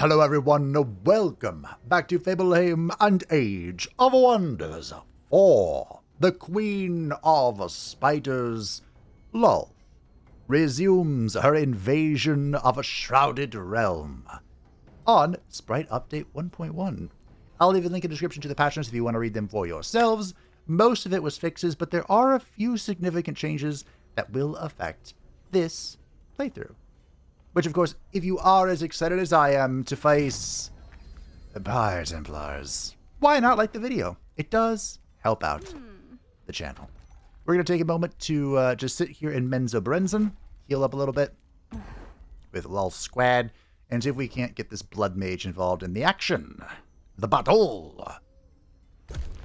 Hello everyone, welcome back to Fableheim and Age of Wonders 4. The Queen of Spiders, Lolth, resumes her invasion of a shrouded realm on Sprite Update 1.1. I'll leave a link in the description to the patch notes if you want to read them for yourselves. Most of it was fixes, but there are a few significant changes that will affect this playthrough. Which, of course, if you are as excited as I am to face the Pyre Templars, why not like the video? It does help out the channel. We're going to take a moment to just sit here in Menzo Brenzen, heal up a little bit with Lolth's squad, and see if we can't get this Blood Mage involved in the action. The battle!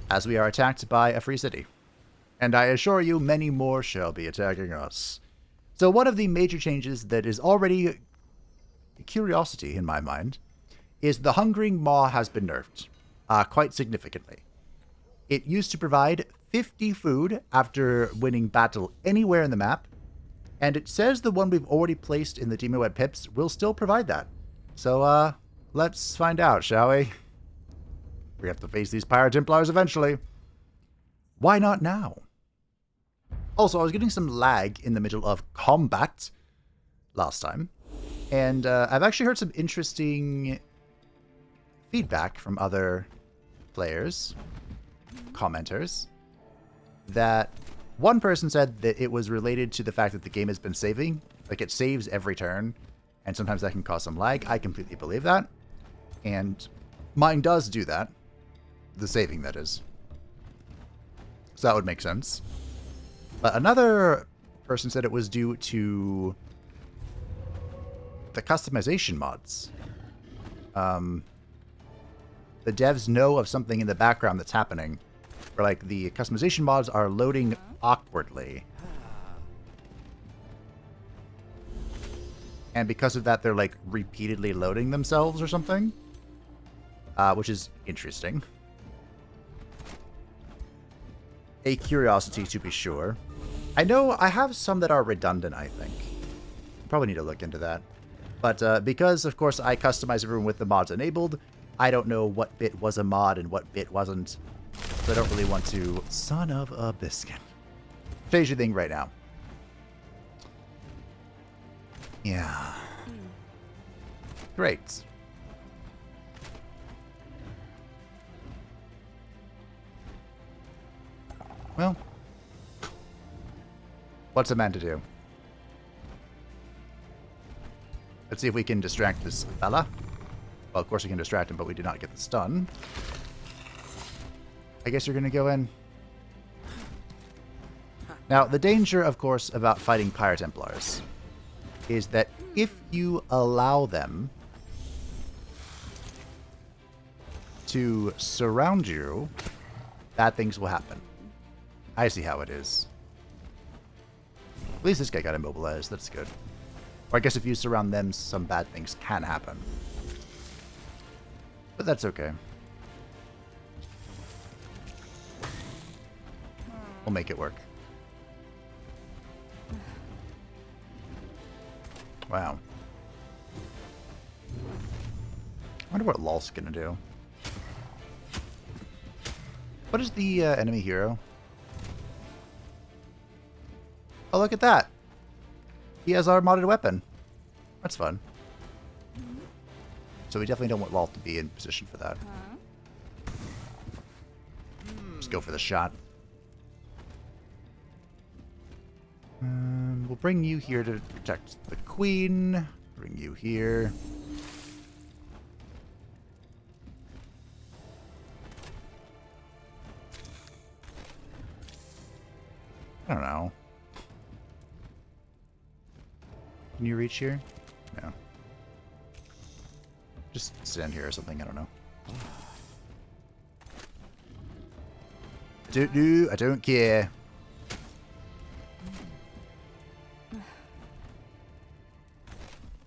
As we are attacked by a free city. And I assure you, many more shall be attacking us. So one of the major changes that is already a curiosity in my mind is the Hungering Maw has been nerfed quite significantly. It used to provide 50 food after winning battle anywhere in the map, and it says the one we've already placed in the Demon Web Pips will still provide that. So let's find out, shall we? We have to face these Pyre Templars eventually. Why not now? Also, I was getting some lag in the middle of combat last time, and I've actually heard some interesting feedback from other players, commenters, that one person said that it was related to the fact that the game has been saving, like it saves every turn, and sometimes that can cause some lag. I completely believe that, and mine does do that, the saving that is. So that would make sense. But another person said it was due to the customization mods. The devs know of something in the background that's happening, where like the customization mods are loading awkwardly. And because of that, they're like repeatedly loading themselves or something, which is interesting. A curiosity to be sure. I know I have some that are redundant, I think. Probably need to look into that. But because, of course, I customize everyone with the mods enabled, I don't know what bit was a mod and what bit wasn't. So I don't really want to... Son of a biscuit. Change the thing right now. Yeah. Great. Well, what's a man to do? Let's see if we can distract this fella. Well, of course we can distract him, but we do not get the stun. I guess you're going to go in. Now, the danger, of course, about fighting Pyre Templars is that if you allow them to surround you, bad things will happen. I see how it is. At least this guy got immobilized. That's good. Or I guess if you surround them, some bad things can happen. But that's okay. We'll make it work. Wow. I wonder what Lolth's gonna do. What is the enemy hero? Oh, look at that. He has our modded weapon. That's fun. So we definitely don't want Lolth to be in position for that. Just go for the shot. We'll bring you here to protect the queen. Bring you here. I don't know. Can you reach here? No. Just stand here or something, I don't know. I don't care.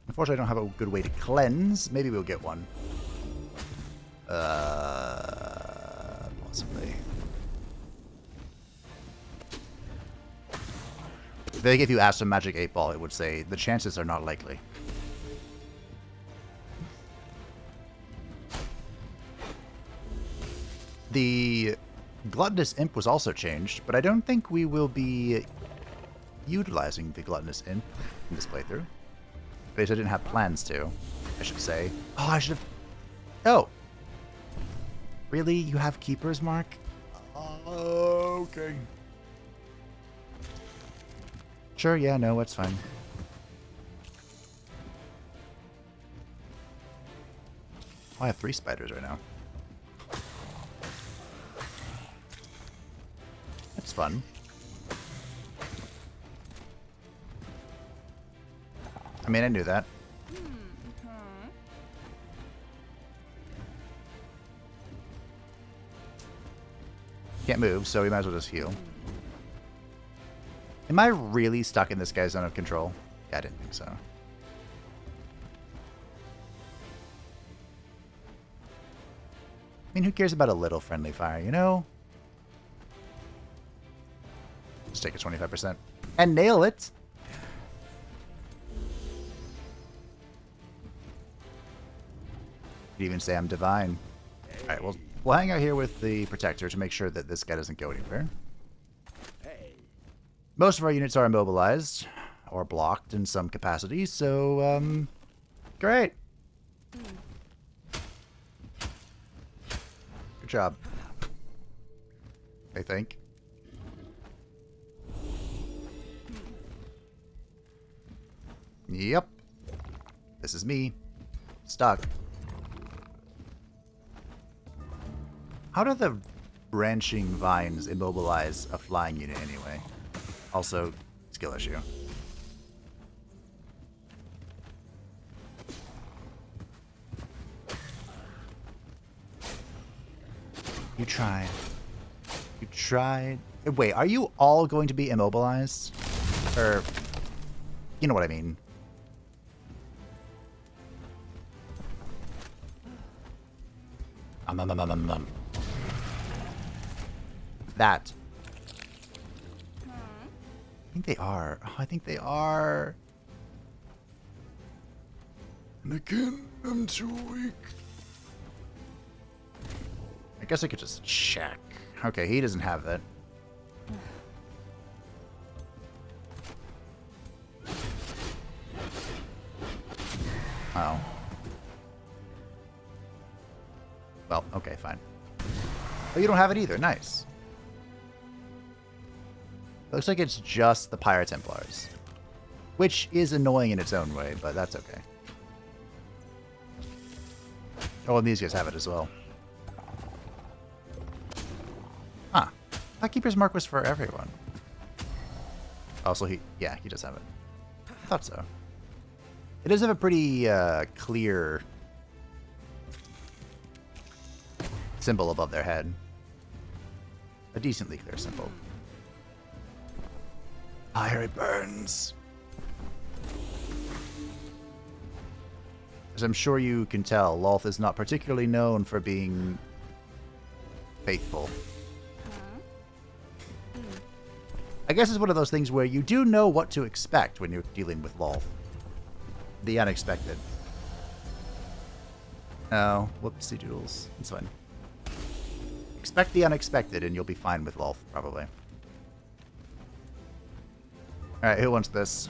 Unfortunately, I don't have a good way to cleanse. Maybe we'll get one. Possibly. I think if you asked a Magic 8 Ball, it would say the chances are not likely. The Gluttonous Imp was also changed, but I don't think we will be utilizing the Gluttonous Imp in this playthrough. At least I didn't have plans to, I should say. Oh, I should have... Oh! Really? You have Keeper's Mark? Okay. Sure, yeah, no, that's fine. Oh, I have 3 spiders right now. That's fun. I mean, I knew that. Can't move, so we might as well just heal. Am I really stuck in this guy's zone of control? Yeah, I didn't think so. I mean, who cares about a little friendly fire, you know? Just take it 25%. And nail it! Could even say I'm divine. Alright, well, we'll hang out here with the Protector to make sure that this guy doesn't go anywhere. Most of our units are immobilized, or blocked in some capacity, so, great. Good job. I think. Yep. This is me. Stuck. How do the branching vines immobilize a flying unit anyway? Also, skill issue. You tried. You tried. Wait, are you all going to be immobilized? Or, you know what I mean. That. I think they are. Oh, I think they are. And again, I'm too weak. I guess I could just check. Okay, he doesn't have it. Oh. Well, okay, fine. Oh, you don't have it either. Nice. Looks like it's just the Pyre Templars. Which is annoying in its own way, but that's okay. Oh, and these guys have it as well. Huh. I thought Keeper's Mark was for everyone. Also, he does have it. I thought so. It does have a pretty clear symbol above their head. A decently clear symbol. Fire, it burns. As I'm sure you can tell, Lolth is not particularly known for being faithful. I guess it's one of those things where you do know what to expect when you're dealing with Lolth. The unexpected. Oh, whoopsie doodles. It's fine. Expect the unexpected and you'll be fine with Lolth, probably. Alright, who wants this?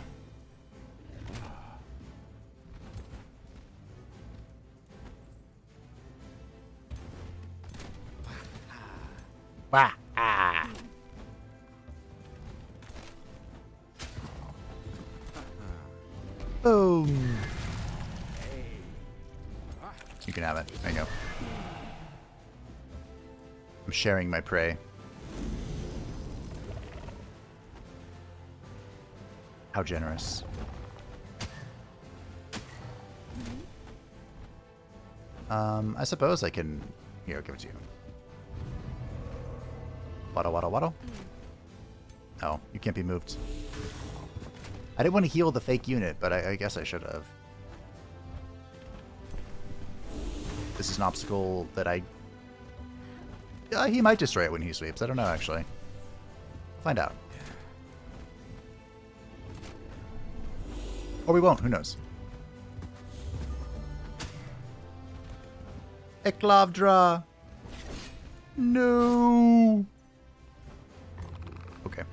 Wah! Ah! Boom! You can have it. There you go. I'm sharing my prey. How generous. I suppose I can... Here, I'll give it to you. Waddle, waddle, waddle. Oh, you can't be moved. I didn't want to heal the fake unit, but I guess I should have. This is an obstacle that I... he might destroy it when he sweeps. I don't know, actually. We'll find out. Or we won't. Who knows? Eklavdra! No. Okay.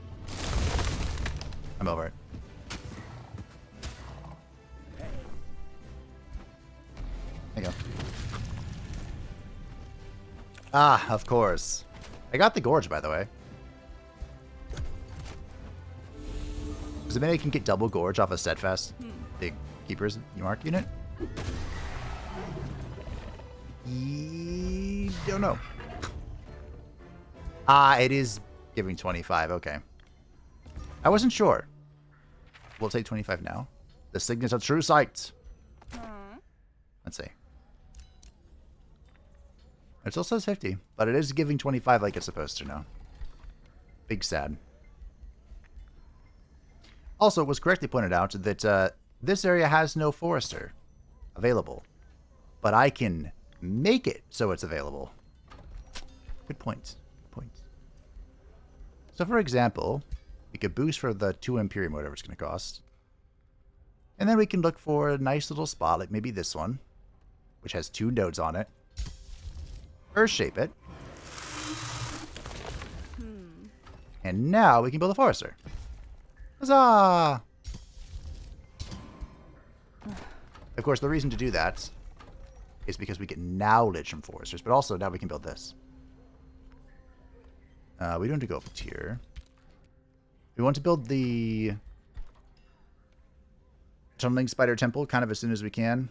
I'm over it. There you go. Ah, of course. I got the Gorge, by the way. Does it mean I can get double Gorge off a Steadfast? The Keeper's Mark unit? Don't know. Ah, it is giving 25. Okay. I wasn't sure. We'll take 25 now. The Signet of True Sight. Let's see. It still says 50, but it is giving 25 like it's supposed to now. Big sad. Also, it was correctly pointed out that this area has no Forester available, but I can make it so it's available. Good point. Good point. So, for example, we could boost for the 2 Imperium, whatever it's going to cost. And then we can look for a nice little spot, like maybe this one, which has 2 nodes on it. Earthshape it. And now we can build a Forester. Huzzah! Of course, the reason to do that is because we get knowledge from Foresters, but also now we can build this. We don't have to go up a tier. We want to build the Tunneling Spider Temple kind of as soon as we can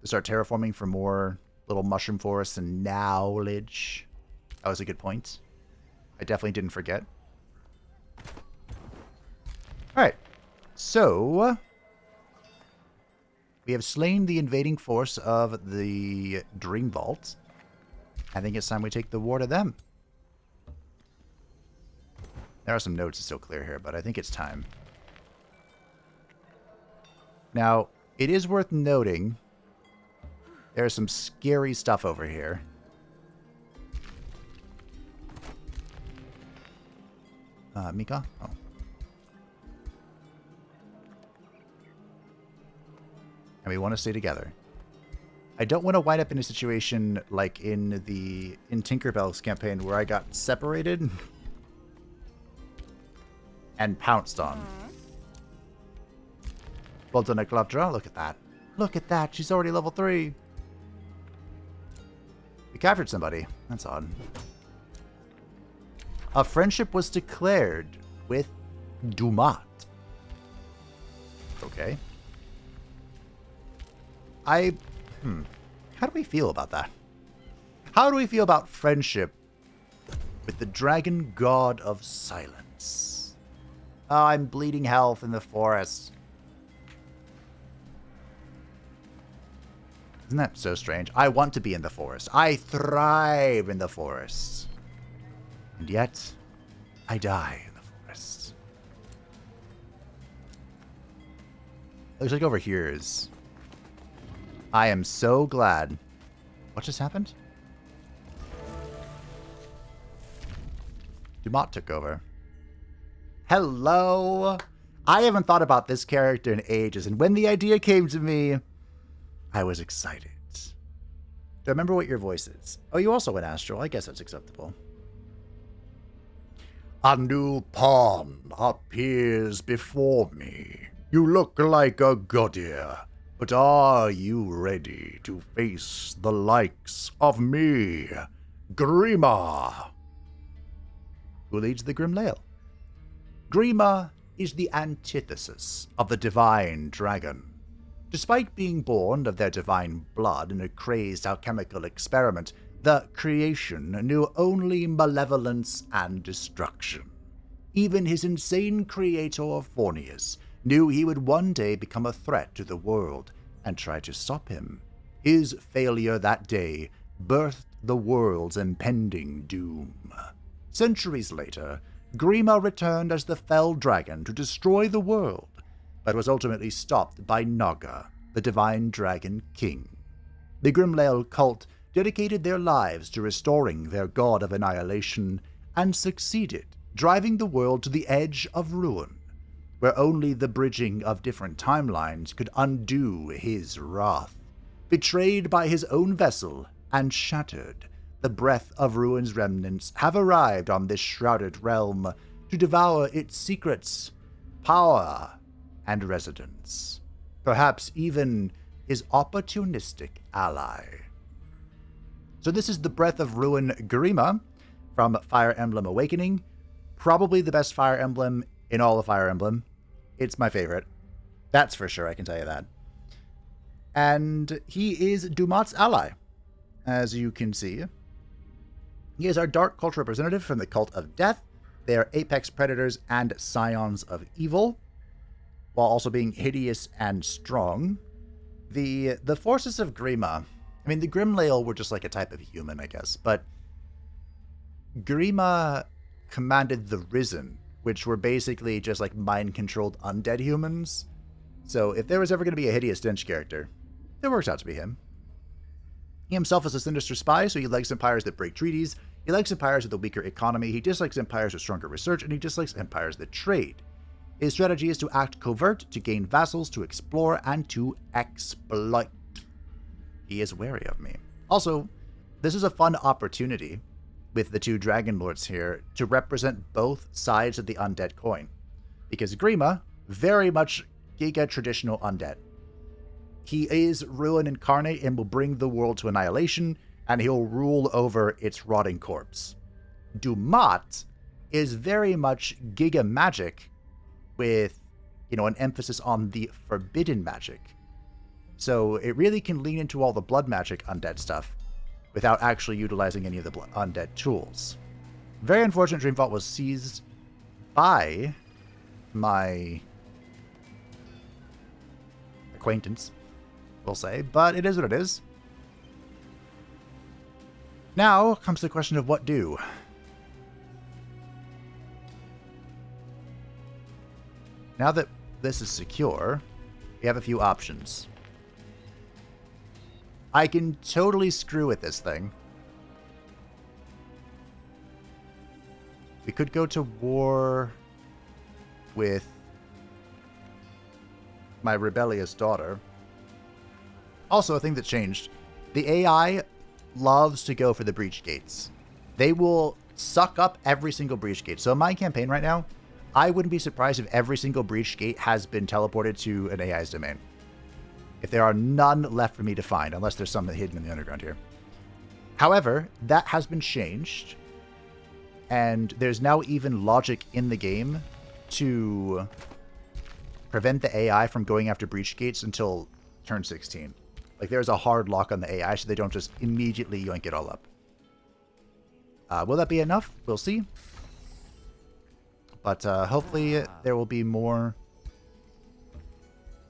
to start terraforming for more little mushroom forests and knowledge. That was a good point. I definitely didn't forget. Alright. So, we have slain the invading force of the Dream Vault. I think it's time we take the war to them. There are some nodes to still clear here, but I think it's time. Now, it is worth noting there's some scary stuff over here. Mika? Oh. And we want to stay together. I don't want to wind up in a situation like in Tinkerbell's campaign where I got separated and pounced on. Well done, Eclavdra. Look at that. Look at that. She's already level 3. We captured somebody. That's odd. A friendship was declared with Dumat. Okay. How do we feel about that? How do we feel about friendship with the dragon god of silence? Oh, I'm bleeding health in the forest. Isn't that so strange? I want to be in the forest. I thrive in the forest. And yet, I die in the forest. Looks like over here is... I am so glad. What just happened? Dumont took over. Hello! I haven't thought about this character in ages, and when the idea came to me, I was excited. Do I remember what your voice is? Oh, you also went astral. I guess that's acceptable. A new pawn appears before me. You look like a goodyear, but are you ready to face the likes of me, Grima? Who leads the Grimlail? Grima is the antithesis of the divine dragon. Despite being born of their divine blood in a crazed alchemical experiment, the creation knew only malevolence and destruction. Even his insane creator, Fornius, knew he would one day become a threat to the world and tried to stop him. His failure that day birthed the world's impending doom. Centuries later, Grima returned as the fell dragon to destroy the world, but was ultimately stopped by Naga, the divine dragon king. The Grimlail cult dedicated their lives to restoring their god of annihilation and succeeded, driving the world to the edge of ruin, where only the bridging of different timelines could undo his wrath. Betrayed by his own vessel and shattered, The breath of Ruin's remnants have arrived on this shrouded realm to devour its secrets, power, and residence. Perhaps even his opportunistic ally. So this is the Breath of Ruin Grima from Fire Emblem Awakening. Probably the best Fire Emblem in all of Fire Emblem. It's my favorite. That's for sure, I can tell you that. And he is Dumat's ally, as you can see. He is our dark cult representative from the Cult of Death. They are apex predators and scions of evil, while also being hideous and strong. The forces of Grima, I mean, the Grimlail were just like a type of human, I guess, but Grima commanded the Risen, which were basically just like mind-controlled undead humans. So if there was ever going to be a hideous stench character, it works out to be him. He himself is a sinister spy, so he likes empires that break treaties. He likes empires with a weaker economy. He dislikes empires with stronger research, and he dislikes empires that trade. His strategy is to act covert, to gain vassals, to explore, and to exploit. He is wary of me. Also, this is a fun opportunity with the two Dragon Lords here to represent both sides of the undead coin. Because Grima, very much Giga traditional undead. He is Ruin incarnate and will bring the world to annihilation, and he'll rule over its rotting corpse. Dumat is very much Giga magic with, an emphasis on the forbidden magic. So it really can lean into all the blood magic undead stuff without actually utilizing any of the undead tools. Very unfortunate Dreamvault was seized by my acquaintance, we'll say, but it is what it is. Now comes the question of what do. Now that this is secure, we have a few options. I can totally screw with this thing. We could go to war with my rebellious daughter. Also, a thing that changed. The AI loves to go for the breach gates. They will suck up every single breach gate. So in my campaign right now, I wouldn't be surprised if every single breach gate has been teleported to an AI's domain. If there are none left for me to find, unless there's some hidden in the underground here. However, that has been changed. And there's now even logic in the game to prevent the AI from going after breach gates until turn 16. Like, there's a hard lock on the AI so they don't just immediately yoink it all up. Will that be enough? We'll see. But hopefully there will be more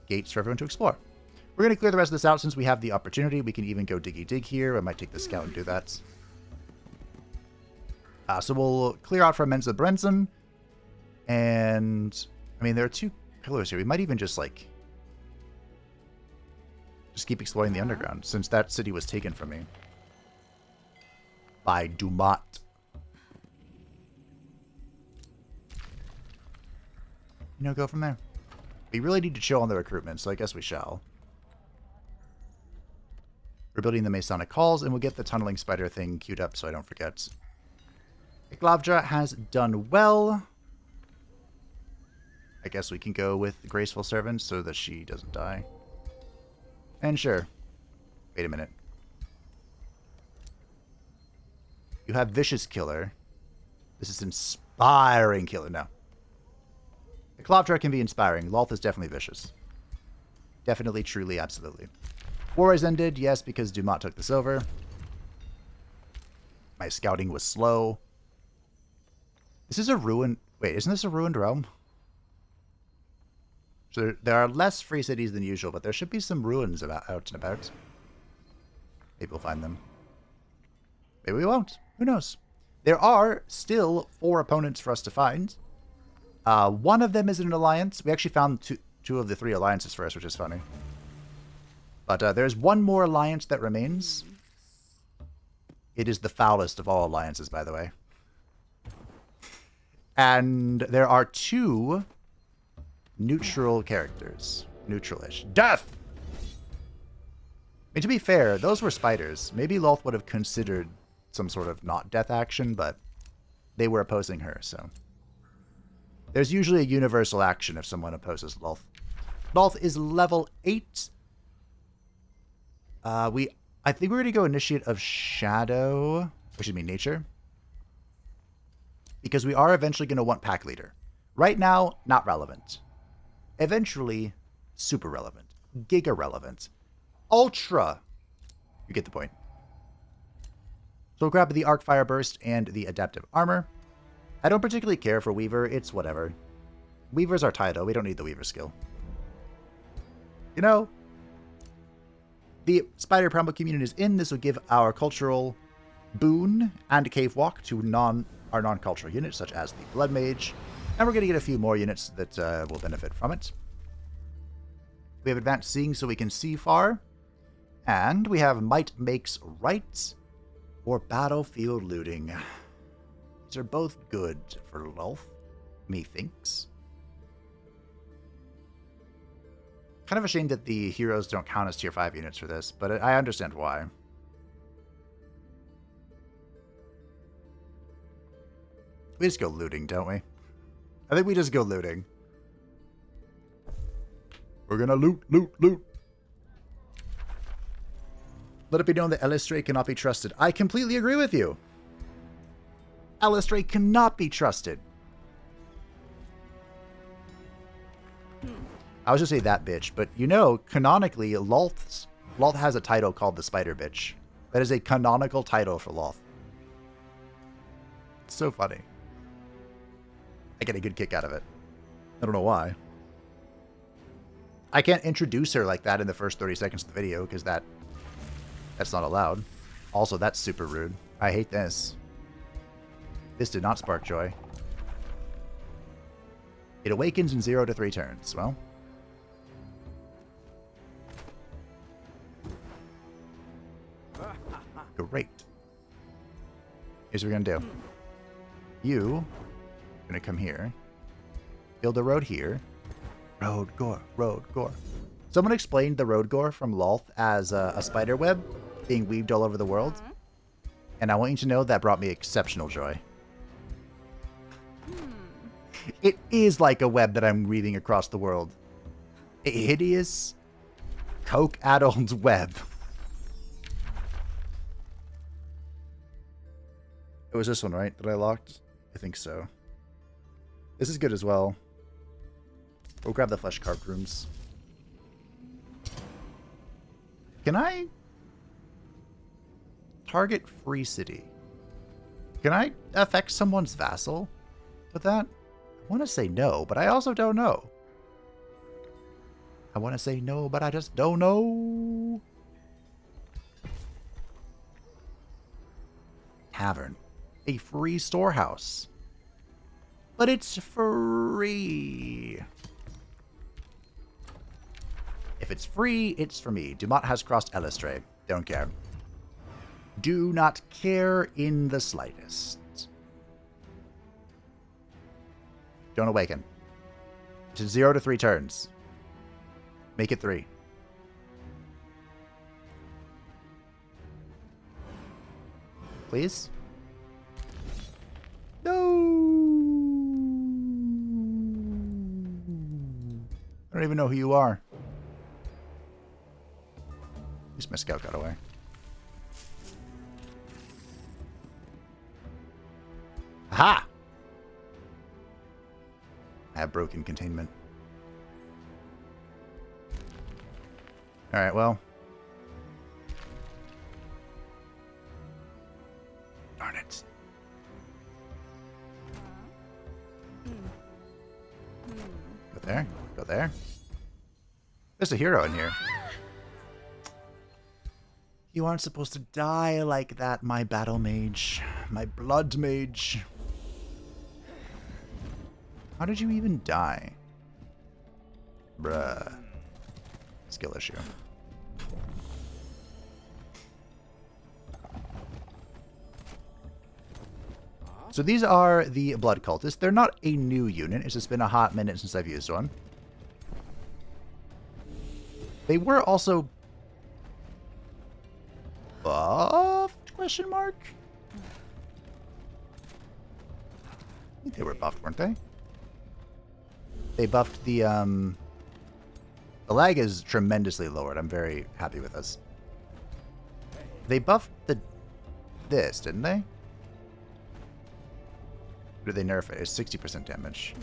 gates for everyone to explore. We're going to clear the rest of this out since we have the opportunity. We can even go diggy dig here. I might take the scout and do that. So we'll clear out from Mensa Brenson. And, I mean, there are two pillars here. We might even just keep exploring the underground, since that city was taken from me by Dumat. Go from there. We really need to chill on the recruitment, so I guess we shall. We're building the Masonic Halls, and we'll get the tunneling spider thing queued up so I don't forget. Iklavja has done well. I guess we can go with the Graceful Servant so that she doesn't die. And sure. Wait a minute. You have Vicious Killer. This is Inspiring Killer. No. The Iklavja can be inspiring. Lolth is definitely vicious. Definitely, truly, absolutely. War has ended, yes, because Dumat took this over. My scouting was slow. This is a ruined... Wait, isn't this a ruined realm? So there are less free cities than usual, but there should be some ruins out and about. Maybe we'll find them. Maybe we won't. Who knows? There are still 4 opponents for us to find. One of them is an alliance. We actually found two of the 3 alliances first, which is funny. But there's one more alliance that remains. It is the foulest of all alliances, by the way. And there are 2 neutral characters. Neutralish. Death! I mean, to be fair, those were spiders. Maybe Lolth would have considered some sort of not death action, but they were opposing her, so. There's usually a universal action if someone opposes Lolth. Lolth is level 8. I think we're going to go Initiate of Shadow, which would mean Nature. Because we are eventually going to want Pack Leader. Right now, not relevant. Eventually, super relevant. Giga relevant. Ultra. You get the point. So we'll grab the Arc Fire Burst and the Adaptive Armor. I don't particularly care for Weaver. It's whatever. Weaver's our title. We don't need the Weaver skill. You know, the Spider Primal community is in. This will give our cultural boon and cave walk to our non-cultural units, such as the Blood Mage. And we're going to get a few more units that will benefit from it. We have Advanced Seeing so we can see far. And we have Might Makes Right or Battlefield Looting. These are both good for Lolth, methinks. Kind of a shame that the heroes don't count as tier 5 units for this, but I understand why. We just go looting, don't we? I think we just go looting. We're gonna loot, loot, loot. Let it be known that Elistray cannot be trusted. I completely agree with you. Elistray cannot be trusted. I was just say that bitch, but you know, canonically, Lolth has a title called the Spider Bitch. That is a canonical title for Lolth. It's so funny. I get a good kick out of it. I don't know why. I can't introduce her like that in the first 30 seconds of the video, because that's not allowed. Also, that's super rude. I hate this. This did not spark joy. It awakens in 0 to 3 turns. Well. Great. Here's what we're going to do. You are going to come here. Build a road here. Road gore, road gore. Someone explained the road gore from Lolth as a spider web being weaved all over the world. And I want you to know that brought me exceptional joy. It is like a web that I'm weaving across the world. A hideous, coke-addled web. It was this one, right? That I locked? I think so. This is good as well. We'll grab the flesh carved rooms. Can I target free city? Can I affect someone's vassal with that? I want to say no, but I also don't know. I want to say no, but I just don't know. Tavern. A free storehouse. But it's free. If it's free, it's for me. Dumont has crossed Elistray. Don't care. Do not care in the slightest. Don't awaken. It's 0 to 3 turns. Make it 3. Please? No! I don't even know who you are. At least my scout got away. Aha! I have broken containment. Alright, well. Darn it. Go there. Go there. There's a hero in here. You aren't supposed to die like that, my battle mage. My blood mage. How did you even die? Bruh. Skill issue. So these are the Blood Cultists. They're not a new unit. It's just been a hot minute since I've used one. They were also buffed? Question mark? think they were buffed, weren't they? They buffed the lag is tremendously lowered. I'm very happy with this. They buffed this, didn't they? Or did they nerf it? It's 60% damage.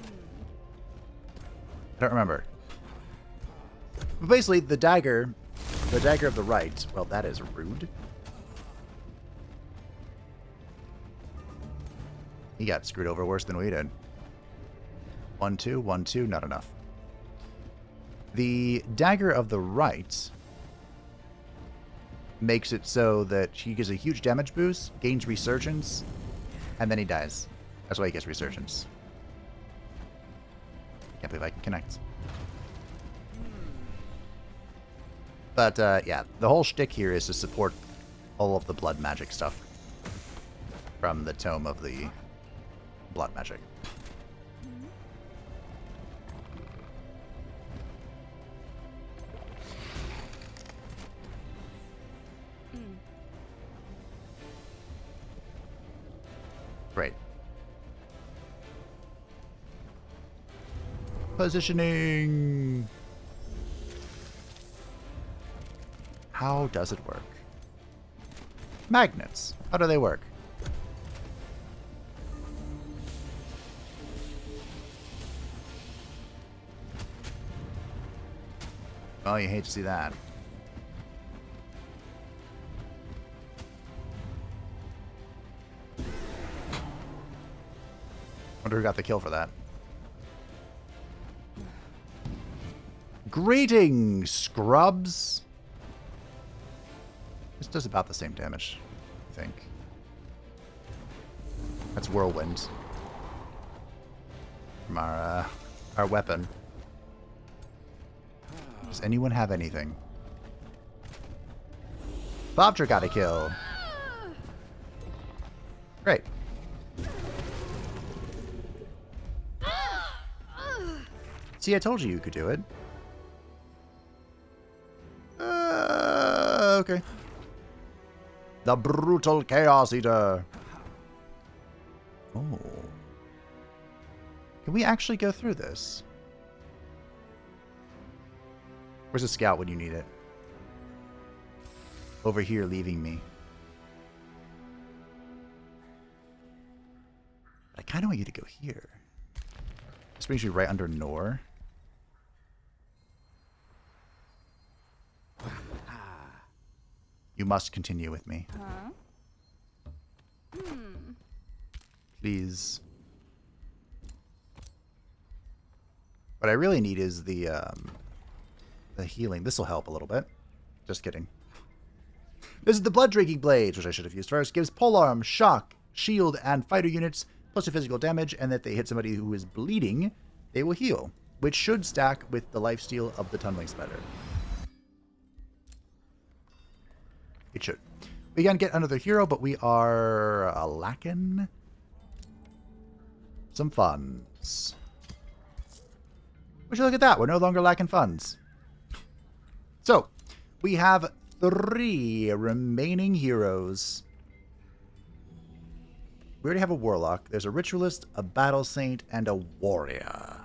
I don't remember. But basically, the dagger of the right, well, that is rude. He got screwed over worse than we did. 1-2, 1-2, not enough. The dagger of the right makes it so that he gets a huge damage boost, gains resurgence, and then he dies. That's why he gets resurgence. Can't believe I can connect. But, yeah, the whole shtick here is to support all of the blood magic stuff from the Tome of the Blood Magic. Great. Positioning. How does it work? Magnets. How do they work? Oh, you hate to see that. Wonder who got the kill for that. Greetings, scrubs. This does about the same damage, I think. That's Whirlwind. From our weapon. Does anyone have anything? Bobster got a kill. Great. See, I told you could do it. Okay. The brutal Chaos Eater. Oh. Can we actually go through this? Where's the scout when you need it? Over here, leaving me. I kind of want you to go here. This brings you right under Nor. You must continue with me. Huh? Please. What I really need is the healing. This will help a little bit. Just kidding. This is the Blood Drinking Blades, which I should have used first. Gives polearm, shock, shield, and fighter units plus 2 physical damage, and if they hit somebody who is bleeding, they will heal, which should stack with the lifesteal of the Tumbling Spider. It should. We can get another hero, but we are lacking some funds. Would you look at that? We're no longer lacking funds. So, we have 3 remaining heroes. We already have a Warlock. There's a Ritualist, a Battle Saint, and a Warrior.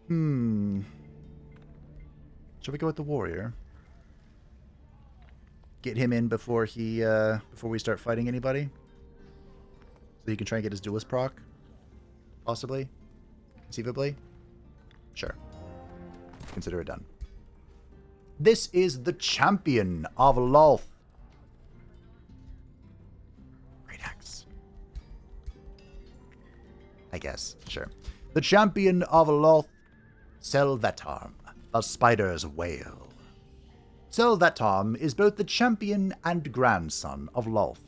Should we go with the Warrior? Get him in before he before we start fighting anybody, so he can try and get his duelist proc, possibly, conceivably. Sure, consider it done. This is the Champion of Lolth. Great axe. I guess, sure. The Champion of Lolth, Selvatarm, the Spider's Wail. Selvatarm is both the champion and grandson of Lolth.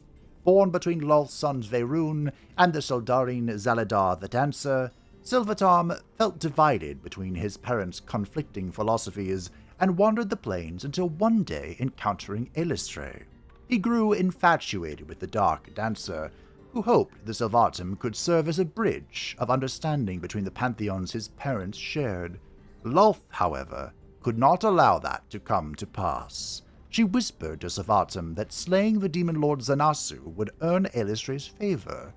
Born between Lolth's sons Veroun and the Soldarin Zaladar the Dancer, Selvatarm felt divided between his parents' conflicting philosophies and wandered the plains until one day encountering Elistre. He grew infatuated with the Dark Dancer, who hoped the Selvatarm could serve as a bridge of understanding between the pantheons his parents shared. Lolth, however, could not allow that to come to pass. She whispered to Selvatarm that slaying the demon lord Zanasu would earn Elistre's favor.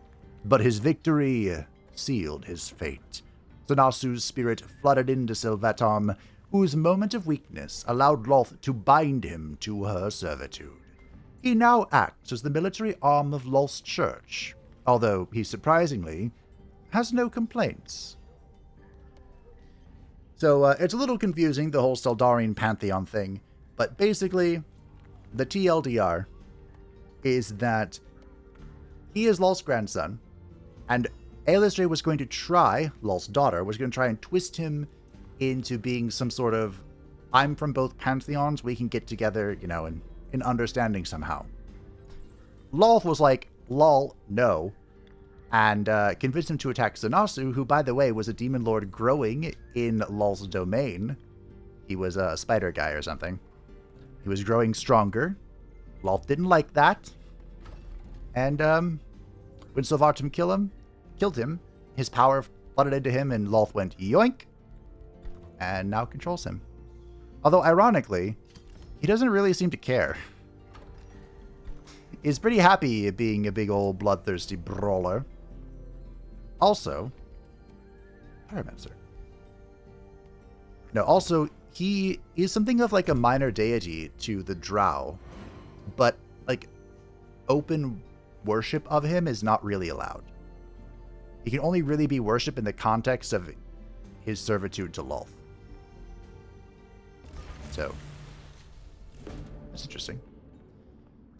but his victory sealed his fate. Zanasu's spirit flooded into Sylvetom, whose moment of weakness allowed Lolth to bind him to her servitude. He now acts as the military arm of Lolth's church, although he surprisingly has no complaints. So it's a little confusing, the whole Seldarian Pantheon thing, but basically, the TLDR is that he is Lolth's grandson, and Aelisre was going to try, Lolth's daughter, was going to try and twist him into being some sort of, I'm from both pantheons, we can get together, in understanding somehow. Lolth was like, lol, no, and convinced him to attack Zanasu, who, by the way, was a demon lord growing in Lolth's domain. He was a spider guy or something. He was growing stronger. Lolth didn't like that. And when Sylvartum killed him, his power flooded into him, and Lolth went yoink, and now controls him. Although, ironically, he doesn't really seem to care. He's pretty happy being a big old bloodthirsty brawler. Also, Pyromancer. No, also, he is something of like a minor deity to the Drow, but like open worship of him is not really allowed. He can only really be worshipped in the context of his servitude to Lolth. So, that's interesting.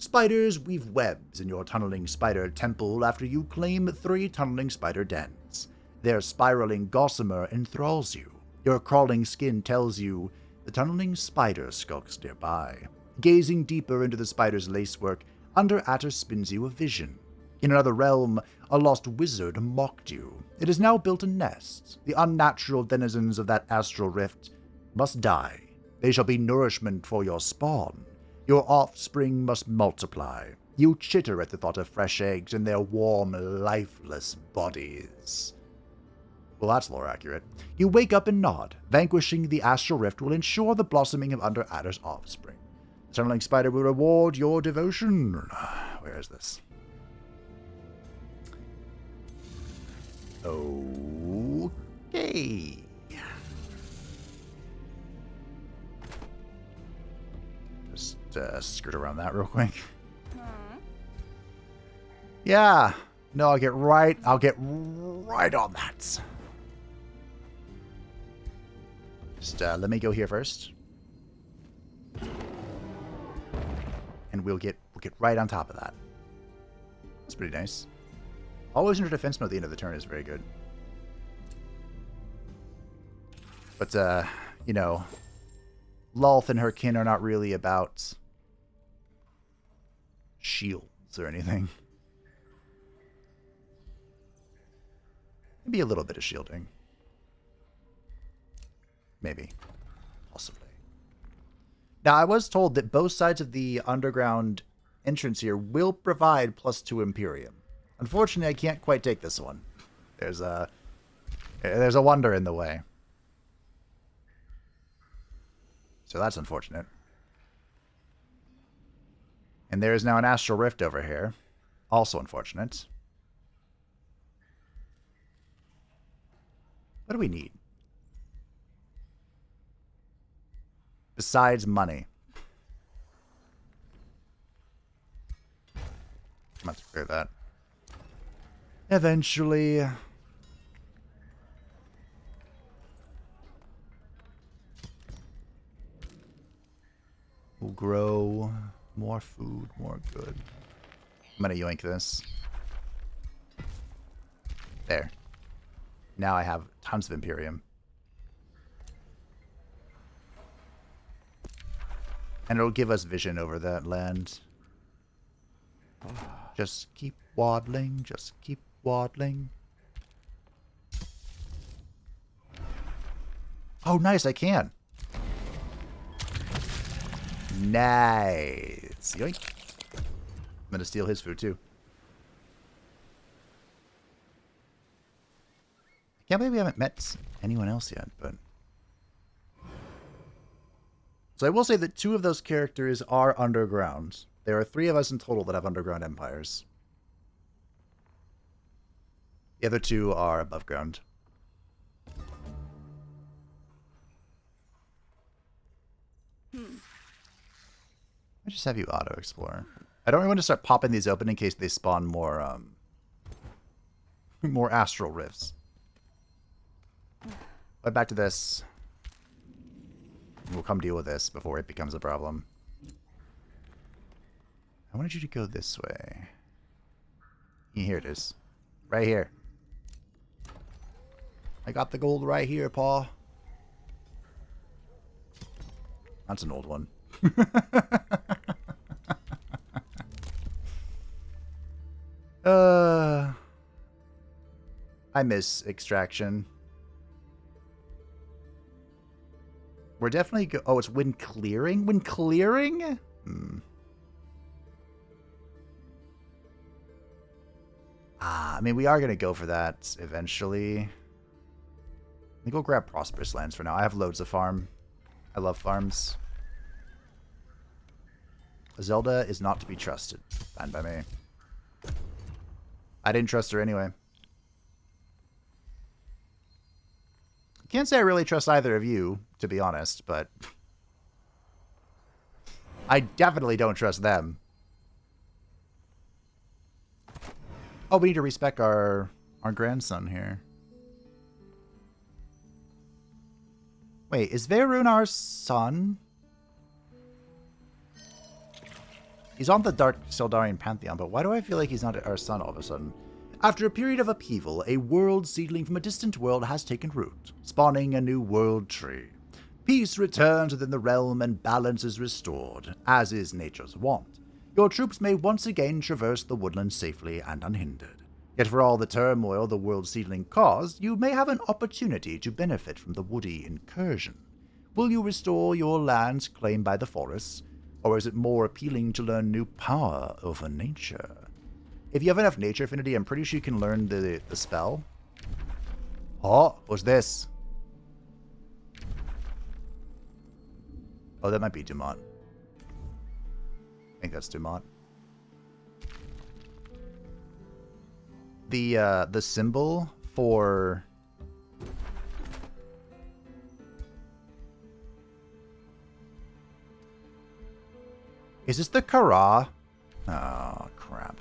Spiders weave webs in your tunneling spider temple after you claim 3 tunneling spider dens. Their spiraling gossamer enthralls you. Your crawling skin tells you the tunneling spider skulks nearby. Gazing deeper into the spider's lacework, Underatter spins you a vision. In another realm, a lost wizard mocked you. It has now built a nest. The unnatural denizens of that astral rift must die. They shall be nourishment for your spawn. Your offspring must multiply. You chitter at the thought of fresh eggs in their warm, lifeless bodies. Well, that's lore accurate. You wake up and nod. Vanquishing the astral rift will ensure the blossoming of Underatter's offspring. The tunneling spider will reward your devotion. Where is this? Okay. Just skirt around that real quick. Yeah. No, I'll get right on that. Just let me go here first. And we'll get right on top of that. That's pretty nice. Always under defense mode at the end of the turn is very good. But, Lolth and her kin are not really about shields or anything. Maybe a little bit of shielding. Maybe. Possibly. Now, I was told that both sides of the underground entrance here will provide +2 Imperium. Unfortunately, I can't quite take this one. There's a wonder in the way. So that's unfortunate. And there is now an astral rift over here. Also unfortunate. What do we need? Besides money. I'm about to clear that. Eventually. We'll grow more food, more good. I'm gonna yoink this. There. Now I have tons of Imperium. And it'll give us vision over that land. Just keep waddling, just keep waddling. Oh, nice, I can. Nice. Yoink. I'm gonna steal his food, too. I can't believe we haven't met anyone else yet, but... So I will say that 2 of those characters are underground. There are 3 of us in total that have underground empires. The other two are above ground. I just have you auto-explore. I don't really want to start popping these open in case they spawn more, more astral rifts. But back to this. We'll come deal with this before it becomes a problem. I wanted you to go this way. Here it is. Right here. I got the gold right here, Paw. That's an old one. I miss extraction. We're definitely oh, it's wind clearing? Wind clearing? I mean, we are going to go for that eventually. Let me go grab Prosperous Lands for now. I have loads of farm. I love farms. Zelda is not to be trusted. Fine by me. I didn't trust her anyway. Can't say I really trust either of you, to be honest, but I definitely don't trust them. Oh, we need to respec our grandson here. Wait, is Veyrun our son? He's on the Dark Seldarian Pantheon, but why do I feel like he's not our son all of a sudden? After a period of upheaval, a world seedling from a distant world has taken root, spawning a new world tree. Peace returns within the realm and balance is restored, as is nature's wont. Your troops may once again traverse the woodland safely and unhindered. Yet for all the turmoil the world seedling caused, you may have an opportunity to benefit from the woody incursion. Will you restore your lands claimed by the forests, or is it more appealing to learn new power over nature? If you have enough nature affinity, I'm pretty sure you can learn the spell. Oh, what's this? Oh, that might be Dumont. I think that's Dumont. The symbol for... Is this the Kara? Oh, crap.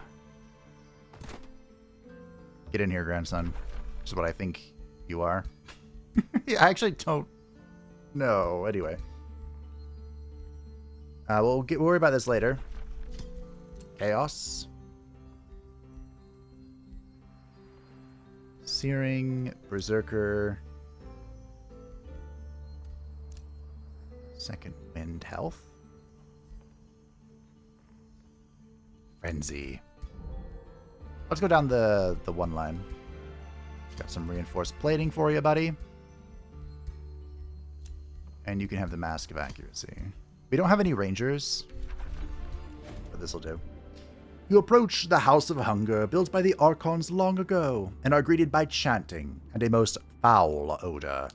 Get in here, grandson. This is what I think you are. I actually don't know. Anyway. We'll worry about this later. Chaos. Searing. Berserker. Second wind health. Frenzy. Let's go down the one line. Got some reinforced plating for you, buddy. And you can have the Mask of Accuracy. We don't have any rangers, but this'll do. You approach the House of Hunger, built by the Archons long ago, and are greeted by chanting and a most foul odor.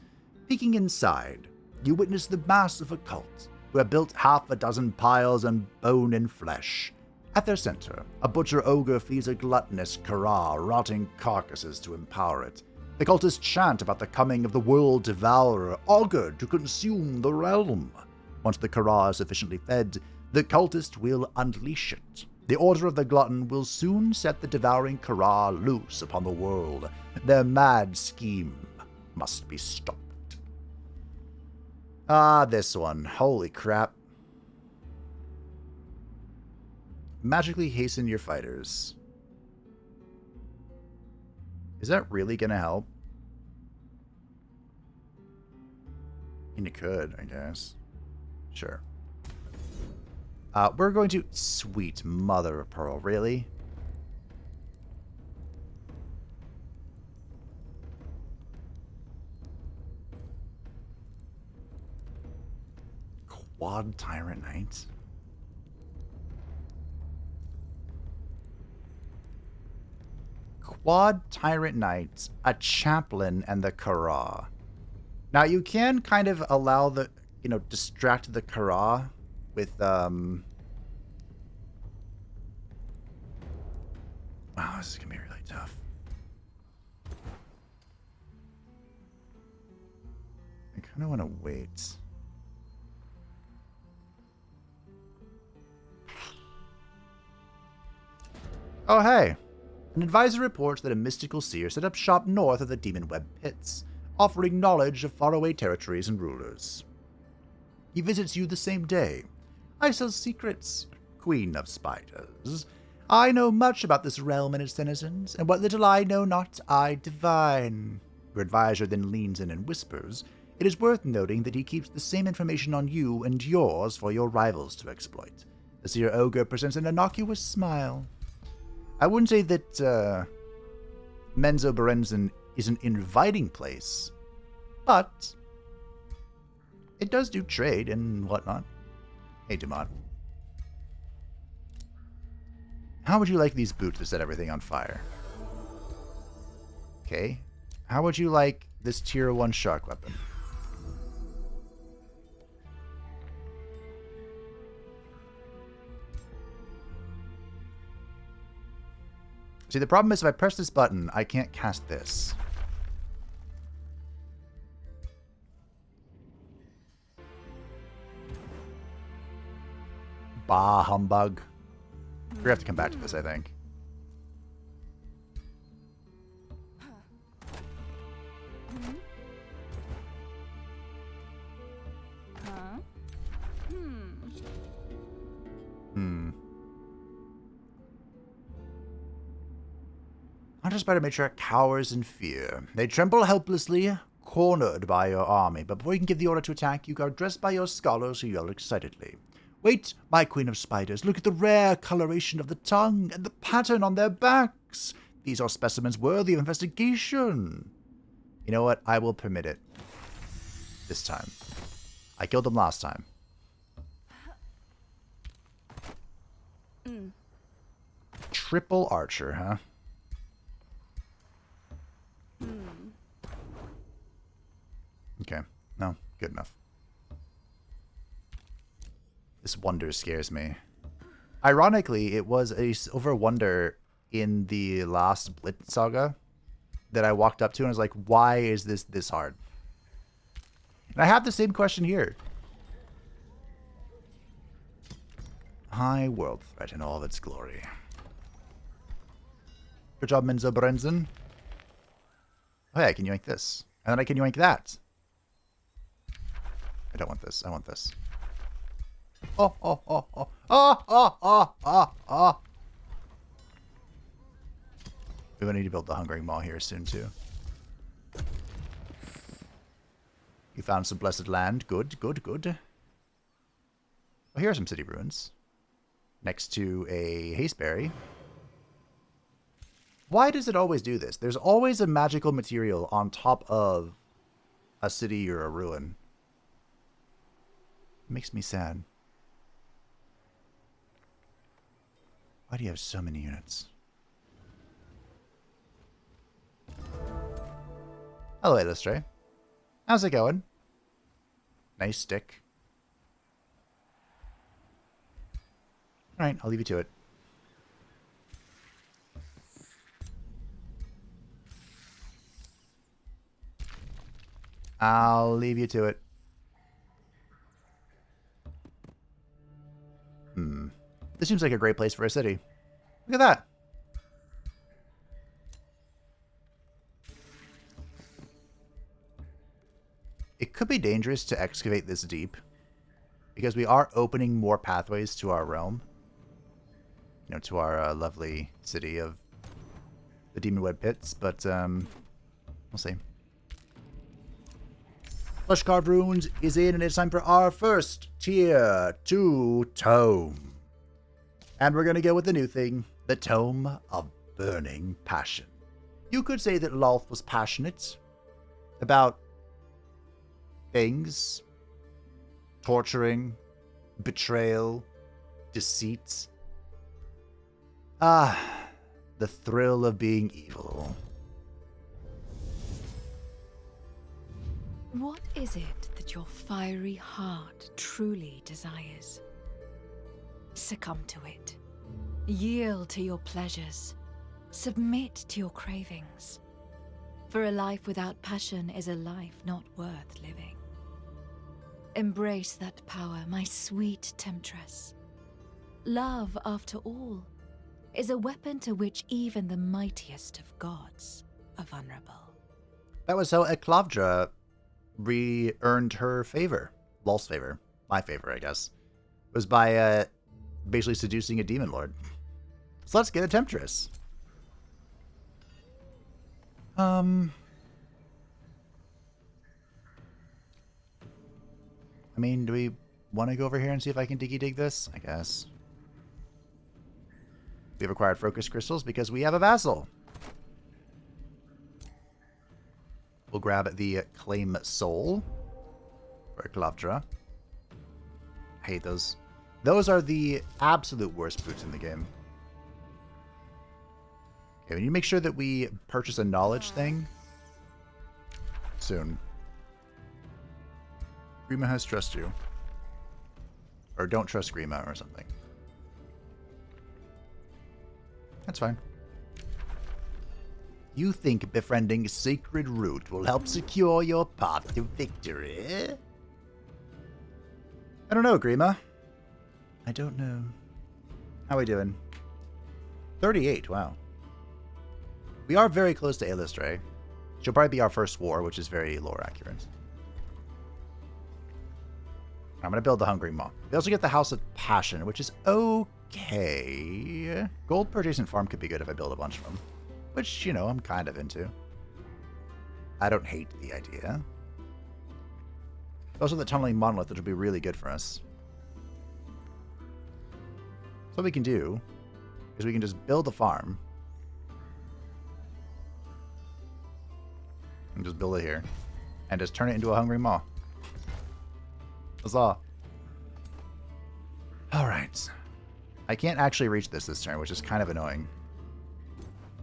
Peeking inside, you witness the massive occult, who have built half a dozen piles of bone and flesh. At their center, a butcher ogre feeds a gluttonous Kara rotting carcasses to empower it. The cultists chant about the coming of the world devourer, augured to consume the realm. Once the Kara is sufficiently fed, the cultist will unleash it. The Order of the Glutton will soon set the devouring Kara loose upon the world. Their mad scheme must be stopped. Ah, this one. Holy crap. Magically hasten your fighters. Is that really gonna help? I mean, it could, I guess. Sure. We're going to... Sweet mother of pearl, really? Quad Tyrant Knights? Quad Tyrant Knights, a Chaplain, and the Kara. Now, you can kind of allow the, distract the Kara with, Wow, this is going to be really tough. I don't want to wait. Oh, hey. An advisor reports that a mystical seer set up shop north of the Demon Web Pits, offering knowledge of faraway territories and rulers. He visits you the same day. I sell secrets, Queen of Spiders. I know much about this realm and its denizens, and what little I know not, I divine. Your advisor then leans in and whispers, it is worth noting that he keeps the same information on you and yours for your rivals to exploit. The seer ogre presents an innocuous smile. I wouldn't say that Menzoberenzin is an inviting place, but it does do trade and whatnot. Hey, Dumont. How would you like these boots to set everything on fire? Okay. How would you like this tier 1 shark weapon? See, the problem is if I press this button, I can't cast this. Bah, humbug. We're gonna have to come back to this, I think. Hunter Spider Matriarch cowers in fear. They tremble helplessly, cornered by your army, but before you can give the order to attack, you are dressed by your scholars who yell excitedly. Wait, my Queen of Spiders, look at the rare coloration of the tongue and the pattern on their backs. These are specimens worthy of investigation. You know what? I will permit it. This time. I killed them last time. Triple archer, huh? Okay. No, good enough. This wonder scares me. Ironically, it was a silver wonder in the last Blitz saga that I walked up to and was like, why is this hard? And I have the same question here. High world threat in all of its glory. Good job, Menzo Brenzen. Oh yeah, I can yoink this. And then I can yoink that. I don't want this. I want this. Oh, oh, oh, oh. Oh, oh, oh, oh, oh. We're going to need to build the Hungering Maw here soon, too. You found some blessed land. Good, good, good. Well, here are some city ruins. Next to a Hasteberry. Why does it always do this? There's always a magical material on top of a city or a ruin. It makes me sad. Why do you have so many units? Hello, Illustre. How's it going? Nice stick. Alright, I'll leave you to it. I'll leave you to it. This seems like a great place for a city. Look at that. It could be dangerous to excavate this deep, because we are opening more pathways to our realm. You know, to our lovely city of the Demon Web Pits, but we'll see. Flesh Carved Runes is in, and it's time for our first tier 2 tome. And we're going to go with the new thing, the Tome of Burning Passion. You could say that Lolth was passionate about things, torturing, betrayal, deceit. Ah, the thrill of being evil. What is it that your fiery heart truly desires? Succumb to it. Yield to your pleasures. Submit to your cravings. For a life without passion is a life not worth living. Embrace that power, my sweet temptress. Love, after all, is a weapon to which even the mightiest of gods are vulnerable. That was how Eklavdra re-earned her favor. Lolth's favor. My favor, I guess. It was by basically seducing a demon lord. So let's get a temptress. I mean, do we want to go over here and see if I can diggy dig this? I guess. We've acquired focus crystals because we have a vassal. We'll grab the Claim Soul for Eklavdra. I hate those. Those are the absolute worst boots in the game. Okay, we need to make sure that we purchase a knowledge thing soon. Grima has trust you. Or don't trust Grima or something. That's fine. You think befriending Sacred Root will help secure your path to victory? I don't know, Grima. I don't know. How are we doing? 38, wow. We are very close to Elistre. She'll probably be our first war, which is very lore accurate. I'm going to build the Hungry Maw. We also get the House of Passion, which is okay. Gold per adjacent farm could be good if I build a bunch of them. Which, you know, I'm kind of into. I don't hate the idea. Also the Tunneling Monolith, which will be really good for us. So what we can do is we can just build a farm. And just build it here. And just turn it into a Hungry Maw. Huzzah. Alright. I can't actually reach this turn, which is kind of annoying.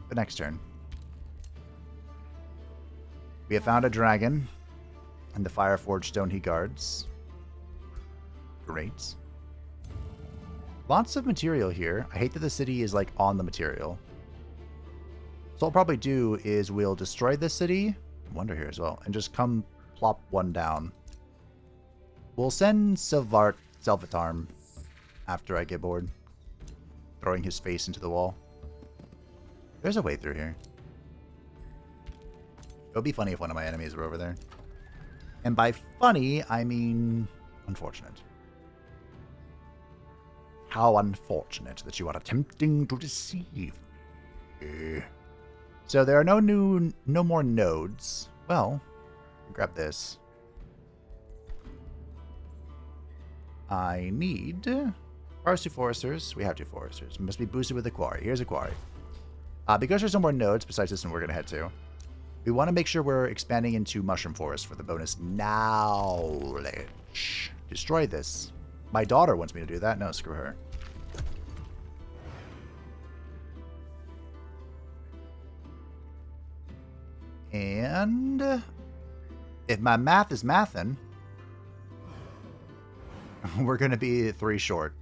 The next turn. We have found a dragon. And the Fireforged stone he guards. Great. Lots of material here. I hate that the city is like on the material. So what I'll probably do is we'll destroy this city. Wonder here as well. And just come plop one down. We'll send Selvatarm after I get bored. Throwing his face into the wall. There's a way through here. It would be funny if one of my enemies were over there. And by funny, I mean unfortunate. How unfortunate that you are attempting to deceive me. So there are no more nodes. Well, grab this. I need Ours 2 foresters. We have 2 foresters. Must be boosted with a quarry. Here's a quarry. Because there's no more nodes besides this one we're going to head to, we want to make sure we're expanding into Mushroom Forest for the bonus knowledge. Destroy this. My daughter wants me to do that. No, screw her. And if my math is mathin', we're going to be 3 short.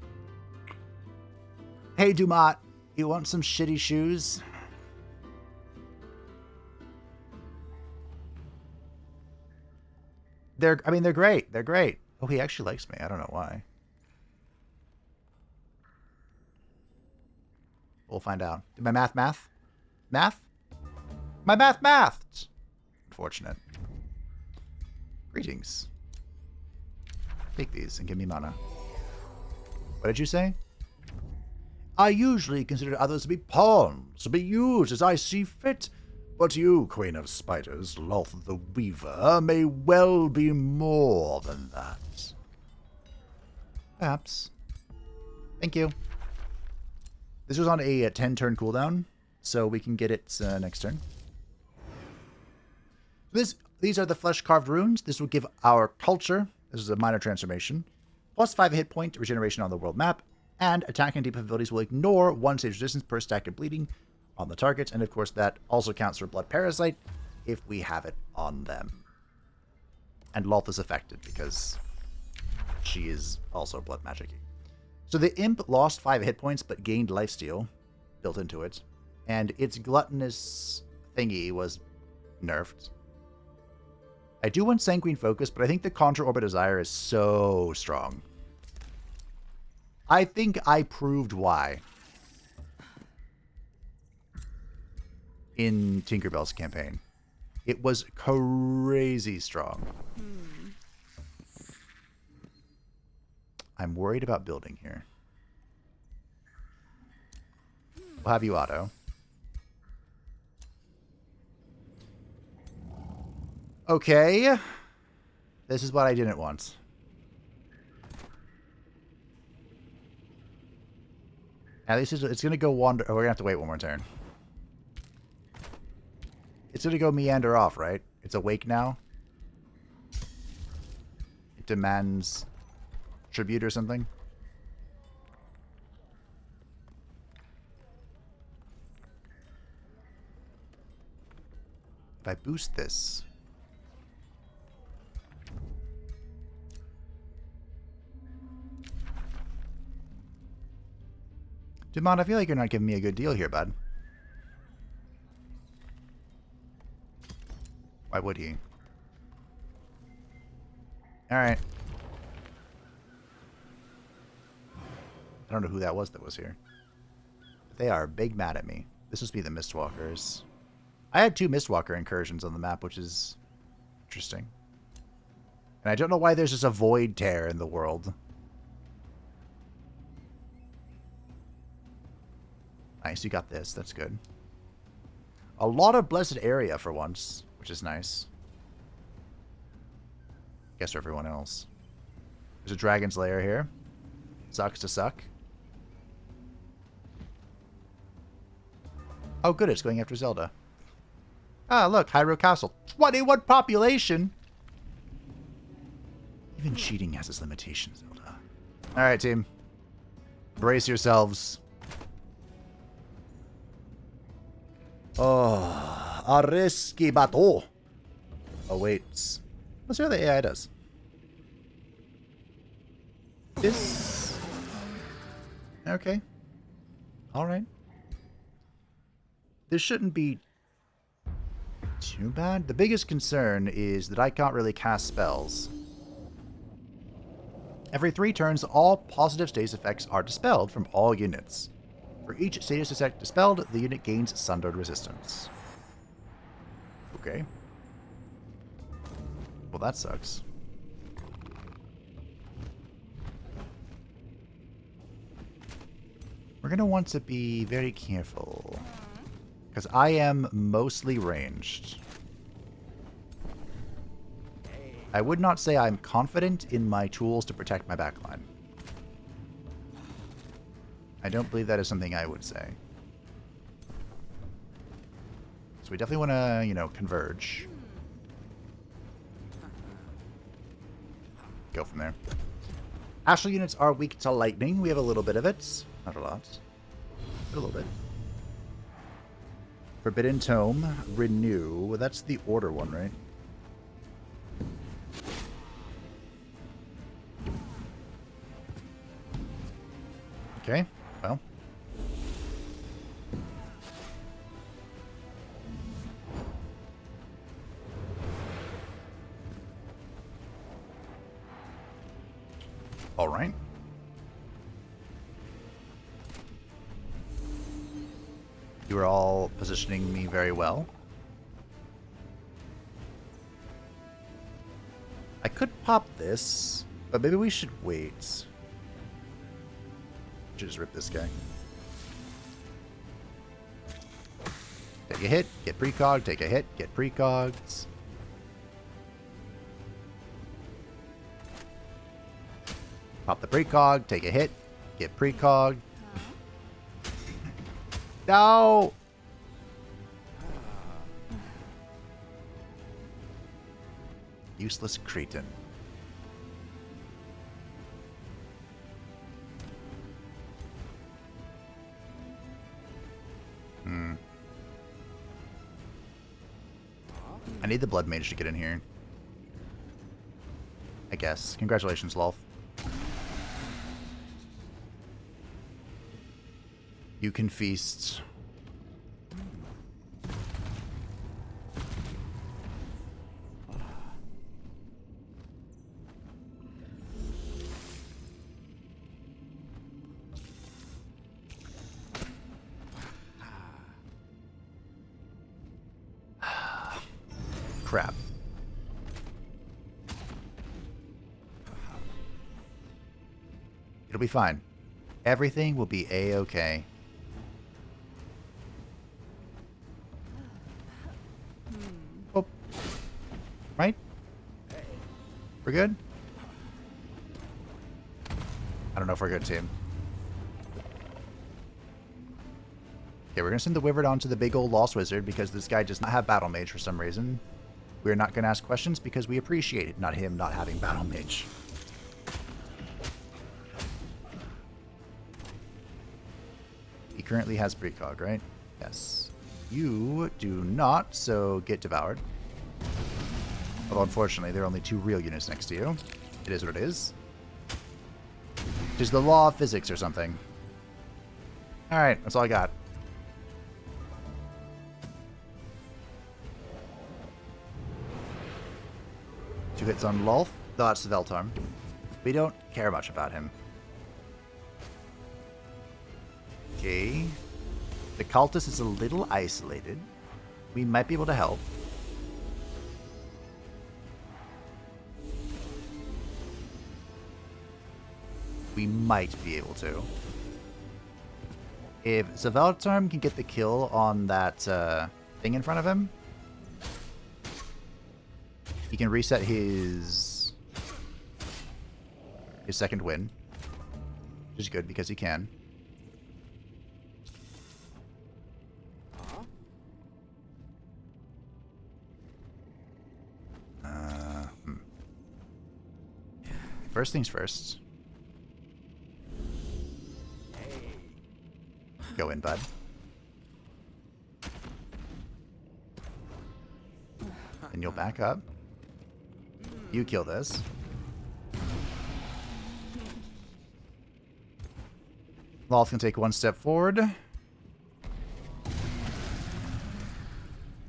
Hey, Dumat, you want some shitty shoes? They're great. They're great. Oh, he actually likes me. I don't know why. We'll find out. Did my math? Math? My math! Unfortunate. Greetings. Take these and give me mana. What did you say? I usually consider others to be pawns, to be used as I see fit. But you, Queen of Spiders, Lolth the Weaver, may well be more than that. Perhaps. Thank you. This was on a 10-turn cooldown, so we can get it next turn. These are the flesh-carved runes. This will give our culture, this is a minor transformation, plus 5 hit point regeneration on the world map, and attack and debuff abilities will ignore 1 stage resistance per stack of bleeding on the target, and of course that also counts for Blood Parasite if we have it on them. And Lolth is affected because she is also blood magic-y. So the Imp lost 5 hit points but gained lifesteal built into it, and its gluttonous thingy was nerfed. I do want Sanguine Focus, but I think the Conjure Orb of Desire is so strong. I think I proved why in Tinkerbell's campaign. It was crazy strong. I'm worried about building here. We'll have you auto. Okay. This is what I didn't want. At least it's going to go wander... Oh, we're going to have to wait one more turn. It's going to go meander off, right? It's awake now. It demands tribute or something. If I boost this... Demond, I feel like you're not giving me a good deal here, bud. Why would he? Alright. I don't know who that was here. But they are big mad at me. This must be the Mistwalkers. I had 2 Mistwalker incursions on the map, which is interesting. And I don't know why there's just a Void Tear in the world. Nice, you got this. That's good. A lot of Blessed Area for once, which is nice. Guess for everyone else. There's a Dragon's Lair here. Sucks to suck. Oh, good, it's going after Zelda. Ah, look, Hyrule Castle. 21 population! Even cheating has its limitations, Zelda. Alright, team. Brace yourselves. Oh, a risky battle awaits. Let's see how the AI does. This... Okay. Alright. This shouldn't be too bad. The biggest concern is that I can't really cast spells. Every 3 turns, all positive status effects are dispelled from all units. For each status effect dispelled, the unit gains Sundered Resistance. Okay. Well, that sucks. We're going to want to be very careful. Because I am mostly ranged. I would not say I'm confident in my tools to protect my backline. I don't believe that is something I would say. So we definitely want to, you know, converge. Go from there. Astral units are weak to lightning. We have a little bit of it. Not a lot. But a little bit. Forbidden Tome. Renew. That's the order one, right? Okay. Well. All right. You are all positioning me very well. I could pop this, but maybe we should wait. Just rip this guy. Take a hit, get precog, take a hit, get precogs. Pop the precog, take a hit, get precog. No! Useless cretin. I need the Blood Mage to get in here. I guess. Congratulations, Lolth. You can feast. crap. It'll be fine. Everything will be a-okay. Oh. Right? We're good? I don't know if we're a good team. Okay, we're going to send the Wyvern onto the big old Lost Wizard because this guy does not have Battle Mage for some reason. We're not going to ask questions because we appreciate it, not him not having Battle Mage. He currently has Precog, right? Yes. You do not, so get devoured. Although, unfortunately, there are only 2 real units next to you. It is what it is. It is the law of physics or something. Alright, that's all I got. Two hits on Lolth. That's Veltarm. We don't care much about him. Okay. The cultist is a little isolated. We might be able to help. We might be able to. If Veltarm can get the kill on that thing in front of him, he can reset his second win, which is good because he can. First things first. Go in, bud. And you'll back up. You kill this. Lolth can take 1 step forward.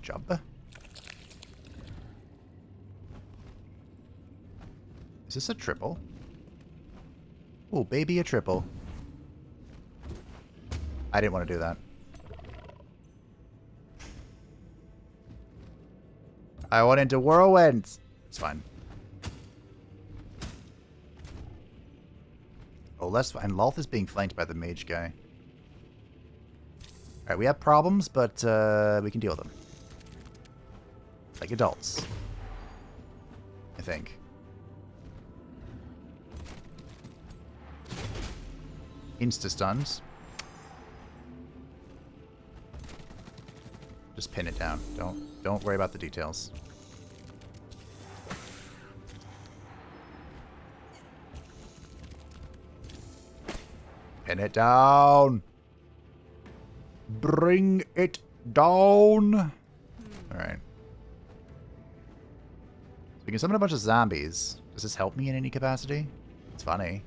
Jump. Is this a triple? Oh, baby, a triple. I didn't want to do that. I went into whirlwind. It's fine. Oh, that's fine. Lolth is being flanked by the mage guy. Alright, we have problems, but we can deal with them. Like adults. I think. Insta-stuns. Just pin it down. Don't worry about the details. Pin it down. Bring it down. All right. So we can summon a bunch of zombies. Does this help me in any capacity? It's funny.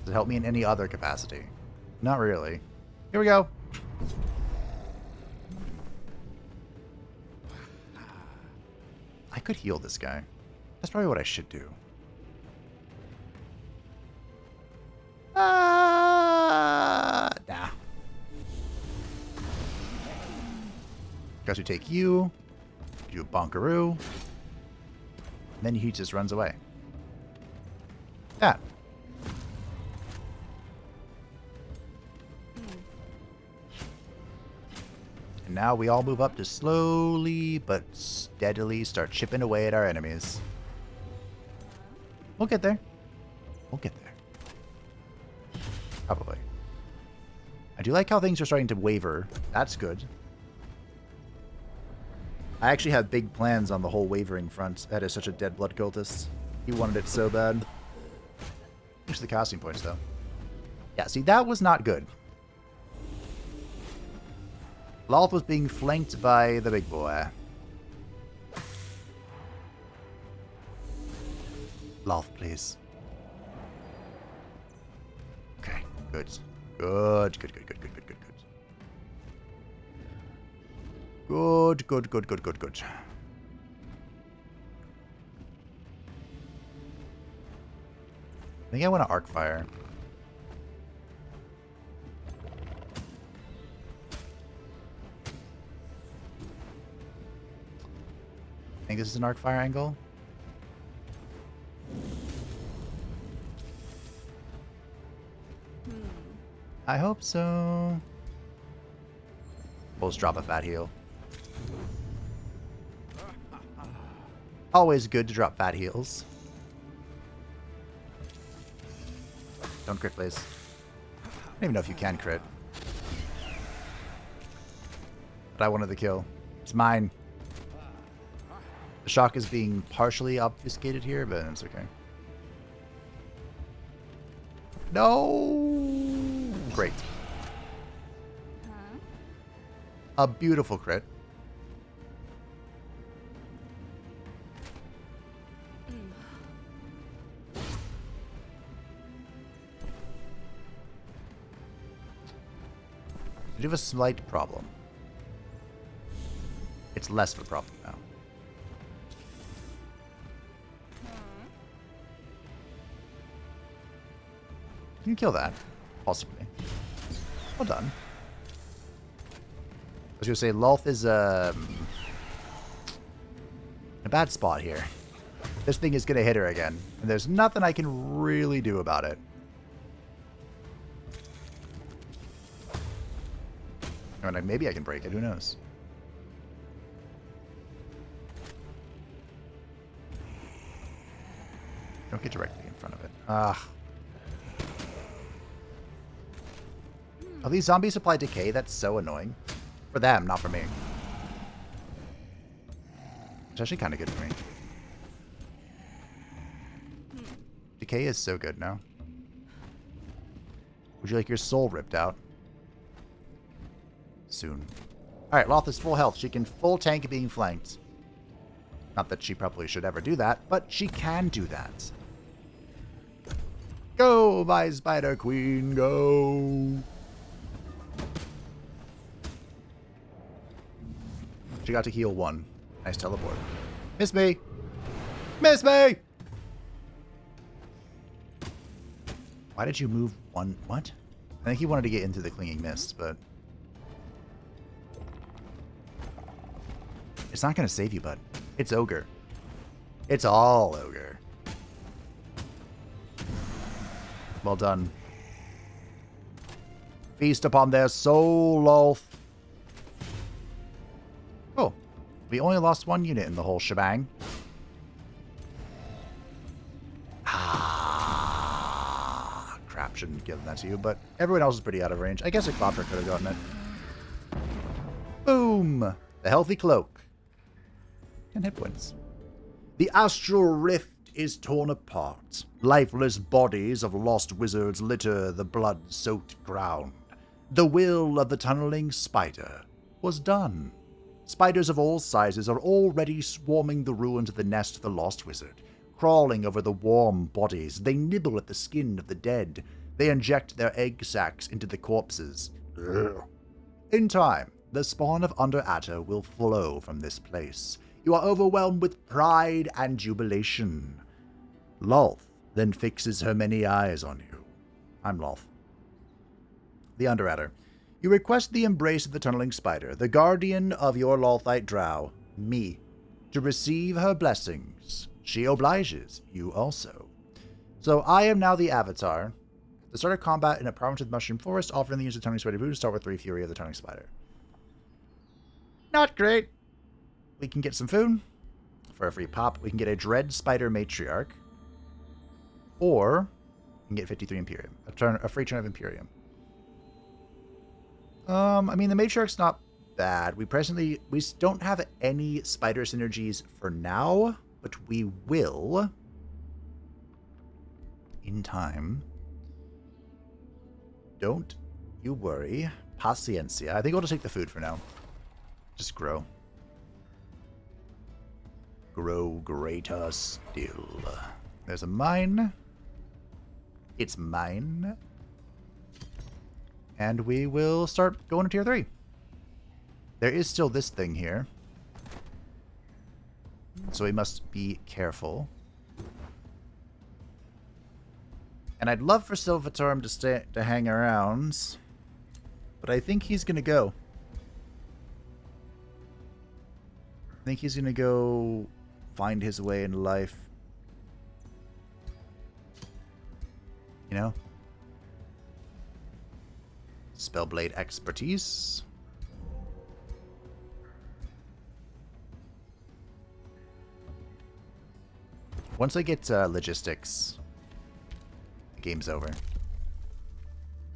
Does it help me in any other capacity? Not really. Here we go. I could heal this guy. That's probably what I should do. Nah. Guys, we take you. Do a bonkaroo. And then he just runs away. That. And now we all move up to slowly but steadily start chipping away at our enemies. We'll get there. We'll get there. Probably. I do like how things are starting to waver. That's good. I actually have big plans on the whole wavering front. That is such a dead blood cultist. He wanted it so bad. Thanks to the casting points, though. Yeah, see, that was not good. Lolth was being flanked by the big boy. Lolth, please. Okay, good. Good, good, good, good, good, good, good, good. Good, good, good, good, good, good. I think I want to arc fire. think this is an arc fire angle. I hope so. We'll just drop a fat heal. Always good to drop fat heals. Don't crit, please. I don't even know if you can crit. But I wanted the kill. It's mine. The shock is being partially obfuscated here, but it's okay. No! Great. A beautiful crit. We do have a slight problem. It's less of a problem now. Can you kill that? Possibly. Well done. I was going to say, Lolth is in a bad spot here. This thing is going to hit her again, and there's nothing I can really do about it. Or maybe I can break it, who knows? Don't get directly in front of it. Ah. Oh, these zombies apply decay? That's so annoying. For them, not for me. It's actually kind of good for me. Decay is so good now. Would you like your soul ripped out? Soon. Alright, Lolth is full health. She can full tank being flanked. Not that she probably should ever do that, but she can do that. Go, my spider queen, go! She got to heal 1. Nice teleport. Miss me! Miss me! Why did you move 1? What? I think he wanted to get into the clinging mist, but... It's not going to save you, bud. It's ogre. It's all ogre. Well done. Feast upon their soul, Lolth. Oh. We only lost 1 unit in the whole shebang. Ah, crap. Shouldn't give that to you, but everyone else is pretty out of range. I guess a Clopper could have gotten it. Boom. The healthy cloak. 10 hit points. The astral rift is torn apart. Lifeless bodies of lost wizards litter the blood-soaked ground. The will of the tunneling spider was done. Spiders of all sizes are already swarming the ruins of the nest of the lost wizard. Crawling over the warm bodies, they nibble at the skin of the dead. They inject their egg sacs into the corpses. Ugh. In time, the spawn of Underatta will flow from this place. You are overwhelmed with pride and jubilation. Lolth then fixes her many eyes on you. I'm Lolth. The Underatter. You request the embrace of the tunneling spider, the guardian of your Lolthite drow, me, to receive her blessings. She obliges you also. So I am now the avatar. The start of combat in a province with Mushroom Forest, offering the use of tunneling spider food to start with 3 Fury of the tunneling spider. Not great. We can get some food for a free pop. We can get a Dread Spider Matriarch. Or we can get 53 Imperium. A free turn of Imperium. I mean, the Matriarch's not bad. We don't have any spider synergies for now, but we will in time. Don't you worry. Paciencia. I think we'll just take the food for now. Just grow. Grow greater still. There's a mine. It's mine. And we will start going to tier 3. There is still this thing here. So we must be careful. And I'd love for Silvatorm to hang around. But I think he's going to go. I think he's going to go find his way in life. You know? Spellblade expertise. Once I get logistics, the game's over.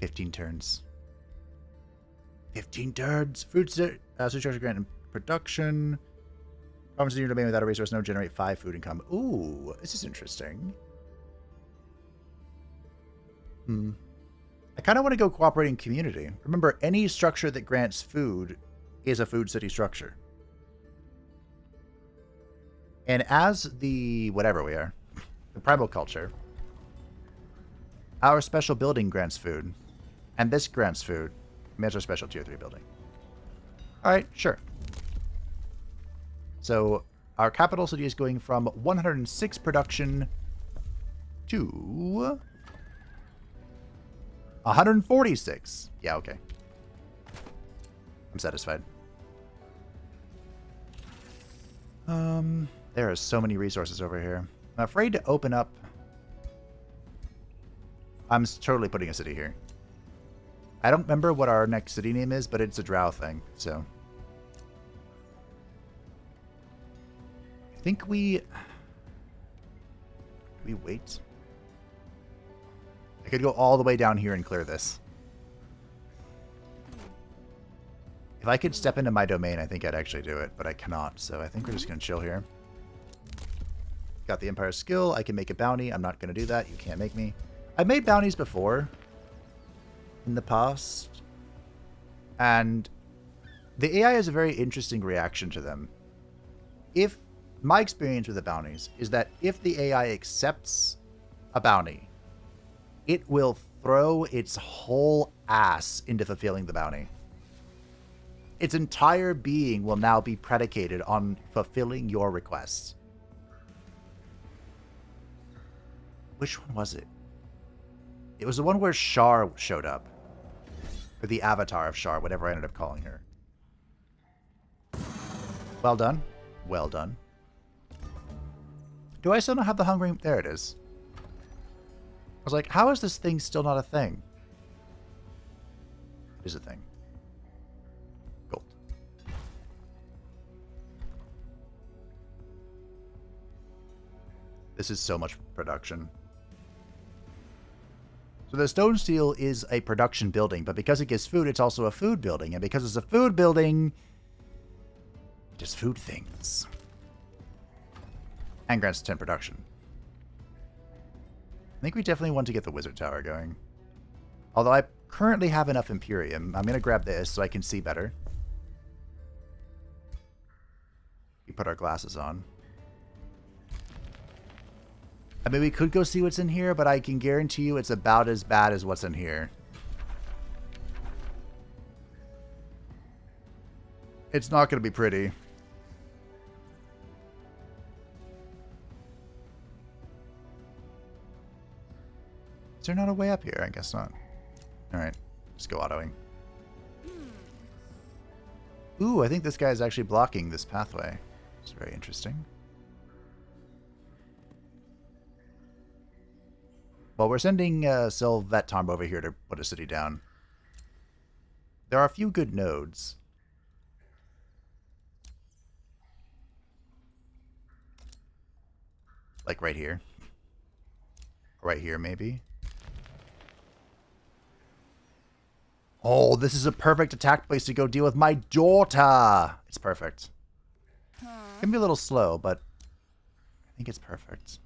15 turns. 15 turns! Food structure grant and production. Provinces in your domain without a resource no generate 5 food income. Ooh, this is interesting. I kind of want to go cooperating community. Remember, any structure that grants food is a food city structure. And as the whatever we are, the Primal culture, our special building grants food. And this grants food. I mean, it's our special tier 3 building. Alright, sure. So, our capital city is going from 106 production to 146. Yeah, okay. I'm satisfied. There are so many resources over here. I'm afraid to open up. I'm totally putting a city here. I don't remember what our next city name is, but it's a drow thing, so. I think we wait. I could go all the way down here and clear this. If I could step into my domain, I think I'd actually do it, but I cannot, so I think we're just going to chill here. Got the Empire skill. I can make a bounty. I'm not going to do that. You can't make me. I've made bounties before in the past, and the AI has a very interesting reaction to them. If my experience with the bounties is that if the AI accepts a bounty, it will throw its whole ass into fulfilling the bounty. Its entire being will now be predicated on fulfilling your requests. Which one was it? It was the one where Shar showed up. Or the avatar of Shar, whatever I ended up calling her. Well done. Well done. Do I still not have the hungry? There it is. I was like, how is this thing still not a thing? It is a thing. Gold. This is so much production. So the stone steel is a production building, but because it gives food, it's also a food building. And because it's a food building, it does food things. And grants 10 production. I think we definitely want to get the wizard tower going. Although I currently have enough Imperium, I'm going to grab this so I can see better. We put our glasses on. I mean, we could go see what's in here, but I can guarantee you it's about as bad as what's in here. It's not going to be pretty. Is there not a way up here? I guess not. Alright, just go autoing. Ooh, I think this guy is actually blocking this pathway. It's very interesting. Well, we're sending Sylvet Tomb over here to put a city down. There are a few good nodes. Like right here. Right here, maybe. Oh, this is a perfect attack place to go deal with my daughter. It's perfect. It can be a little slow, but I think it's perfect.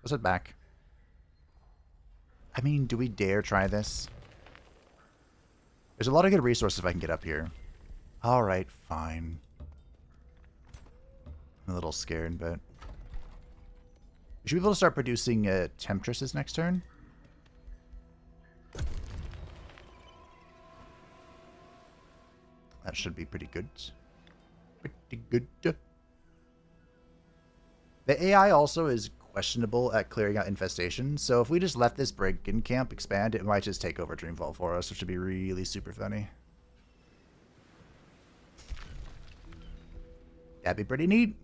Let's head back. I mean, do we dare try this? There's a lot of good resources if I can get up here. Alright, fine. I'm a little scared, but... we should be able to start producing Temptresses next turn. That should be pretty good. Pretty good. The AI also is questionable at clearing out infestations, so if we just let this Brigand camp expand, it might just take over Dreamfall for us, which would be really super funny. That'd be pretty neat.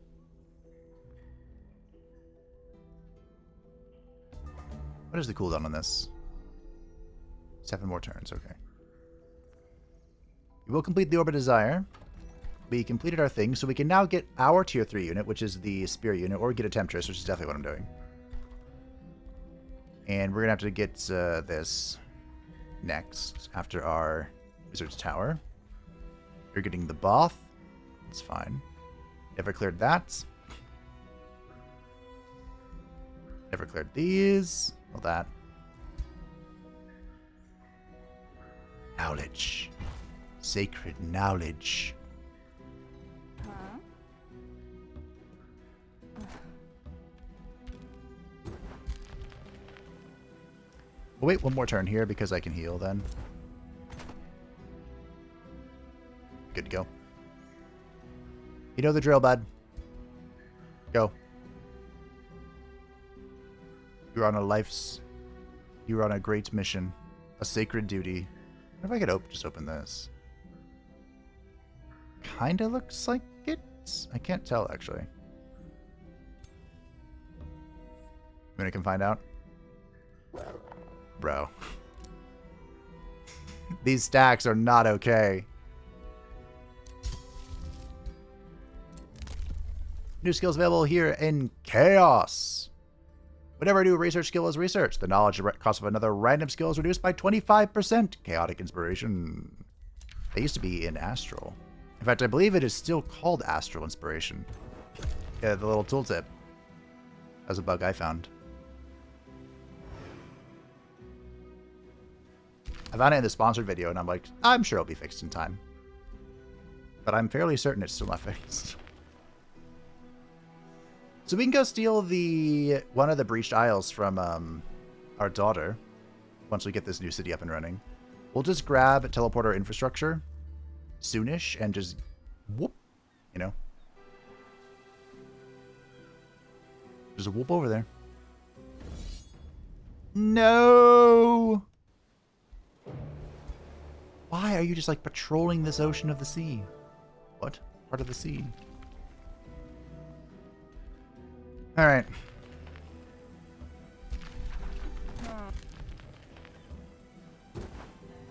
What is the cooldown on this? 7 more turns, okay. We will complete the Orb of Desire. We completed our thing, so we can now get our tier 3 unit, which is the Spear unit, or get a Temptress, which is definitely what I'm doing. And we're going to have to get this next, after our Wizard's Tower. You're getting the Both. It's fine. Never cleared that. Never cleared these. All that. Knowledge. Sacred knowledge. We'll wait one more turn here because I can heal then. Good to go. You know the drill, bud. Go. You're on a great mission. A sacred duty. What if I could just open this? Kinda looks like it. I can't tell, actually. When I can find out? Bro. These stacks are not okay. New skills available here in Chaos. Whenever a new research skill is researched, the knowledge cost of another random skill is reduced by 25%. Chaotic Inspiration. They used to be in Astral. In fact, I believe it is still called Astral Inspiration. Yeah, the little tooltip. That's a bug I found. I found it in the sponsored video, and I'm like, I'm sure it'll be fixed in time. But I'm fairly certain it's still not fixed. So we can go steal one of the Breached Isles from our daughter once we get this new city up and running. We'll just grab teleporter infrastructure soonish and just whoop, you know. Just whoop over there. No! Why are you just like patrolling this ocean of the sea? What? Part of the sea? Alright.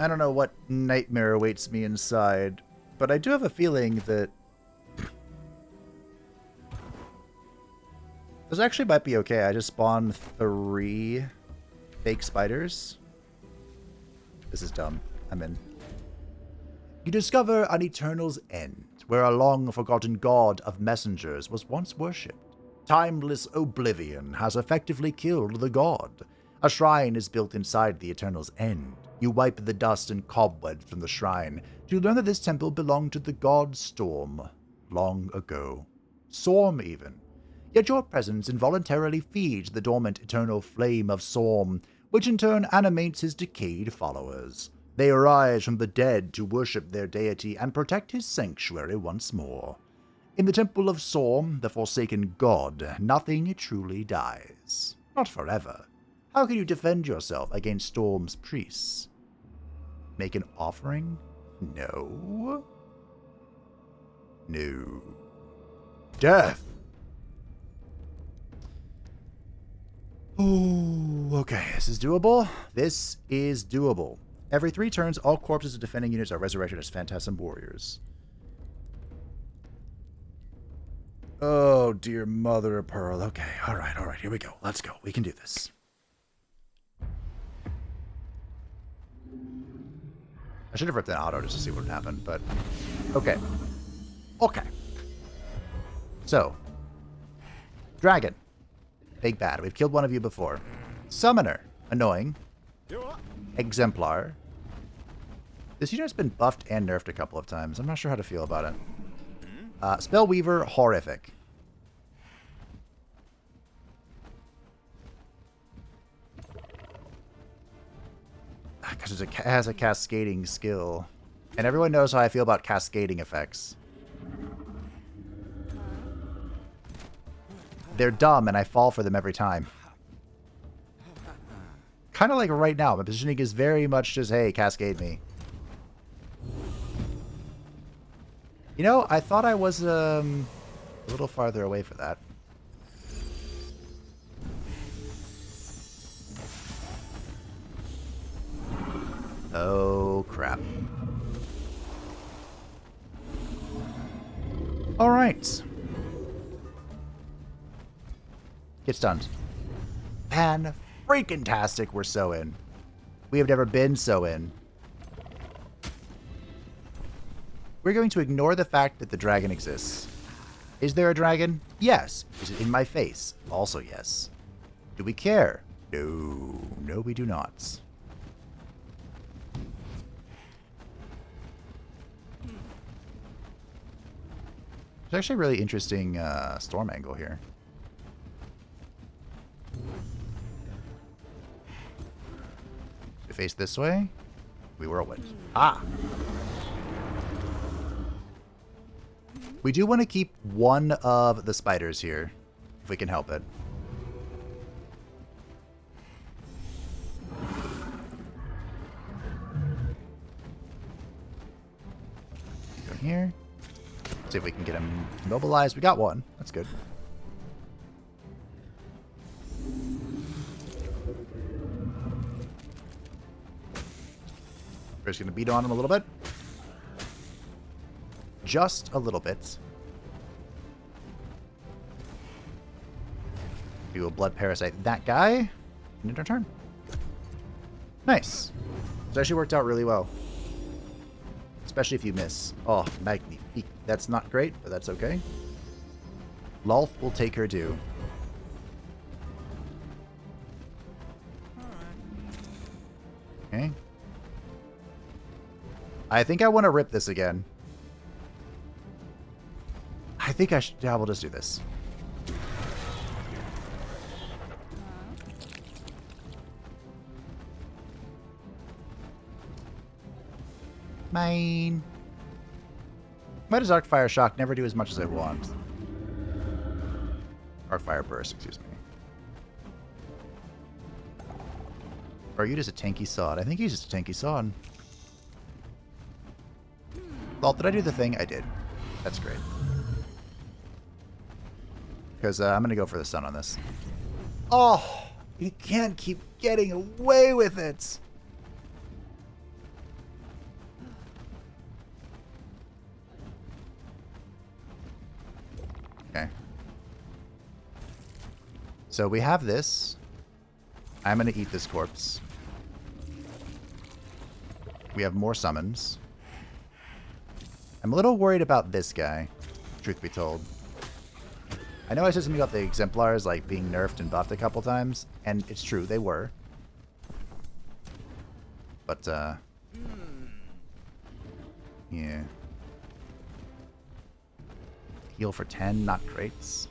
I don't know what nightmare awaits me inside, but I do have a feeling that this actually might be okay. I just spawned 3 fake spiders. This is dumb. I'm in. You discover an Eternal's End, where a long-forgotten god of messengers was once worshipped. Timeless oblivion has effectively killed the god. A shrine is built inside the Eternal's End. You wipe the dust and cobwebs from the shrine to learn that this temple belonged to the god Storm long ago. Storm, even. Yet your presence involuntarily feeds the dormant eternal flame of Storm, which in turn animates his decayed followers. They arise from the dead to worship their deity and protect his sanctuary once more. In the Temple of Storm, the forsaken god, nothing truly dies. Not forever. How can you defend yourself against Storm's priests? Make an offering? No. No. Death! Oh, okay. This is doable. This is doable. Every 3 turns, all corpses of defending units are resurrected as Phantasm Warriors. Oh, dear mother of pearl. Okay, alright, here we go. Let's go. We can do this. I should have ripped an auto just to see what would happen, but... Okay. Okay. So. Dragon. Big bad. We've killed one of you before. Summoner. Annoying. Exemplar. This unit's been buffed and nerfed a couple of times. I'm not sure how to feel about it. Spellweaver, horrific. Because it has a cascading skill. And everyone knows how I feel about cascading effects. They're dumb and I fall for them every time. Kind of like right now. My positioning is very much just, hey, cascade me. You know, I thought I was a little farther away for that. Oh, crap. All right. Get stunned. Fan-freaking-tastic, we're so in. We have never been so in. We're going to ignore the fact that the dragon exists. Is there a dragon? Yes. Is it in my face? Also yes. Do we care? No. No, we do not. There's actually a really interesting storm angle here. We face this way. We whirlwind. Ah! We do want to keep one of the spiders here, if we can help it. Go here. See if we can get him mobilized. We got one. That's good. We're just going to beat on him a little bit. Just a little bit. We will blood parasite that guy. And end our turn. Nice. It's actually worked out really well. Especially if you miss. Oh, magnifique. That's not great, but that's okay. Lolth will take her due. Okay. I think I want to rip this again. I think I should... Yeah, we'll just do this. Mine. Why does Arcfire Shock never do as much as I want? Arcfire Burst, excuse me. Or are you just a tanky sod? I think he's just a tanky sod. Well, did I do the thing? I did. That's great. Because I'm going to go for the sun on this. Oh! You can't keep getting away with it! Okay. So we have this. I'm going to eat this corpse. We have more summons. I'm a little worried about this guy, truth be told. I know I said something about the exemplars like being nerfed and buffed a couple times, and it's true, they were. But, yeah. Heal for 10, not great.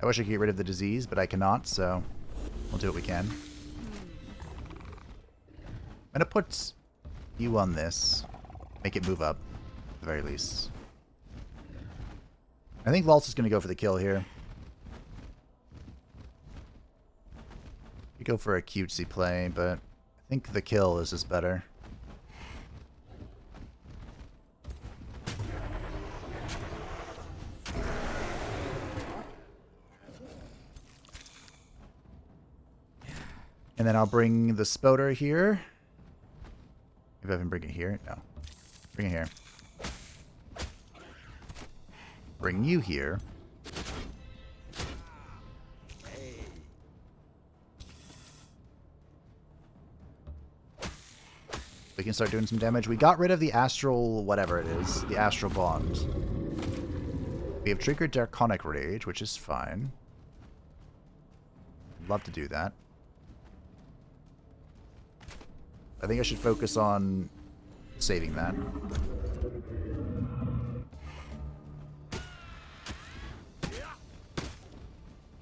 I wish I could get rid of the disease, but I cannot, so we'll do what we can. I'm gonna put you on this. Make it move up, at the very least. I think Lolth is going to go for the kill here. You go for a cutesy play, but I think the kill is just better. And then I'll bring the Spoder here. If I can bring it here. No. Bring it here. Bring you here. We can start doing some damage. We got rid of the astral, whatever it is, the astral bond. We have triggered Draconic Rage, which is fine. I'd love to do that. I think I should focus on saving that.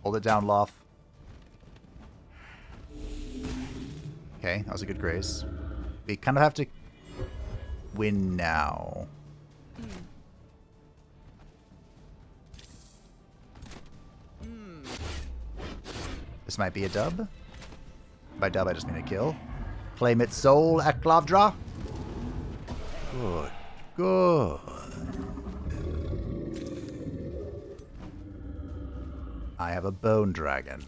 Hold it down, Lolth. Okay, that was a good grace. We kind of have to win now. This might be a dub. By dub, I just mean a kill. Claim its soul, Eklavdra. Good. Good. I have a bone dragon.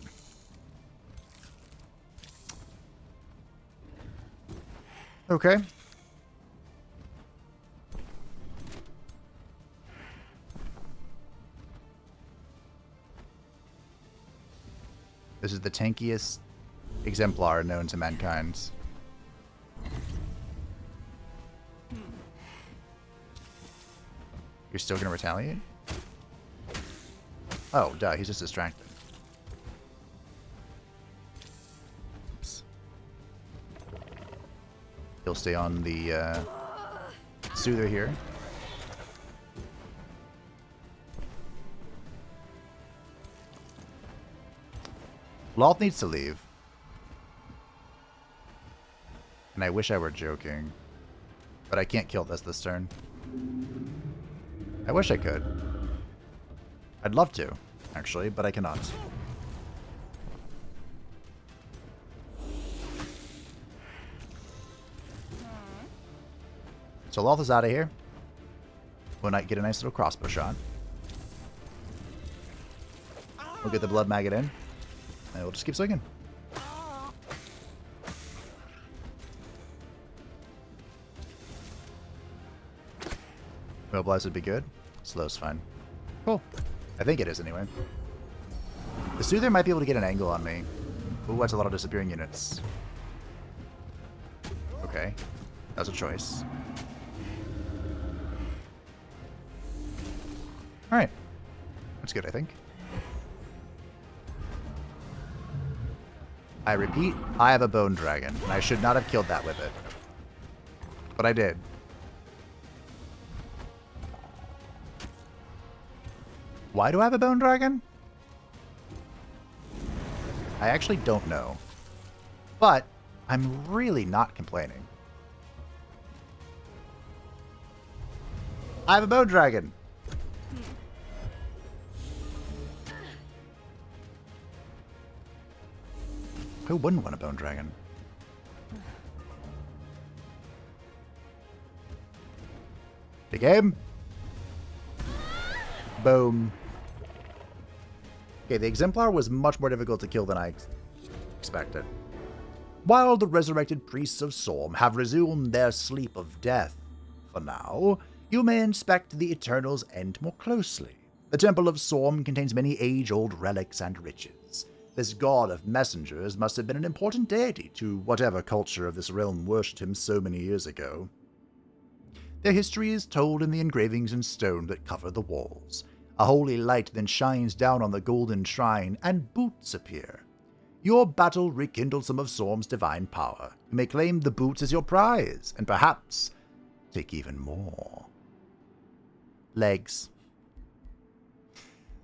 Okay. This is the tankiest exemplar known to mankind. You're still gonna retaliate? Oh, duh, he's just distracted. Oops. He'll stay on the soother here. Lolth needs to leave. And I wish I were joking. But I can't kill this turn. I wish I could. I'd love to, actually, but I cannot. So Lolth is out of here. We'll get a nice little crossbow shot. We'll get the blood maggot in. And we'll just keep swinging. Mobilize would be good. Slow's fine. Cool. I think it is anyway. The Soother might be able to get an angle on me. Ooh, that's a lot of disappearing units. Okay. That was a choice. Alright. That's good, I think. I repeat, I have a bone dragon, and I should not have killed that with it. But I did. Why do I have a bone dragon? I actually don't know. But I'm really not complaining. I have a bone dragon. Who wouldn't want a bone dragon? Big game. Boom. Okay, the Exemplar was much more difficult to kill than I expected. While the resurrected priests of Storm have resumed their sleep of death, for now, you may inspect the Eternal's End more closely. The Temple of Storm contains many age-old relics and riches. This god of messengers must have been an important deity to whatever culture of this realm worshipped him so many years ago. Their history is told in the engravings in stone that cover the walls. A holy light then shines down on the golden shrine, and boots appear. Your battle rekindles some of Storm's divine power. You may claim the boots as your prize, and perhaps take even more. Legs.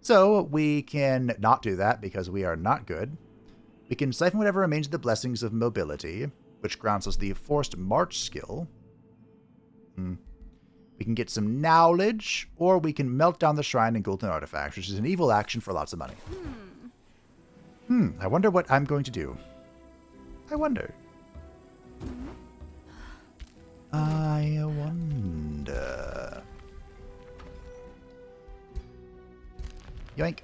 So, we can not do that because we are not good. We can siphon whatever remains of the blessings of mobility, which grants us the forced march skill. We can get some knowledge, or we can melt down the shrine and golden artifacts, which is an evil action for lots of money. I wonder what I'm going to do. I wonder. I wonder. Yoink.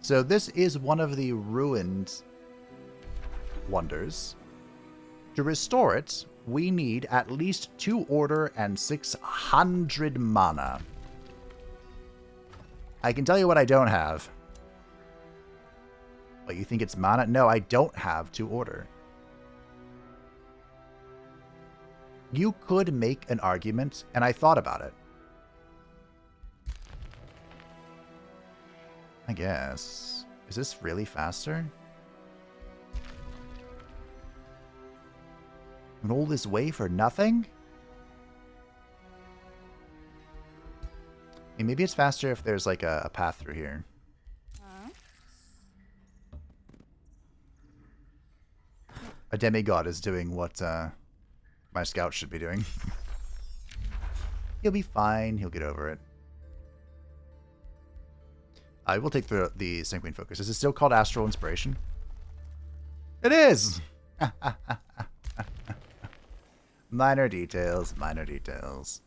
So this is one of the ruined wonders. To restore it, we need at least 2 order and 600 mana. I can tell you what I don't have. What, you think it's mana? No, I don't have 2 order. You could make an argument, and I thought about it. I guess. Is this really faster? And all this way for nothing? I mean, maybe it's faster if there's like a path through here. A demigod is doing what my scout should be doing. He'll be fine. He'll get over it. I will take the Sanguine Focus. Is it still called Astral Inspiration? It is! Minor details, minor details.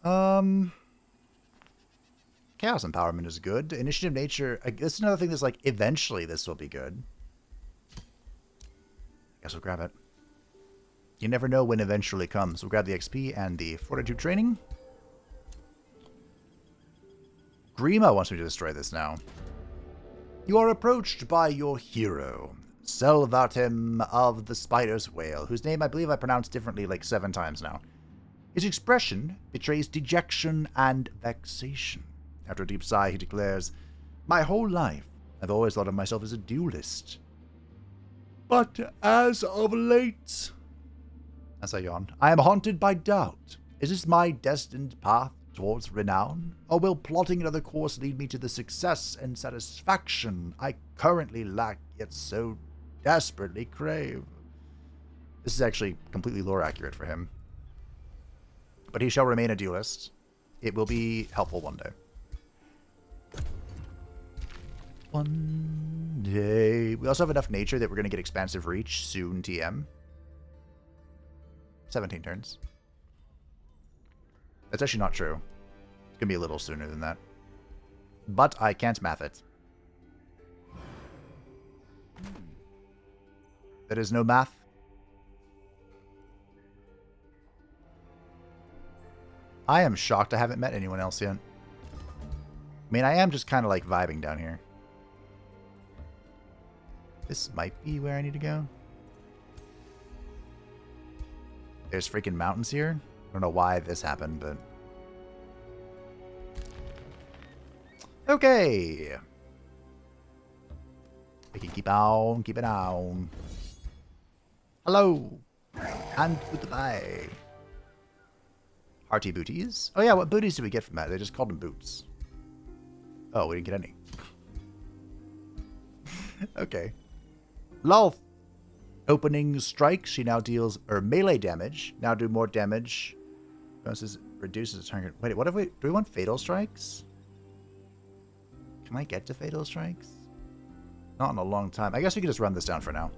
Chaos Empowerment is good. Initiative Nature, this is another thing that's like, eventually this will be good. I guess we'll grab it. You never know when eventually comes. We'll grab the XP and the Fortitude training. Grima wants me to destroy this now. You are approached by your hero, Selvatim of the Spider's Wail, whose name I believe I pronounced differently like 7 times now. His expression betrays dejection and vexation. After a deep sigh, he declares, "My whole life, I've always thought of myself as a duelist. But as of late," as I yawn, "I am haunted by doubt. Is this my destined path towards renown? Or will plotting another course lead me to the success and satisfaction I currently lack yet so desperately crave?" This is actually completely lore accurate for him. But he shall remain a duelist. It will be helpful one day. One day. We also have enough nature that we're going to get expansive reach soon, TM. 17 turns. That's actually not true. It's going to be a little sooner than that. But I can't math it. There is no math. I am shocked I haven't met anyone else yet. I mean, I am just kind of like vibing down here. This might be where I need to go. There's freaking mountains here. I don't know why this happened, but... Okay! We can keep on, keep it on. Hello! And goodbye. Hearty booties. Oh yeah, what booties did we get from that? They just called them boots. Oh, we didn't get any. Okay. Lolth. Opening strike. She now deals melee damage. Now do more damage. Reduces the target. Wait, what if we... Do we want fatal strikes? Can I get to fatal strikes? Not in a long time. I guess we can just run this down for now.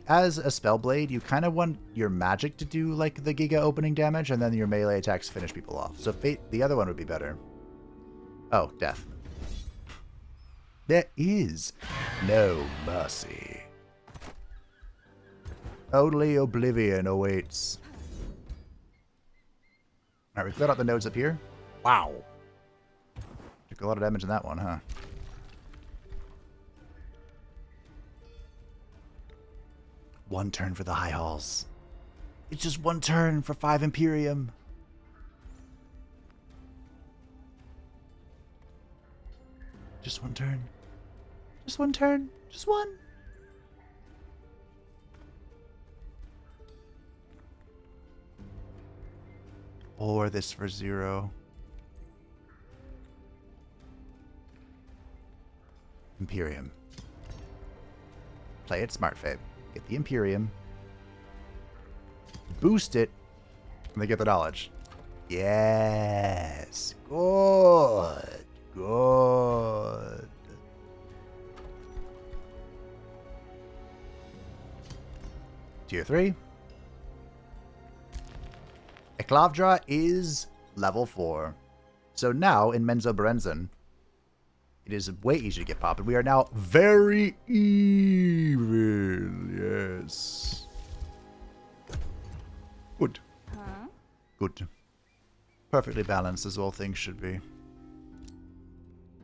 As a Spellblade, you kind of want your magic to do like the Giga opening damage, and then your melee attacks finish people off. So the other one would be better. Oh, death. There is no mercy. Only oblivion awaits. Alright, we cleared out the nodes up here. Wow. Took a lot of damage in that one, huh? One turn for the High Halls. It's just one turn for 5 Imperium. Just one turn. Just one turn. Just one. Or this for 0. Imperium. Play it smart, Fabe. Get the Imperium. Boost it. And they get the knowledge. Yes. Good. Good. Tier 3. Eklavdra is level 4. So now in Menzoberranzan, it is way easier to get popped. We are now very evil. Yes. Good. Huh? Good. Perfectly balanced as all things should be.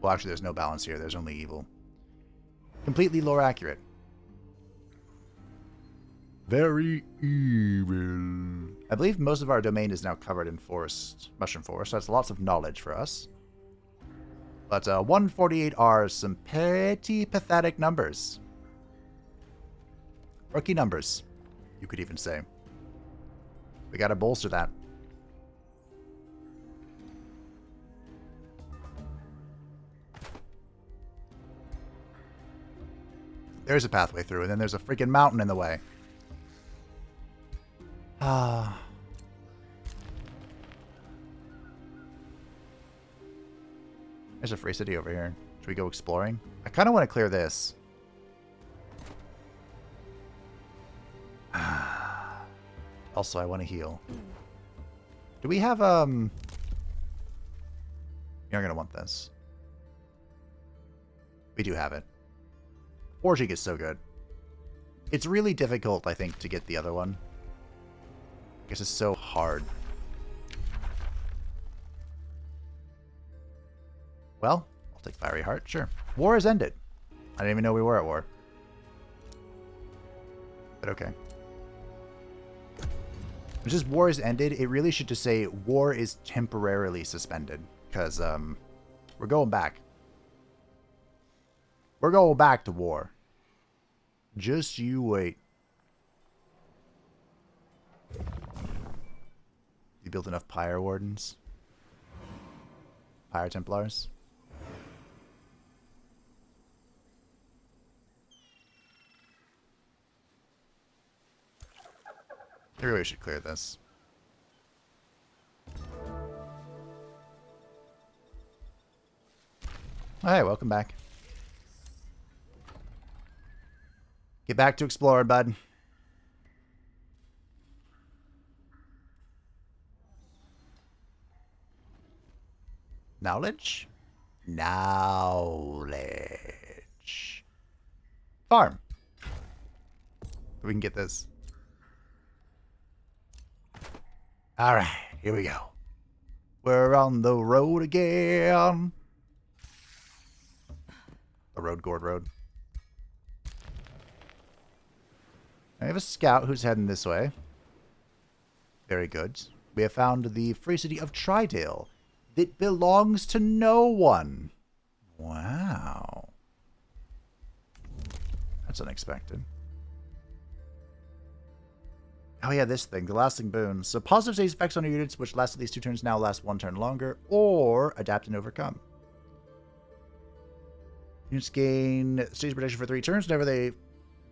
Well, actually, there's no balance here. There's only evil. Completely lore accurate. Very evil. I believe most of our domain is now covered in forest, mushroom forest. So that's lots of knowledge for us. But 148 are some pretty pathetic numbers. Rookie numbers, you could even say. We gotta bolster that. There's a pathway through, and then there's a freaking mountain in the way. Ah. There's a free city over here. Should we go exploring? I kind of want to clear this. Also, I want to heal. Do we have, You're going to want this. We do have it. Forging is so good. It's really difficult, I think, to get the other one. I guess it's so hard. Well, I'll take Fiery Heart, sure. War has ended. I didn't even know we were at war. But okay. It just war has ended. It really should just say war is temporarily suspended. Because, we're going back. We're going back to war. Just you wait. You built enough Pyre Wardens? Pyre Templars? I really should clear this. Oh, hey, welcome back. Get back to exploring, bud. Knowledge? Knowledge. Farm. We can get this. Alright, here we go. We're on the road again. The road, Gourd Road. I have a scout who's heading this way. Very good. We have found the free city of Tridale. That belongs to no one. Wow. That's unexpected. Oh yeah, this thing. The lasting boon. So positive stage effects on your units, which last at least 2 turns, now last 1 turn longer. Or adapt and overcome. Units gain stage protection for 3 turns whenever they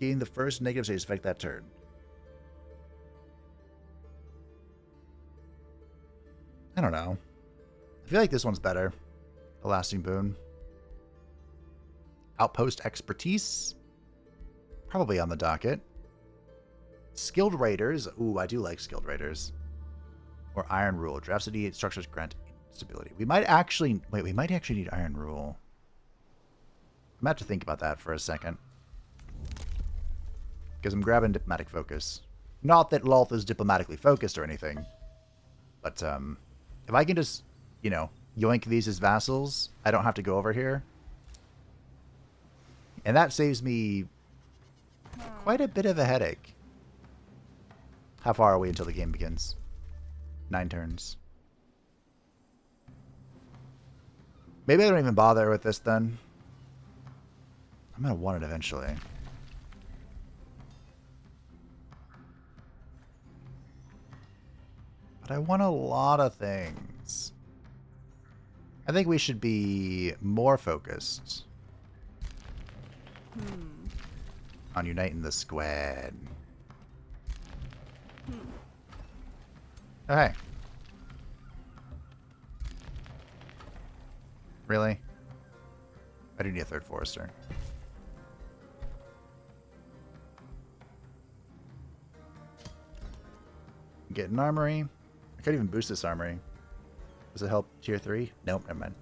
gain the first negative stage effect that turn. I don't know. I feel like this one's better. The lasting boon. Outpost expertise. Probably on the docket. Skilled raiders. Ooh, I do like skilled raiders. Or iron rule. Draft city structures grant stability. We might actually... Wait, we might actually need iron rule. I'm going to have to think about that for a second. Because I'm grabbing diplomatic focus. Not that Lolth is diplomatically focused or anything. But, if I can just, you know, yoink these as vassals, I don't have to go over here. And that saves me quite a bit of a headache. How far are we until the game begins? 9 turns. Maybe I don't even bother with this then. I'm going to want it eventually. But I want a lot of things. I think we should be more focused on uniting the squad. Okay. Really? I do need a 3rd forester. Get an armory. I could even boost this armory. Does it help tier 3? Nope, never mind.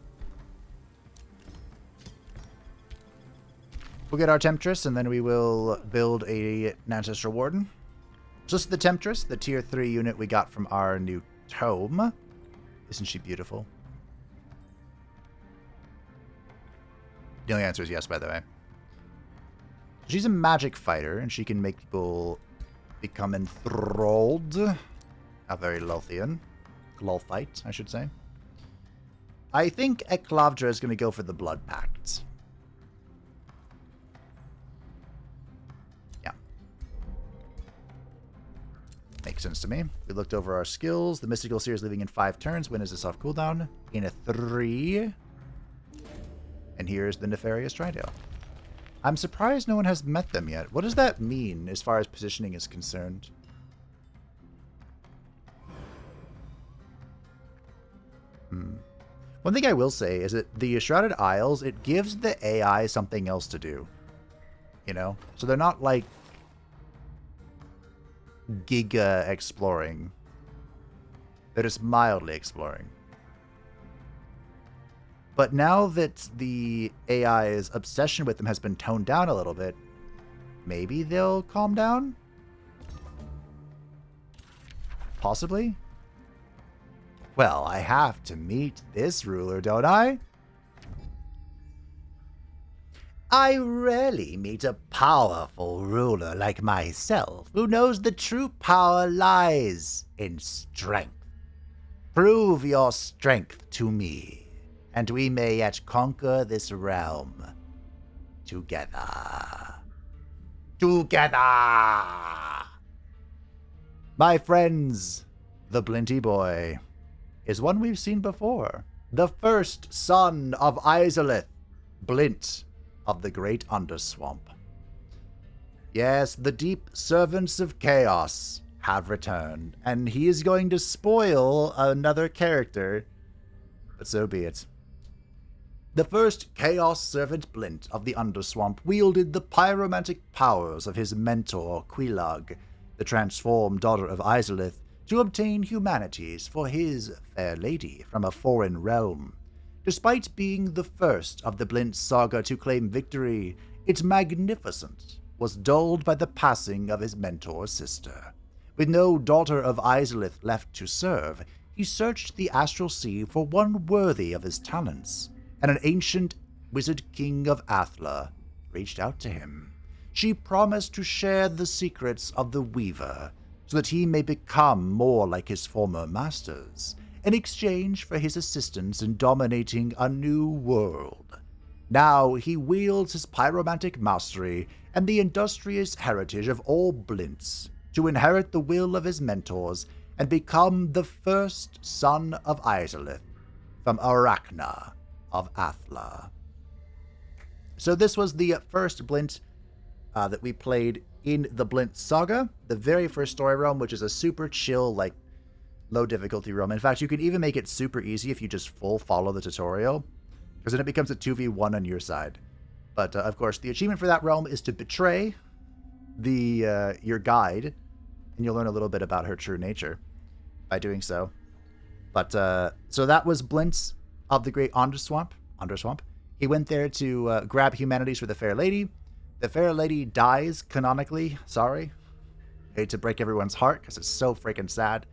We'll get our Temptress, and then we will build an Ancestral Warden. Just the Temptress, the tier 3 unit we got from our new Tome. Isn't she beautiful? The only answer is yes, by the way. She's a magic fighter, and she can make people become enthralled. A very Lolthian. Lolthite, I should say. I think Eklavdra is going to go for the Blood Pact. Yeah. Makes sense to me. We looked over our skills. The Mystical Seer is leaving in 5 turns. When is this off cooldown? In a 3. And here's the Nefarious Tridale. I'm surprised no one has met them yet. What does that mean as far as positioning is concerned? One thing I will say is that the Shrouded Isles, it gives the AI something else to do. You know? So they're not like giga exploring. They're just mildly exploring. But now that the AI's obsession with them has been toned down a little bit, maybe they'll calm down? Possibly? Well, I have to meet this ruler, don't I? I rarely meet a powerful ruler like myself who knows the true power lies in strength. Prove your strength to me, and we may yet conquer this realm together. Together! My friends, the Blinty Boy is one we've seen before. The first son of Izalith, Blint of the Great Underswamp. Yes, the deep servants of chaos have returned, and he is going to spoil another character, but so be it. The first Chaos Servant Blint of the Underswamp wielded the pyromantic powers of his mentor, Quelaag, the transformed daughter of Izalith, to obtain humanities for his fair lady from a foreign realm. Despite being the first of the Blint saga to claim victory, its magnificence was dulled by the passing of his mentor's sister. With no daughter of Izalith left to serve, he searched the astral sea for one worthy of his talents, and an ancient wizard king of Athla reached out to him. She promised to share the secrets of the Weaver, so that he may become more like his former masters, in exchange for his assistance in dominating a new world. Now he wields his pyromantic mastery and the industrious heritage of all Blints to inherit the will of his mentors and become the first son of Izalith from Arachna of Athla. So this was the first Blint that we played in the Blint saga, the very first story realm, which is a super chill, like, low difficulty realm. In fact, you can even make it super easy if you just full follow the tutorial, because then it becomes a 2v1 on your side. But, of course, the achievement for that realm is to betray your guide, and you'll learn a little bit about her true nature by doing so. But, so that was Blint of the Great Underswamp. He went there to grab humanities for the Fair Lady. The Fair Lady dies, canonically. Sorry. Hate to break everyone's heart, because it's so freaking sad.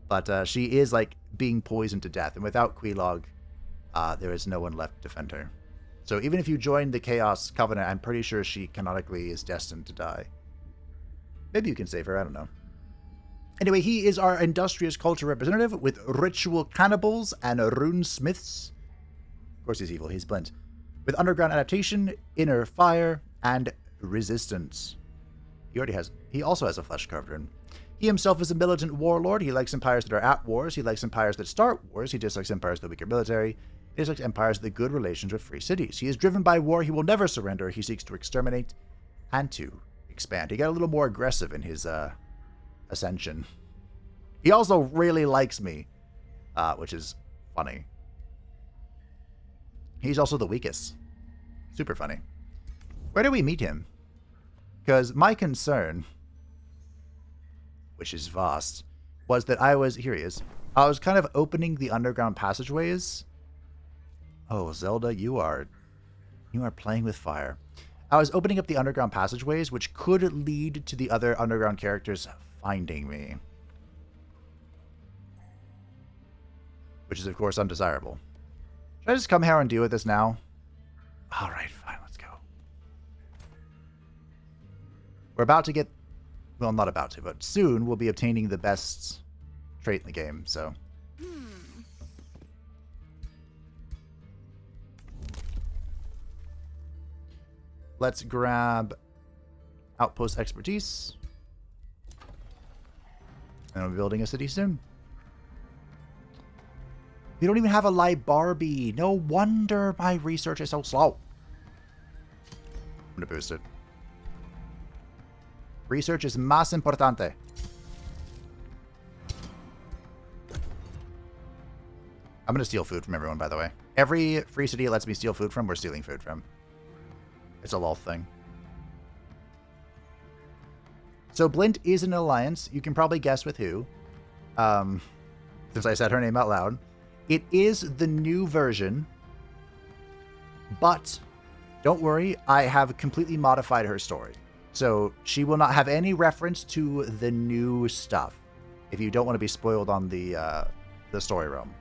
But she is, like, being poisoned to death. And without Quelaag, there is no one left to defend her. So even if you join the Chaos Covenant, I'm pretty sure she canonically is destined to die. Maybe you can save her, I don't know. Anyway, he is our industrious culture representative with ritual cannibals and runesmiths. Of course he's evil, he's Blint. With underground adaptation, inner fire, and resistance. He also has a flesh covering. He himself is a militant warlord. He likes empires that are at wars. He likes empires that start wars. He dislikes empires with weaker military. He dislikes empires with good relations with free cities. He is driven by war. He will never surrender. He seeks to exterminate and to expand. He got a little more aggressive in his ascension. He also really likes me, which is funny. He's also the weakest. Super funny. Where do we meet him? Because my concern, which is vast, was that here he is. I was kind of opening the underground passageways. Oh, Zelda, you are playing with fire. I was opening up the underground passageways, which could lead to the other underground characters finding me. Which is, of course, undesirable. Should I just come here and deal with this now? Alright, fine, let's go. We're about to get... Well, not about to, but soon we'll be obtaining the best trait in the game, so... Let's grab Outpost Expertise. And we'll be building a city soon. We don't even have a Libarbi. No wonder my research is so slow. I'm going to boost it. Research is más importante. I'm going to steal food from everyone, by the way. Every free city it lets me steal food from, we're stealing food from. It's a Lolth thing. So Blint is an alliance. You can probably guess with who. Since I said her name out loud. It is the new version. But don't worry, I have completely modified her story. So she will not have any reference to the new stuff. If you don't want to be spoiled on the story realm.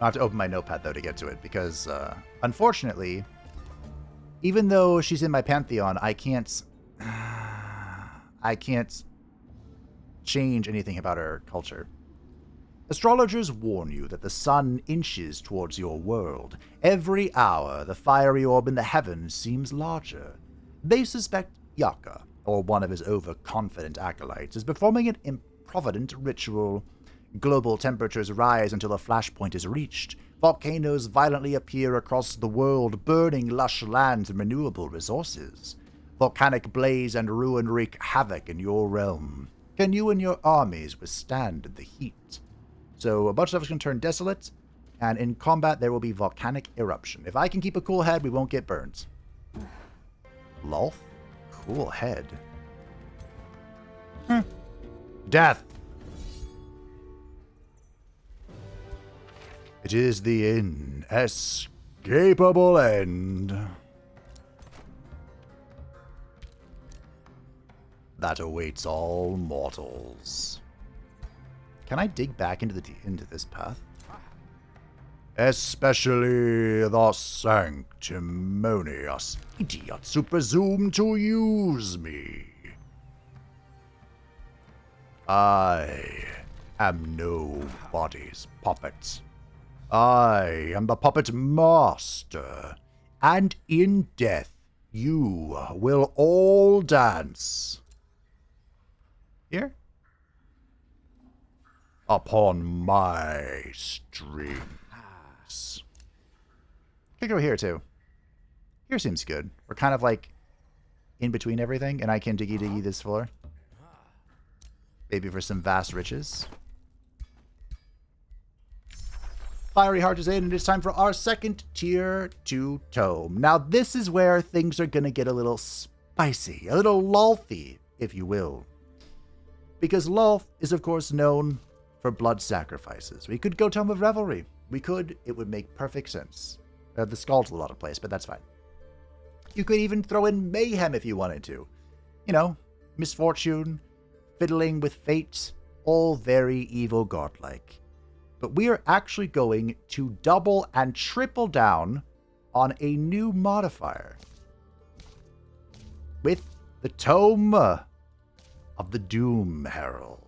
I'll have to open my notepad, though, to get to it, because, unfortunately, even though she's in my pantheon, I can't change anything about her culture. Astrologers warn you that the sun inches towards your world. Every hour, the fiery orb in the heavens seems larger. They suspect Yaka, or one of his overconfident acolytes, is performing an improvident ritual. Global temperatures rise until a flashpoint is reached. Volcanoes violently appear across the world, burning lush lands and renewable resources. Volcanic blaze and ruin wreak havoc in your realm. Can you and your armies withstand the heat? So a bunch of us can turn desolate, and in combat there will be volcanic eruption. If I can keep a cool head, we won't get burned. Lolth? Cool head. Death! It is the inescapable end that awaits all mortals. Can I dig back into this path? Especially the sanctimonious idiots who presume to use me. I am nobody's puppet. I am the puppet master, and in death you will all dance. Here? Upon my strings. Could go here too. Here seems good. We're kind of like in between everything, and I can diggy this floor. Maybe for some vast riches. Fiery Heart is in, and it's time for our second tier 2 tome. Now, this is where things are going to get a little spicy, a little Lolthy, if you will. Because Lolth is, of course, known for blood sacrifices. We could go Tome of Revelry. We could. It would make perfect sense. The Scald's a lot of place, but that's fine. You could even throw in Mayhem if you wanted to. You know, misfortune, fiddling with fate, all very evil godlike. But we are actually going to double and triple down on a new modifier. With the Tome of the Doom Herald.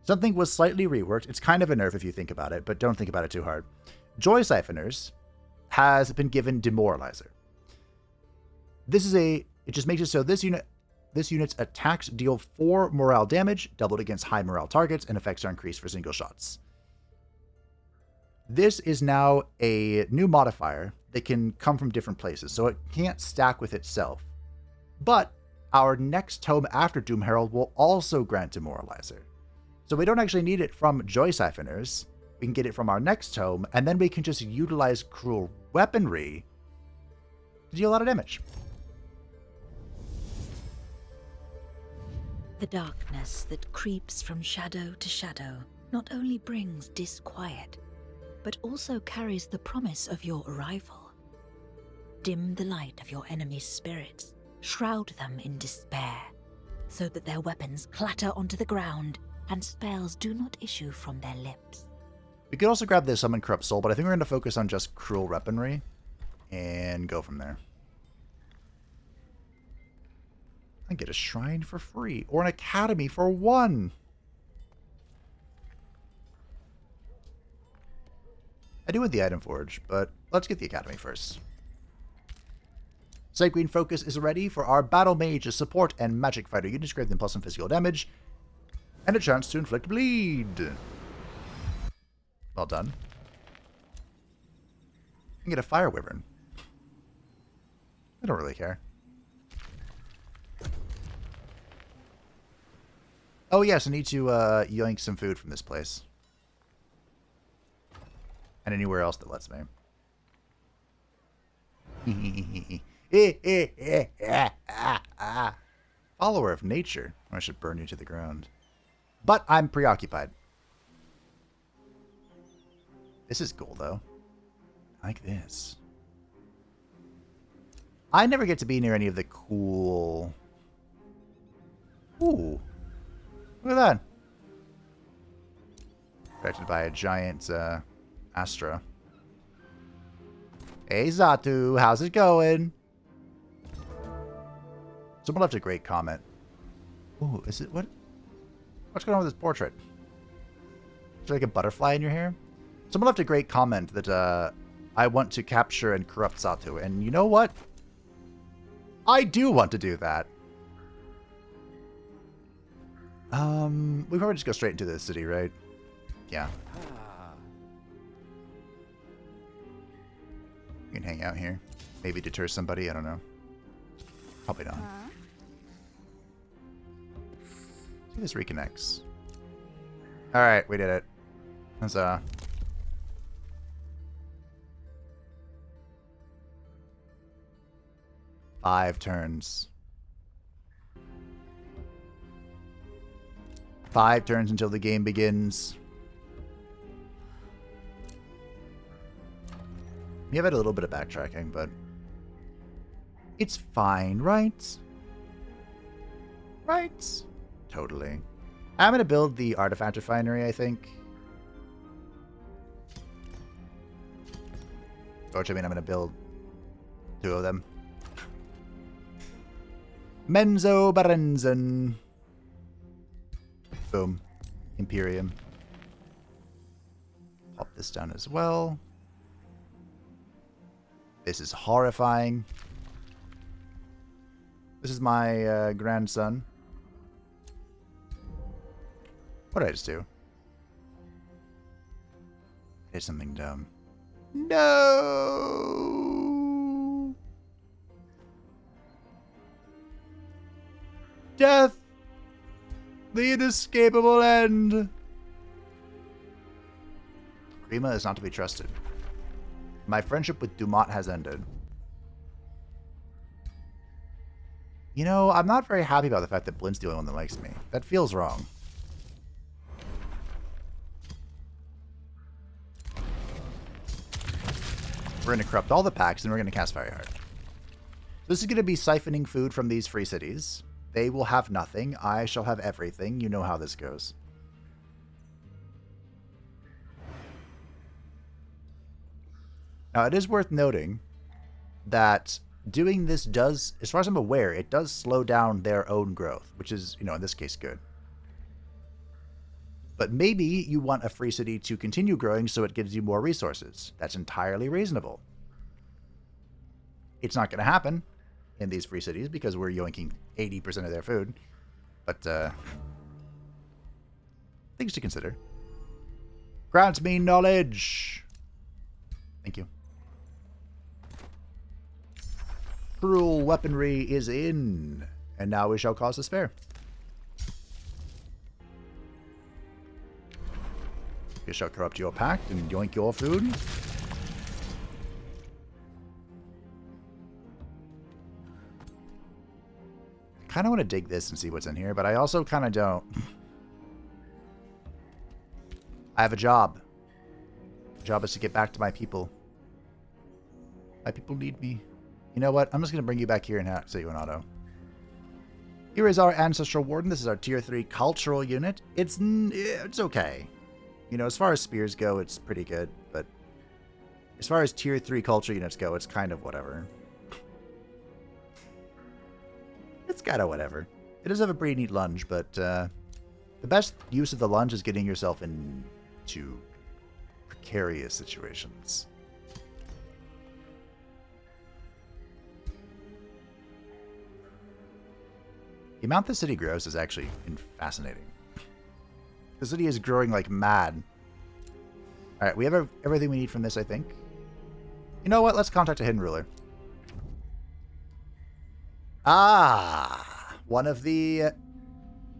Something was slightly reworked. It's kind of a nerf if you think about it, but don't think about it too hard. Joy Siphoners has been given Demoralizer. It just makes it so this unit's attacks deal 4 morale damage, doubled against high morale targets, and effects are increased for single shots. This is now a new modifier that can come from different places, so it can't stack with itself. But our next tome after Doom Herald will also grant Demoralizer. So we don't actually need it from Joy Siphoners. We can get it from our next tome, and then we can just utilize Cruel Weaponry to deal a lot of damage. The darkness that creeps from shadow to shadow not only brings disquiet, but also carries the promise of your arrival. Dim the light of your enemy's spirits, shroud them in despair, so that their weapons clatter onto the ground and spells do not issue from their lips. We could also grab the Summon Corrupt Soul, but I think we're going to focus on just Cruel Weaponry and go from there. And get a shrine for free, or an academy for 1. I do want the item forge, but let's get the academy first. Sanguine Focus is ready for our Battle Mage, a support and magic fighter units, grant them +1 physical damage, and a chance to inflict bleed. Well done. You can get a Fire Wyvern. I don't really care. Oh yes, I need to yoink some food from this place. And anywhere else that lets me. Follower of nature. I should burn you to the ground. But I'm preoccupied. This is cool, though. I like this. I never get to be near any of the cool... Ooh. Look at that. Directed by a giant Astra. Hey, Zatu, how's it going? Someone left a great comment. Ooh, is it... What's going on with this portrait? Is there like a butterfly in your hair? Someone left a great comment that I want to capture and corrupt Zatu. And you know what? I do want to do that. We probably just go straight into the city, right? Yeah. You can hang out here. Maybe deter somebody, I don't know. Probably not. See, this reconnects. Alright, we did it. That's 5 turns. 5 turns until the game begins. We have had a little bit of backtracking, but it's fine, right? Right? Totally. I'm going to build the artifact refinery, I think. Which, I mean, I'm going to build 2 of them. Menzo Barenzen. Boom. Imperium. Pop this down as well. This is horrifying. This is my grandson. What did I just do? I did something dumb. No! Death! The inescapable end! Prima is not to be trusted. My friendship with Dumont has ended. You know, I'm not very happy about the fact that Blint's the only one that likes me. That feels wrong. We're going to corrupt all the packs, and we're going to cast Fireheart. This is going to be siphoning food from these free cities. They will have nothing. I shall have everything. You know how this goes. Now, it is worth noting that doing this does, as far as I'm aware, it does slow down their own growth, which is, you know, in this case, good. But maybe you want a free city to continue growing so it gives you more resources. That's entirely reasonable. It's not going to happen in these free cities because we're yoinking 80% of their food. But, things to consider. Grant me knowledge. Thank you. Cruel weaponry is in. And now we shall cause despair. We shall corrupt your pact and yoink your food. I kind of want to dig this and see what's in here, but I also kind of don't. I have a job. The job is to get back to my people. My people need me. You know what? I'm just going to bring you back here and set you an auto. Here is our Ancestral Warden. This is our Tier 3 cultural unit. It's okay. You know, as far as spears go, it's pretty good. But as far as Tier 3 culture units go, it's kind of whatever. It's kind of whatever. It does have a pretty neat lunge, but the best use of the lunge is getting yourself into precarious situations. The amount the city grows is actually fascinating. The city is growing like mad. Alright, we have everything we need from this, I think. You know what? Let's contact a hidden ruler. Ah! One of the,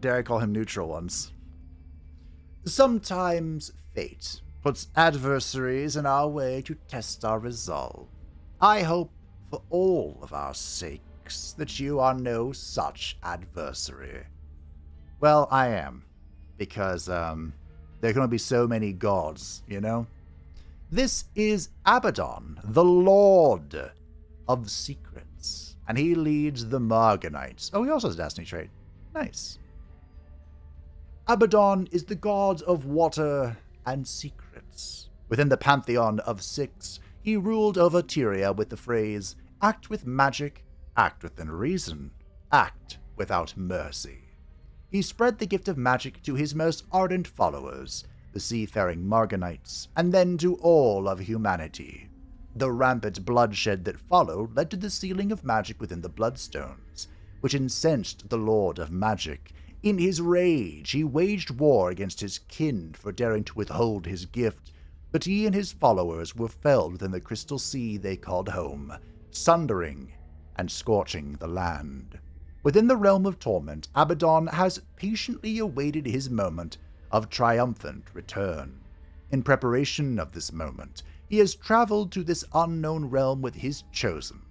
dare I call him neutral ones. Sometimes fate puts adversaries in our way to test our resolve. I hope for all of our sakes that you are no such adversary. Well, I am. Because there can only be so many gods, you know? This is Abaddon, the Lord of Secrets. and he leads the Morganites. Oh, he also has a Destiny trait. Nice. Abaddon is the god of water and secrets. Within the pantheon of 6, he ruled over Tyria with the phrase, act with magic, act within reason, act without mercy. He spread the gift of magic to his most ardent followers, the seafaring Morganites, and then to all of humanity. The rampant bloodshed that followed led to the sealing of magic within the Bloodstones, which incensed the Lord of Magic. In his rage, he waged war against his kin for daring to withhold his gift, but he and his followers were felled within the crystal sea they called home, sundering and scorching the land. Within the realm of torment, Abaddon has patiently awaited his moment of triumphant return. In preparation of this moment, he has traveled to this unknown realm with his chosen,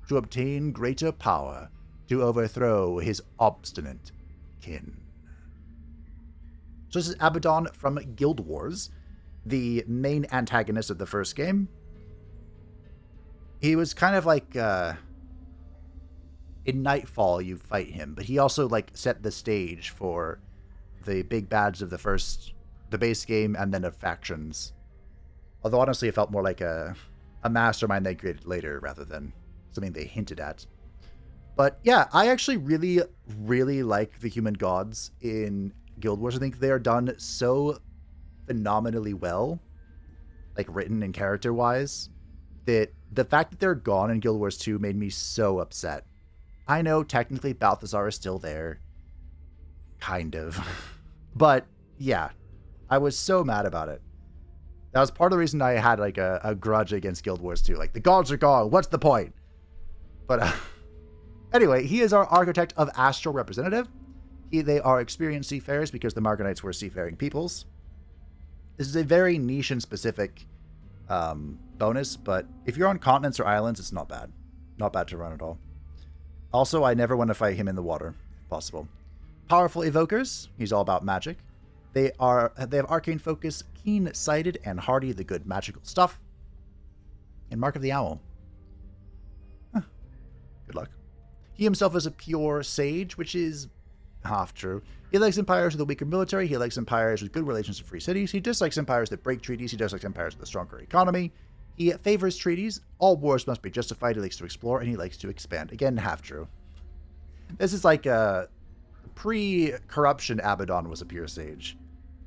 to obtain greater power, to overthrow his obstinate kin. So this is Abaddon from Guild Wars, the main antagonist of the first game. He was kind of like, in Nightfall you fight him, but he also like set the stage for the big bads of the base game and then of factions. Although honestly it felt more like a mastermind they created later rather than something they hinted at. But yeah, I actually really, really like the human gods in Guild Wars. I think they are done so phenomenally well, like written and character-wise, that the fact that they're gone in Guild Wars 2 made me so upset. I know technically Balthazar is still there. Kind of. But yeah, I was so mad about it. That was part of the reason I had like a grudge against Guild Wars 2. Like, the gods are gone, what's the point? But anyway, he is our architect of Astral Representative. They are experienced seafarers because the Morganites were seafaring peoples. This is a very niche and specific bonus, but if you're on continents or islands, it's not bad. Not bad to run at all. Also, I never want to fight him in the water, if possible. Powerful evokers. He's all about magic. They have arcane focus, keen-sighted, and hardy the good magical stuff. And Mark of the Owl. Huh. Good luck. He himself is a pure sage, which is half true. He likes empires with a weaker military. He likes empires with good relations to free cities. He dislikes empires that break treaties. He dislikes empires with a stronger economy. He favors treaties. All wars must be justified. He likes to explore, and he likes to expand. Again, half true. This is like a pre-corruption Abaddon was a pure sage.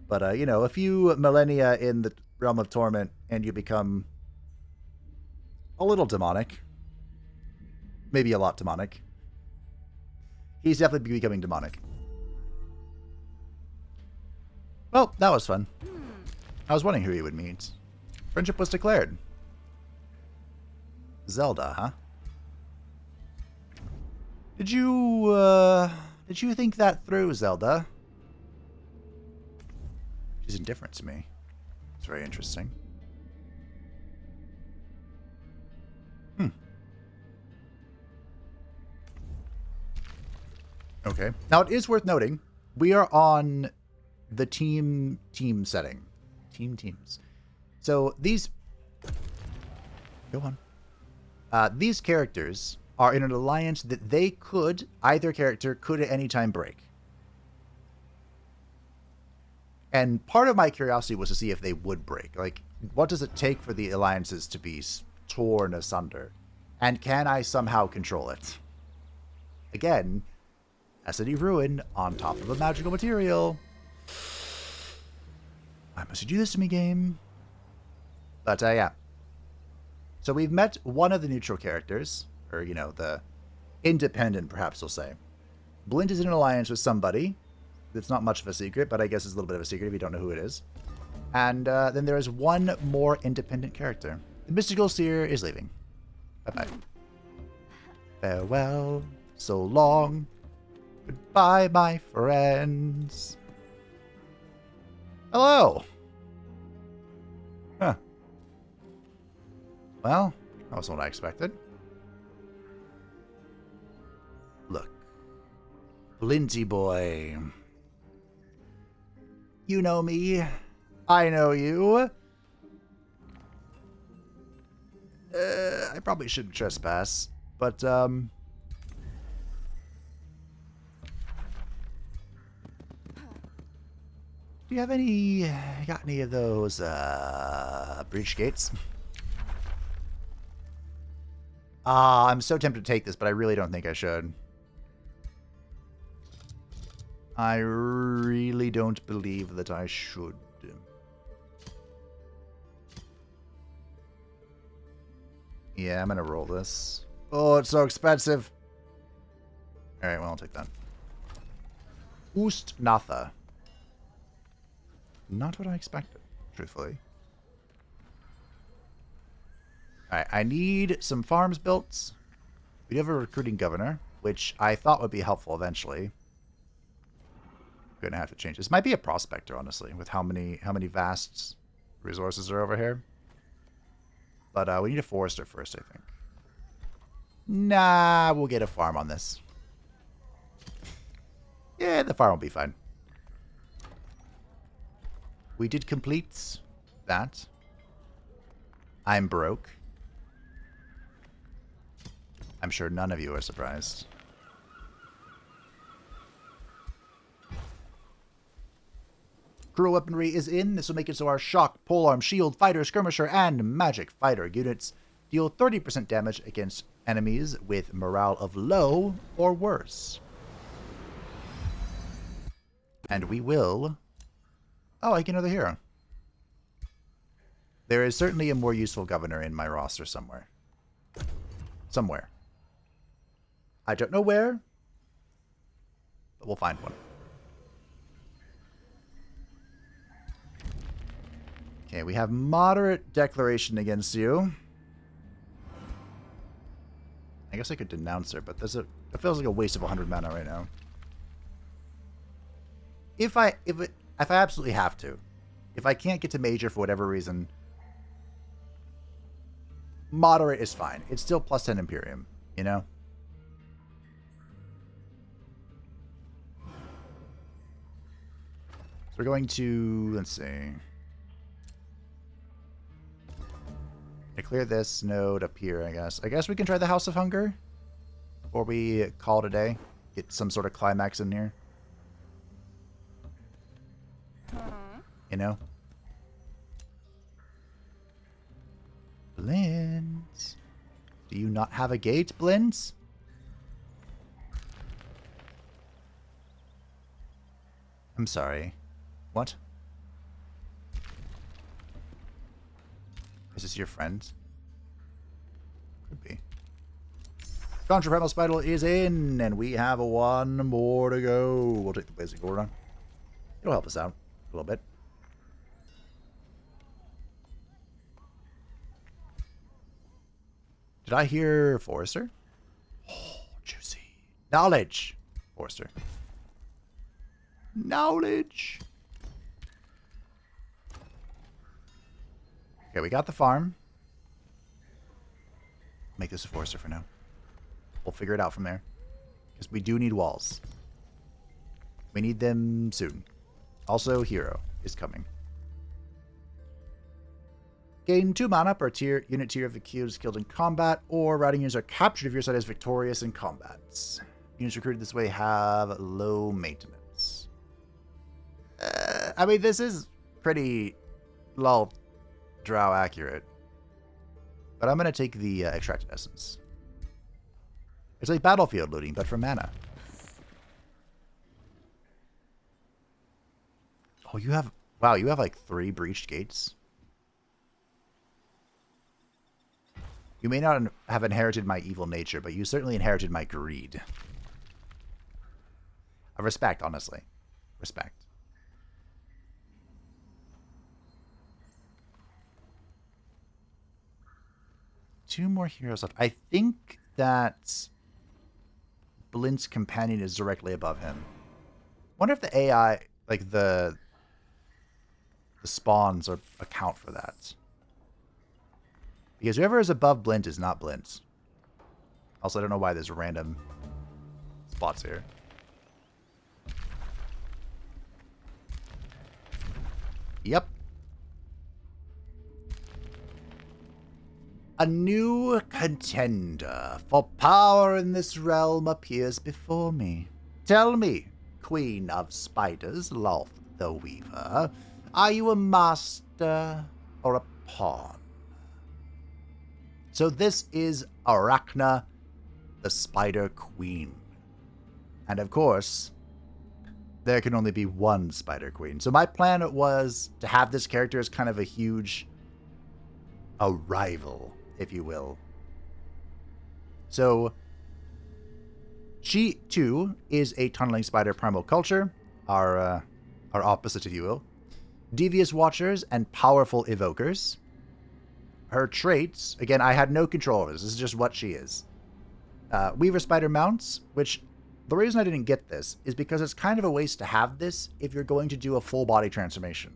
But, a few millennia in the realm of torment, and you become a little demonic. Maybe a lot demonic. He's definitely becoming demonic. Well, that was fun. I was wondering who he would meet. Friendship was declared. Zelda, huh? Did you think that through, Zelda? She's indifferent to me. It's very interesting. Okay. Now, it is worth noting, we are on the team setting. Teams. So, these... Go on. These characters are in an alliance that either character could at any time break. And part of my curiosity was to see if they would break. Like, what does it take for the alliances to be torn asunder? And can I somehow control it? Again, City Ruin on top of a magical material. Why must you do this to me, game? But, yeah. So we've met one of the neutral characters, or, the independent, perhaps we'll say. Blint is in an alliance with somebody. It's not much of a secret, but I guess it's a little bit of a secret if you don't know who it is. And then there is one more independent character. The Mystical Seer is leaving. Bye-bye. Farewell, so long. Goodbye, my friends. Hello. Huh. Well, that wasn't what I expected. Look. Blinty boy. You know me. I know you. I probably shouldn't trespass, but, Do you have any... got any of those, breach gates? I'm so tempted to take this, but I really don't think I should. I really don't believe that I should. Yeah, I'm gonna roll this. Oh, it's so expensive. Alright, well, I'll take that. Oost Natha. Not what I expected, truthfully. Alright, I need some farms built. We do have a recruiting governor, which I thought would be helpful eventually. Gonna have to change this. Might be a prospector, honestly, with how many vast resources are over here. But we need a forester first, I think. Nah, we'll get a farm on this. Yeah, the farm will be fine. We did complete that. I'm broke. I'm sure none of you are surprised. Cruel weaponry is in. This will make it so our shock, polearm, shield, fighter, skirmisher, and magic fighter units deal 30% damage against enemies with morale of low or worse. And we will... Oh, I get another hero. There is certainly a more useful governor in my roster somewhere. Somewhere. I don't know where, but we'll find one. Okay, we have moderate declaration against you. I guess I could denounce her, but it feels like a waste of 100 mana right now. If I absolutely have to, if I can't get to major for whatever reason, moderate is fine. It's still plus 10 Imperium, you know? So we're going to, let's see. To clear this node up here, I guess. I guess we can try the House of Hunger before we call it a day. Get some sort of climax in here. You know? Blins. Do you not have a gate, Blins? I'm sorry. What? Is this your friend? Could be. Contra Primal Spiral is in, and we have one more to go. We'll take the Blazing Gordon. It'll help us out a little bit. Did I hear Forester? Oh, juicy. Knowledge. Forester. Knowledge. Okay, we got the farm. Make this a forester for now. We'll figure it out from there. Because we do need walls. We need them soon. Also, hero is coming. Gain 2 mana per unit tier of the cubes killed in combat, or routing units are captured if your side is victorious in combat. Units recruited this way have low maintenance. I mean, this is pretty low drow accurate. But I'm going to take the extracted essence. It's like battlefield looting, but for mana. Oh, you have... Wow, you have like 3 breached gates. You may not have inherited my evil nature, but you certainly inherited my greed. Respect, honestly. Respect. Two more heroes left. I think that Blint's companion is directly above him. Wonder if the AI, like the spawns, account for that. Because whoever is above Blint is not Blint. Also, I don't know why there's random spots here. Yep. A new contender for power in this realm appears before me. Tell me, Queen of Spiders, Lolth the Weaver. Are you a master or a pawn? So this is Arachna, the Spider Queen. And of course, there can only be one Spider Queen. So my plan was to have this character as kind of a rival, if you will. So she, too, is a tunneling spider primal culture, our opposite, if you will. Devious watchers and powerful evokers. Her traits, again, I had no control over this. This is just what she is. Weaver spider mounts, which the reason I didn't get this is because it's kind of a waste to have this if you're going to do a full body transformation,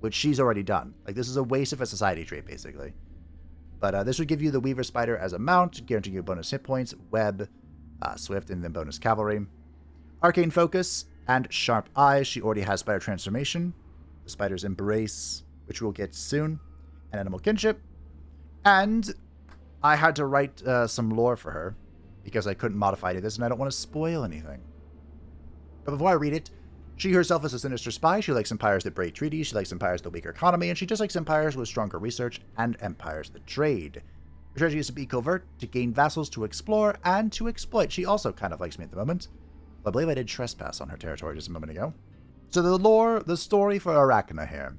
which she's already done. Like, this is a waste of a society trait, basically. But this would give you the Weaver spider as a mount, guaranteeing you bonus hit points, web, swift, and then bonus cavalry. Arcane focus and sharp eyes. She already has spider transformation. The spider's embrace, which we'll get soon, and animal kinship. And I had to write some lore for her because I couldn't modify any of this, and I don't want to spoil anything. But before I read it, she herself is a sinister spy. She likes empires that break treaties. She likes empires that weaker economy, and she just likes empires with stronger research and empires that trade. Her strategy is to be covert, to gain vassals, to explore, and to exploit. She also kind of likes me at the moment. I believe I did trespass on her territory just a moment ago. So the story for Arachna here.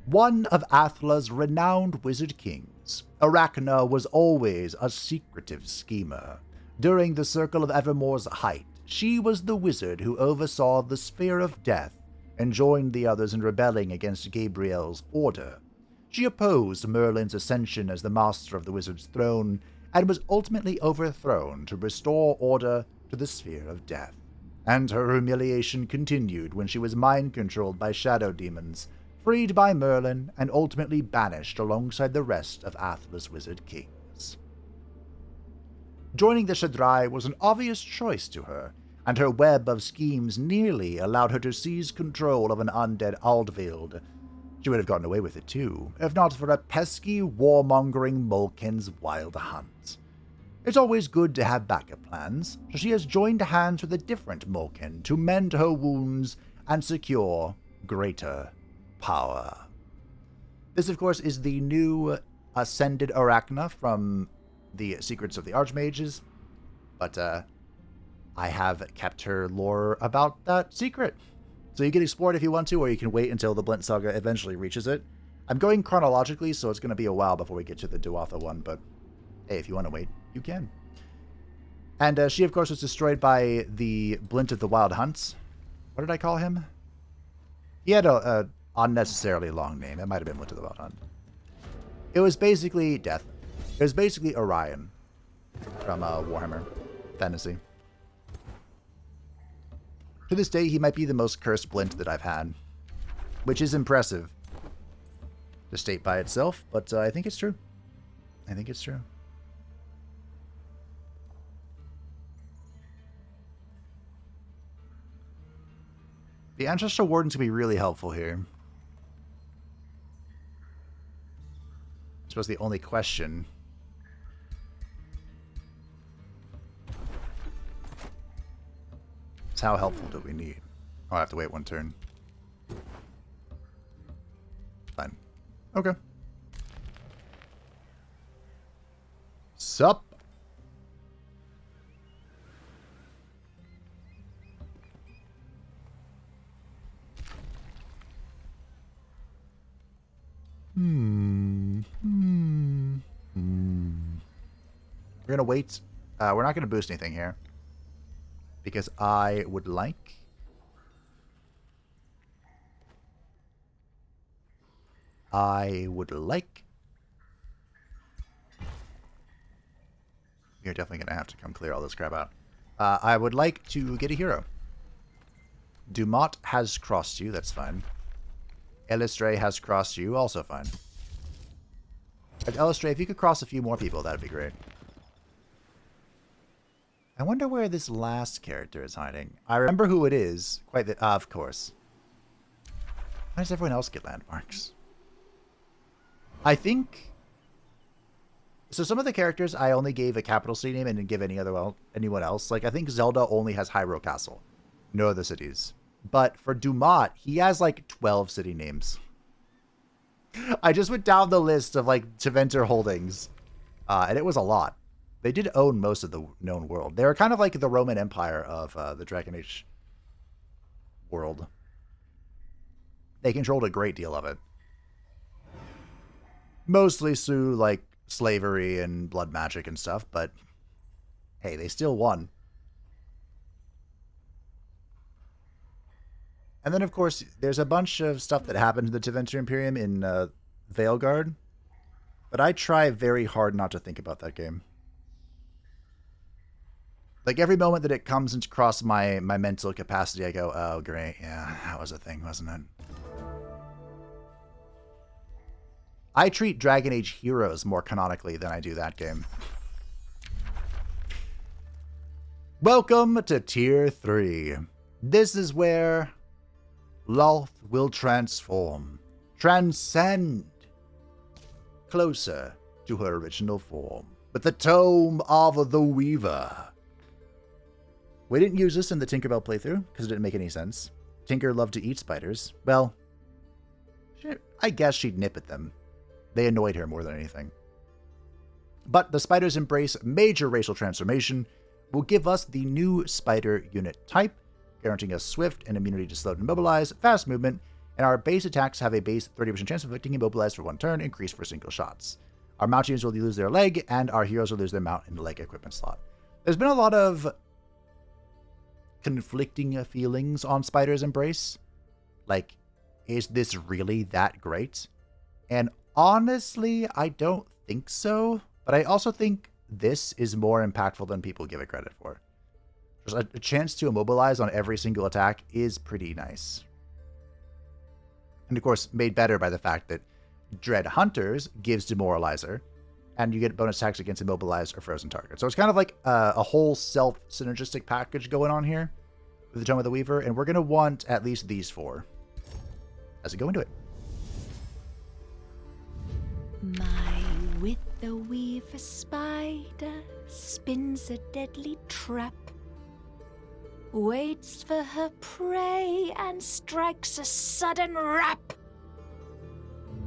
One of Athla's renowned wizard kings, Arachna was always a secretive schemer. During the Circle of Evermore's height, she was the wizard who oversaw the Sphere of Death and joined the others in rebelling against Gabriel's order. She opposed Merlin's ascension as the master of the wizard's throne and was ultimately overthrown to restore order to the Sphere of Death. And her humiliation continued when she was mind-controlled by shadow demons, freed by Merlin, and ultimately banished alongside the rest of Athla's wizard kings. Joining the Shaddai was an obvious choice to her, and her web of schemes nearly allowed her to seize control of an undead Aldvild. She would have gotten away with it too, if not for a pesky, warmongering Mulkin's wild hunt. It's always good to have backup plans, so she has joined hands with a different Mulkin to mend her wounds and secure greater power. This, of course, is the new Ascended Arachna from the Secrets of the Archmages, but I have kept her lore about that secret. So you can explore it if you want to, or you can wait until the Blint Saga eventually reaches it. I'm going chronologically, so it's going to be a while before we get to the Duatha one, but hey, if you want to wait, you can. And she, of course, was destroyed by the Blint of the Wild Hunts. What did I call him? He had a unnecessarily long name. It might have been Blint of the Wild Hunt. It was basically Death. It was basically Orion from Warhammer Fantasy. To this day, he might be the most cursed Blint that I've had, which is impressive to state by itself, but I think it's true. I think it's true. The Ancestral Wardens can be really helpful here. I suppose the only question is how helpful do we need? Oh, I have to wait one turn. Fine. Okay. Sup? We're going to wait. We're not going to boost anything here, because I would like... We are definitely going to have to come clear all this crap out. I would like to get a hero. Dumont has crossed you, that's fine. Elistre has crossed you, also fine. Elistre, if you could cross a few more people, that'd be great. I wonder where this last character is hiding. I remember who it is. Of course. Why does everyone else get landmarks? I think... So some of the characters I only gave a capital city name and didn't give anyone else. Like, I think Zelda only has Hyrule Castle. No other cities. But for Dumat, he has like 12 city names. I just went down the list of like Teventer holdings, and it was a lot. They did own most of the known world. They were kind of like the Roman Empire of the Dragon Age world. They controlled a great deal of it. Mostly through like slavery and blood magic and stuff, but hey, they still won. And then, of course, there's a bunch of stuff that happened to the Teventer Imperium in Veilguard, but I try very hard not to think about that game. Like, every moment that it comes across my mental capacity, I go, oh, great, yeah, that was a thing, wasn't it? I treat Dragon Age Heroes more canonically than I do that game. Welcome to Tier 3. This is where Lolth will transform, transcend, closer to her original form, with the Tome of the Weaver. We didn't use this in the Tinkerbell playthrough, because it didn't make any sense. Tinker loved to eat spiders. Well, I guess she'd nip at them. They annoyed her more than anything. But the spiders embrace major racial transformation, will give us the new spider unit type, guaranteeing us swift and immunity to slow and immobilize, fast movement, and our base attacks have a base 30% chance of inflicting immobilize for one turn, increased for single shots. Our mount units will lose their leg, and our heroes will lose their mount in the leg equipment slot. There's been a lot of conflicting feelings on Spider's Embrace. Like, is this really that great? And honestly, I don't think so, but I also think this is more impactful than people give it credit for. Just a chance to immobilize on every single attack is pretty nice. And of course, made better by the fact that Dread Hunters gives Demoralizer, and you get bonus attacks against immobilized or frozen targets. So it's kind of like a whole self-synergistic package going on here with the Tome of the Weaver, and we're going to want at least these 4 as we go into it. My with the weaver spider spins a deadly trap, waits for her prey and strikes a sudden rap.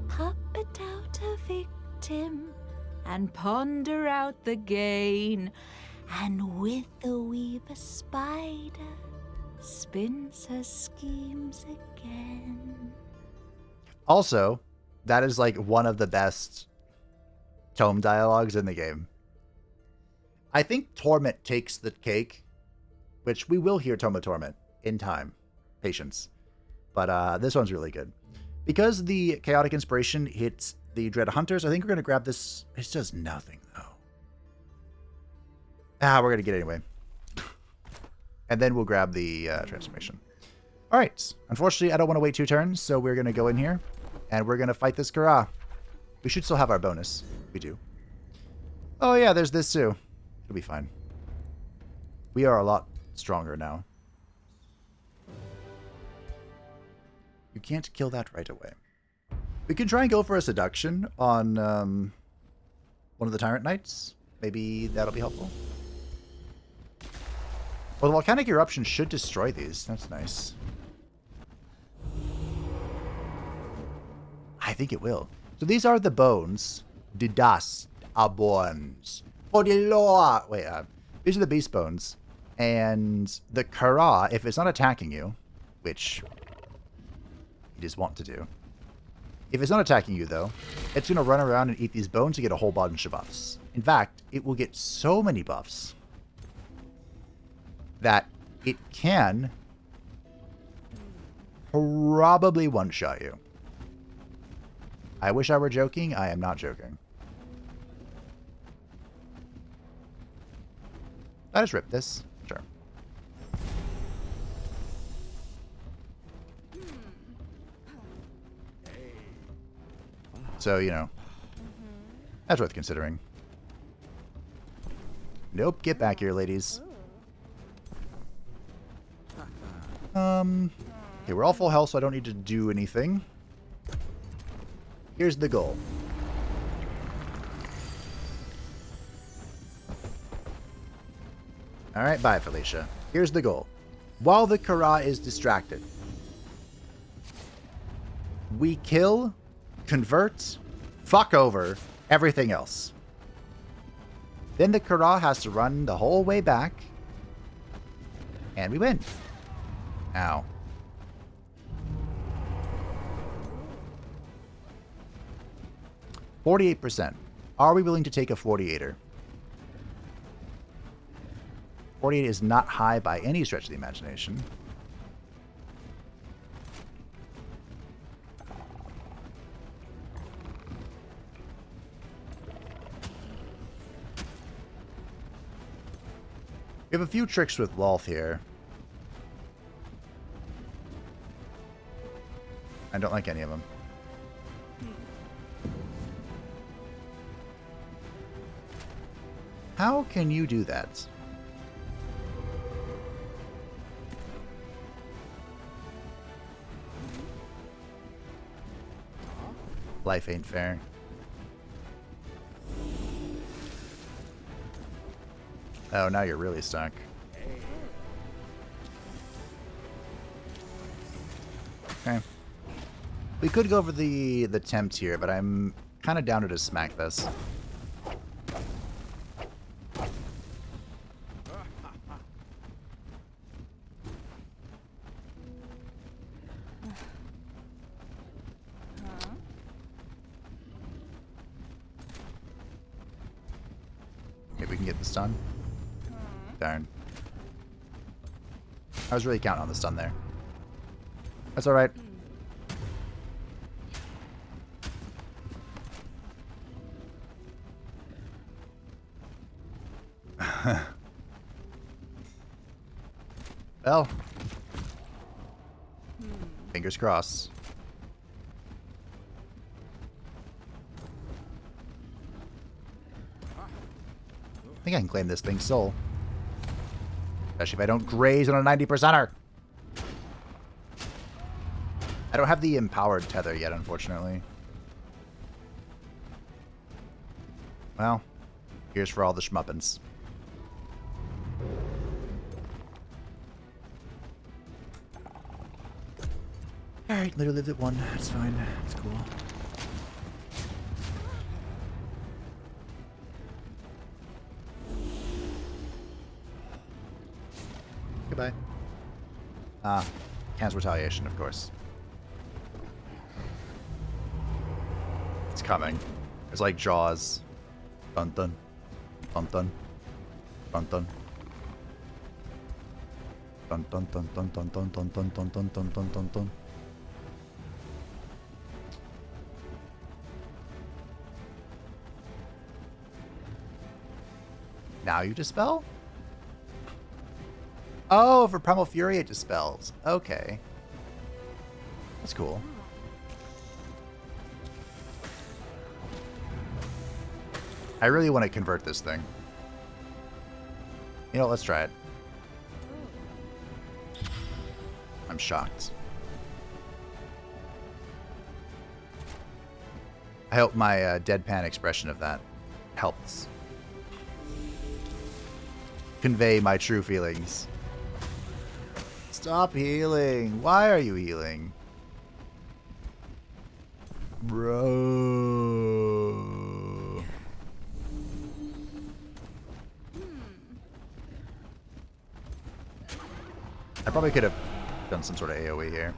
Puppet out a victim and ponder out the gain, and with the weaver spider spins her schemes again. Also, that is like one of the best Tome dialogues in the game. I think Torment takes the cake, which we will hear Tome of Torment in time. Patience. But this one's really good. Because the Chaotic Inspiration hits the Dread Hunters, I think we're going to grab this. It does nothing, though. We're going to get it anyway. And then we'll grab the transformation. All right. Unfortunately, I don't want to wait 2 turns, so we're going to go in here, and we're going to fight this Kara. We should still have our bonus. We do. Oh, yeah, there's this, too. It'll be fine. We are a lot stronger now. You can't kill that right away. We can try and go for a seduction on one of the Tyrant Knights. Maybe that'll be helpful. Well, the Volcanic Eruption should destroy these. That's nice. I think it will. So these are the bones. The dust are bones. For the law. Wait, these are the beast bones. And the Kara, if it's not attacking you, which it is wont to do. If it's not attacking you, though, it's going to run around and eat these bones to get a whole bunch of buffs. In fact, it will get so many buffs that it can probably one-shot you. I wish I were joking. I am not joking. I just rip this. Sure. So, you know, that's worth considering. Nope, get back here, ladies. Okay, we're all full health, so I don't need to do anything. Here's the goal. Alright, bye, Felicia. Here's the goal. while the Kara is distracted, we kill, convert, fuck over everything else. Then the Kara has to run the whole way back, and we win. Ow. %. Are we willing to take a 48er? 48 is not high by any stretch of the imagination. We have a few tricks with Lolth here. I don't like any of them. How can you do that? Life ain't fair. Oh, now you're really stuck. Okay. We could go over the tempt here, but I'm kind of down to just smack this. Maybe we can get the stun. Darn. I was really counting on the stun there. That's alright. Well. Fingers crossed. I think I can claim this thing's soul. Especially if I don't graze on a 90%er. I don't have the empowered tether yet, unfortunately. Well, here's for all the schmuppins. Alright, literally lived at 1. That's fine. That's cool. Goodbye. Cancel retaliation, of course. It's coming. It's like Jaws. Dun dun. Dun dun. Dun dun. Dun dun dun dun dun dun dun dun dun dun dun dun dun dun. Now you dispel? Oh, for Primal Fury it dispels. Okay. That's cool. I really want to convert this thing. You know, let's try it. I'm shocked. I hope my deadpan expression of that helps convey my true feelings. Stop healing. Why are you healing? Bro. I probably could have done some sort of AoE here.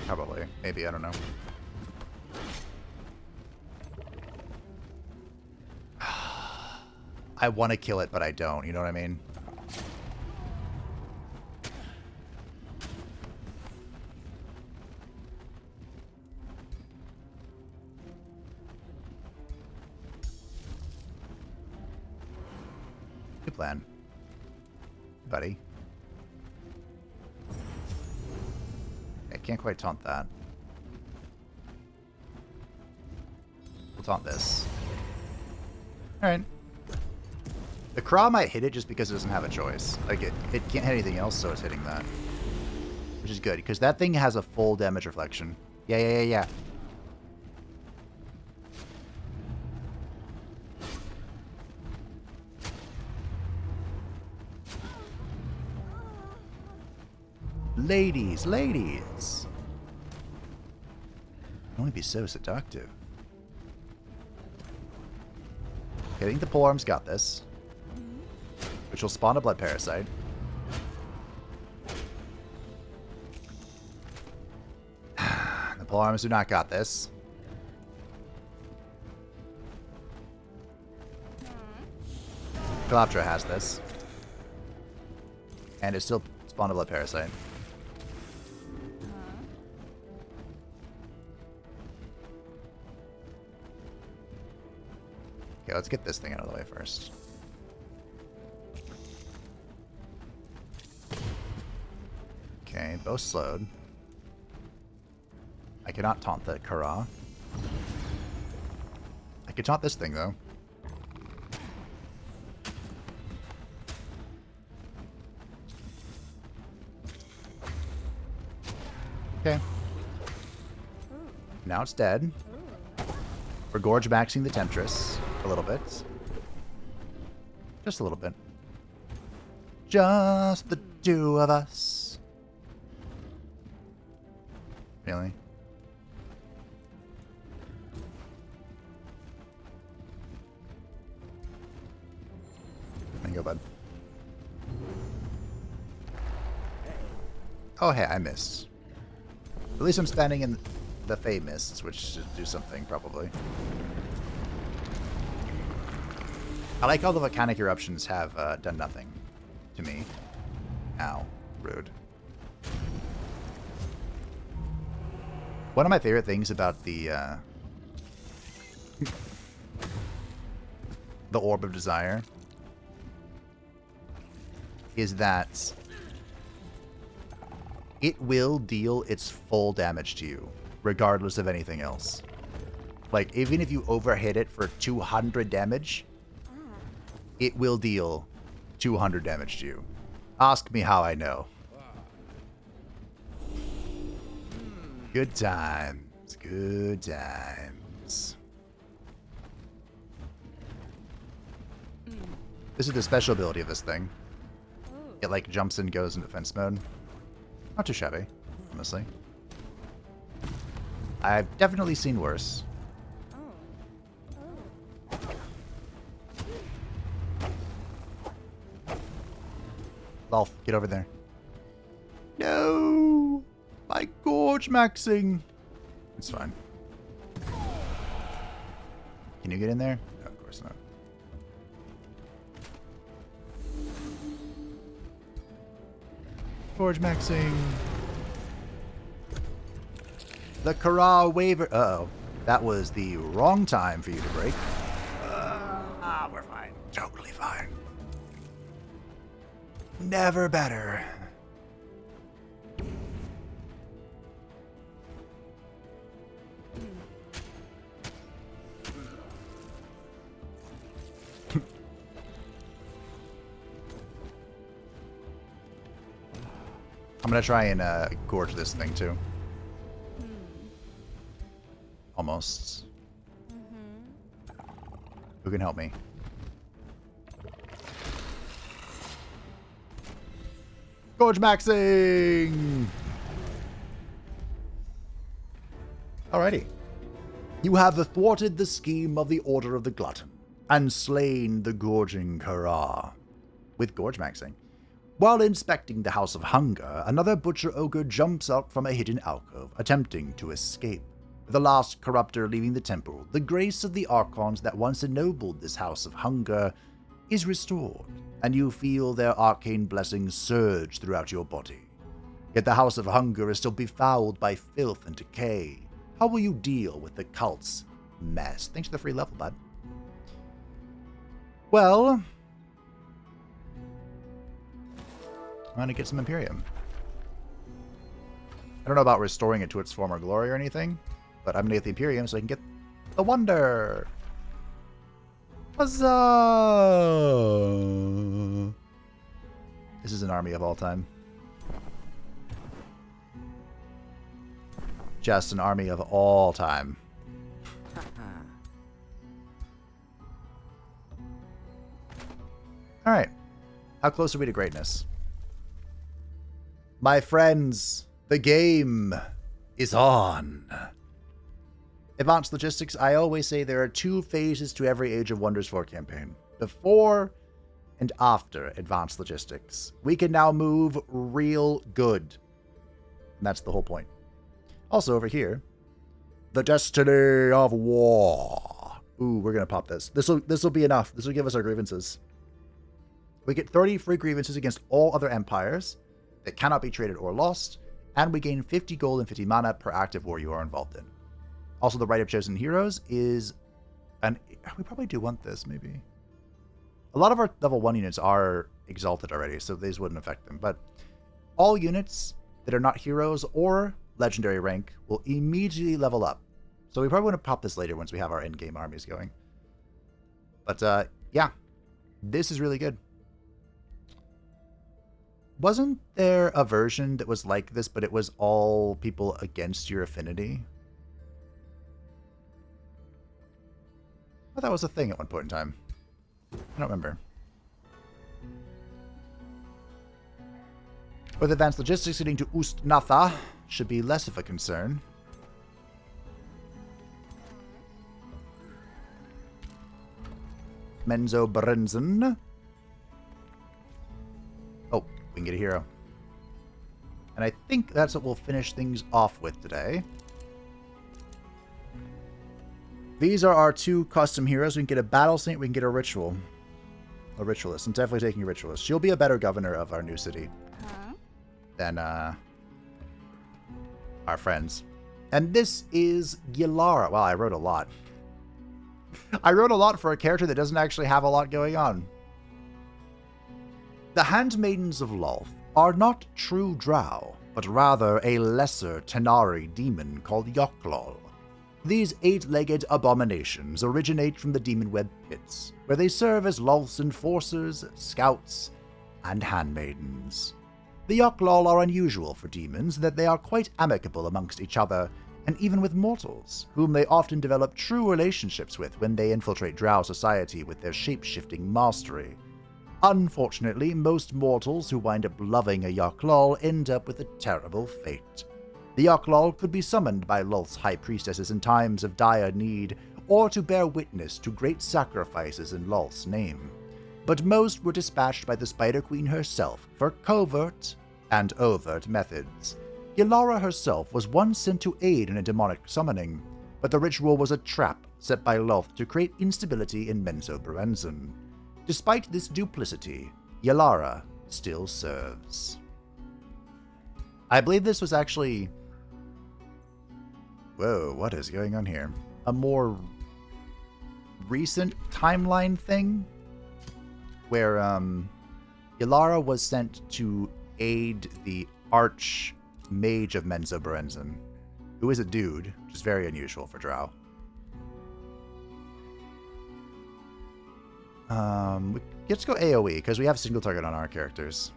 Probably. Maybe. I don't know. I want to kill it, but I don't. You know what I mean? Good plan, buddy. I can't quite taunt that. We'll taunt this. Alright. The Craw might hit it just because it doesn't have a choice. Like, it can't hit anything else, so it's hitting that. Which is good, because that thing has a full damage reflection. Yeah. Ladies, ladies. Only be so seductive. Okay, I think the polearm's got this. Which will spawn a blood parasite. The polearms do not got this. Calaptra has this. And it still spawned a blood parasite. Okay, let's get this thing out of the way first. Okay, both slowed. I cannot taunt the Kara. I can taunt this thing, though. Okay. Now it's dead. We're gorge maxing the Temptress a little bit. Just a little bit. Just the two of us. Really? There you go, bud. Oh, hey, I missed. At least I'm standing in the Fey Mists, which should do something, probably. I like how the volcanic eruptions have done nothing to me. Ow. Rude. One of my favorite things about the Orb of Desire is that it will deal its full damage to you, regardless of anything else. Like, even if you overhit it for 200 damage, it will deal 200 damage to you. Ask me how I know. Good times. Good times. This is the special ability of this thing. It, like, jumps and goes into defense mode. Not too shabby, honestly. I've definitely seen worse. Lolth, get over there. No! My gorge maxing! It's fine. Can you get in there? No, of course not. Gorge maxing. The Kara waiver. Uh-oh. That was the wrong time for you to break. We're fine. Totally fine. Never better. I'm gonna try and gorge this thing too. Almost. Who can help me? Gorge maxing! Alrighty. You have thwarted the scheme of the Order of the Glutton and slain the gorging Kara with gorge maxing. While inspecting the House of Hunger, another butcher ogre jumps out from a hidden alcove, attempting to escape. With the last corruptor leaving the temple, the grace of the archons that once ennobled this House of Hunger is restored, and you feel their arcane blessings surge throughout your body. Yet the House of Hunger is still befouled by filth and decay. How will you deal with the cult's mess? Thanks for the free level, bud. Well, I'm gonna get some Imperium. I don't know about restoring it to its former glory or anything, but I'm gonna get the Imperium so I can get the Wonder. Huzzah! This is an army of all time. Just an army of all time. Alright. How close are we to greatness? My friends, the game is on. Advanced Logistics, I always say there are 2 phases to every Age of Wonders 4 campaign. Before and after Advanced Logistics. We can now move real good. And that's the whole point. Also over here, the Destiny of War. Ooh, we're going to pop this. This will be enough. This will give us our grievances. We get 30 free grievances against all other empires that cannot be traded or lost, and we gain 50 gold and 50 mana per active war you are involved in. Also, the Right of Chosen Heroes is we probably do want this, maybe. A lot of our level 1 units are exalted already, so these wouldn't affect them. But all units that are not heroes or legendary rank will immediately level up. So we probably want to pop this later once we have our endgame armies going. But yeah, this is really good. Wasn't there a version that was like this, but it was all people against your affinity? I thought that was a thing at one point in time. I don't remember. With advanced logistics leading to Ust-Natha, should be less of a concern. Menzo Brenzen. Oh, we can get a hero. And I think that's what we'll finish things off with today. These are our 2 custom heroes. We can get a Battle Saint, we can get a Ritual. A Ritualist. I'm definitely taking a Ritualist. She'll be a better governor of our new city than our friends. And this is Gilara. Wow, I wrote a lot. I wrote a lot for a character that doesn't actually have a lot going on. The Handmaidens of Lolth are not true drow, but rather a lesser Tenari demon called Yoklol. These 8-legged abominations originate from the Demon Web Pits, where they serve as Lolth's enforcers, scouts, and handmaidens. The Yoklol are unusual for demons in that they are quite amicable amongst each other, and even with mortals, whom they often develop true relationships with when they infiltrate drow society with their shape-shifting mastery. Unfortunately, most mortals who wind up loving a Yoklol end up with a terrible fate. The Yoklol could be summoned by Lolth's high priestesses in times of dire need, or to bear witness to great sacrifices in Lolth's name. But most were dispatched by the Spider Queen herself for covert and overt methods. Gilara herself was once sent to aid in a demonic summoning, but the ritual was a trap set by Lolth to create instability in Menzo Brenzen. Despite this duplicity, Gilara still serves. I believe this was actually... Whoa, what is going on here? A more recent timeline thing? Where, Gilara was sent to aid the Archmage of Menzo Brenzen, who is a dude, which is very unusual for drow. Let's go AoE, because we have single target on our characters.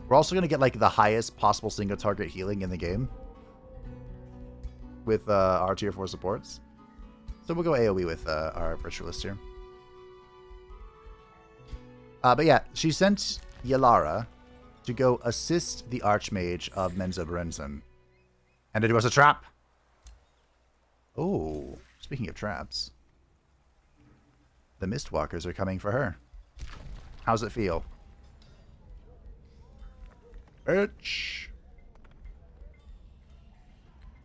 We're also going to get, like, the highest possible single target healing in the game with our tier 4 supports. So we'll go AoE with our Ritualist here. But yeah, she sent Gilara to go assist the Archmage of Menzo Brenzen. And it was a trap. Oh, speaking of traps. The Mistwalkers are coming for her. How's it feel? Bitch.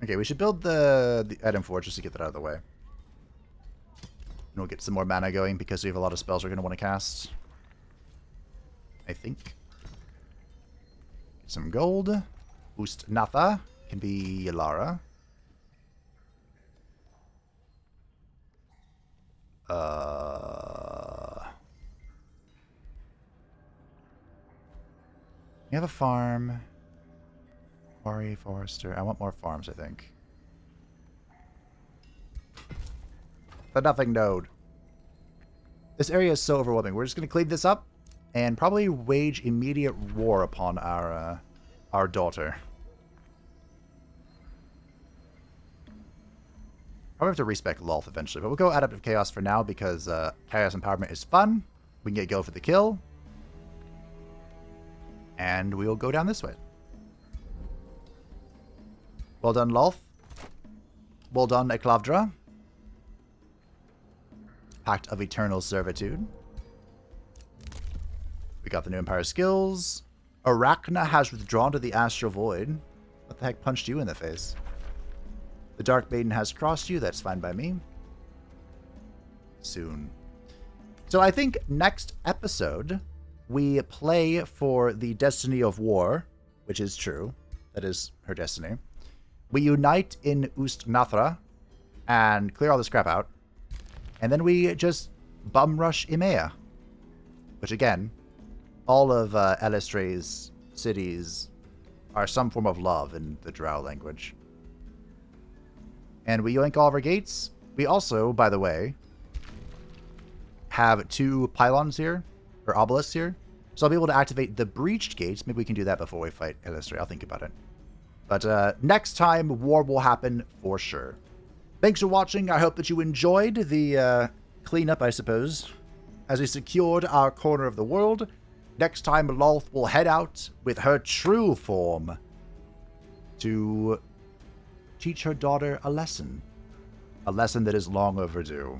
Okay, we should build the item forge just to get that out of the way. And we'll get some more mana going because we have a lot of spells we're going to want to cast. I think. Some gold. Ust-Natha can be Gilara. We have a farm. Quarry, forester. I want more farms, I think. The nothing node. This area is so overwhelming. We're just going to clean this up and probably wage immediate war upon our daughter. Probably have to respec Lolth eventually, but we'll go Adaptive Chaos for now because Chaos Empowerment is fun. We can get go for the kill. And we'll go down this way. Well done, Lolth. Well done, Eklavdra. Pact of Eternal Servitude. We got the new Empire skills. Arachna has withdrawn to the Astral Void. What the heck punched you in the face? The Dark Maiden has crossed you. That's fine by me. Soon. So I think next episode, we play for the Destiny of War, which is true. That is her destiny. We unite in Ust-Nathra and clear all the scrap out. And then we just bum rush Imea. Which again, all of Elistray's cities are some form of love in the Drow language. And we yoink all of our gates. We also, by the way, have 2 pylons here, or obelisks here. So I'll be able to activate the breached gates. Maybe we can do that before we fight Elistray. I'll think about it. But next time, war will happen for sure. Thanks for watching. I hope that you enjoyed the cleanup, I suppose, as we secured our corner of the world. Next time, Lolth will head out with her true form to teach her daughter a lesson. A lesson that is long overdue.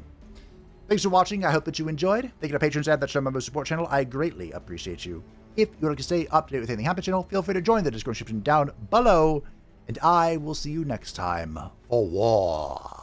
Thanks for watching. I hope that you enjoyed. Thank you to patrons and that member support channel. I greatly appreciate you. If you'd like to stay up to date with anything happening channel, feel free to join the Discord description down below. And I will see you next time for war.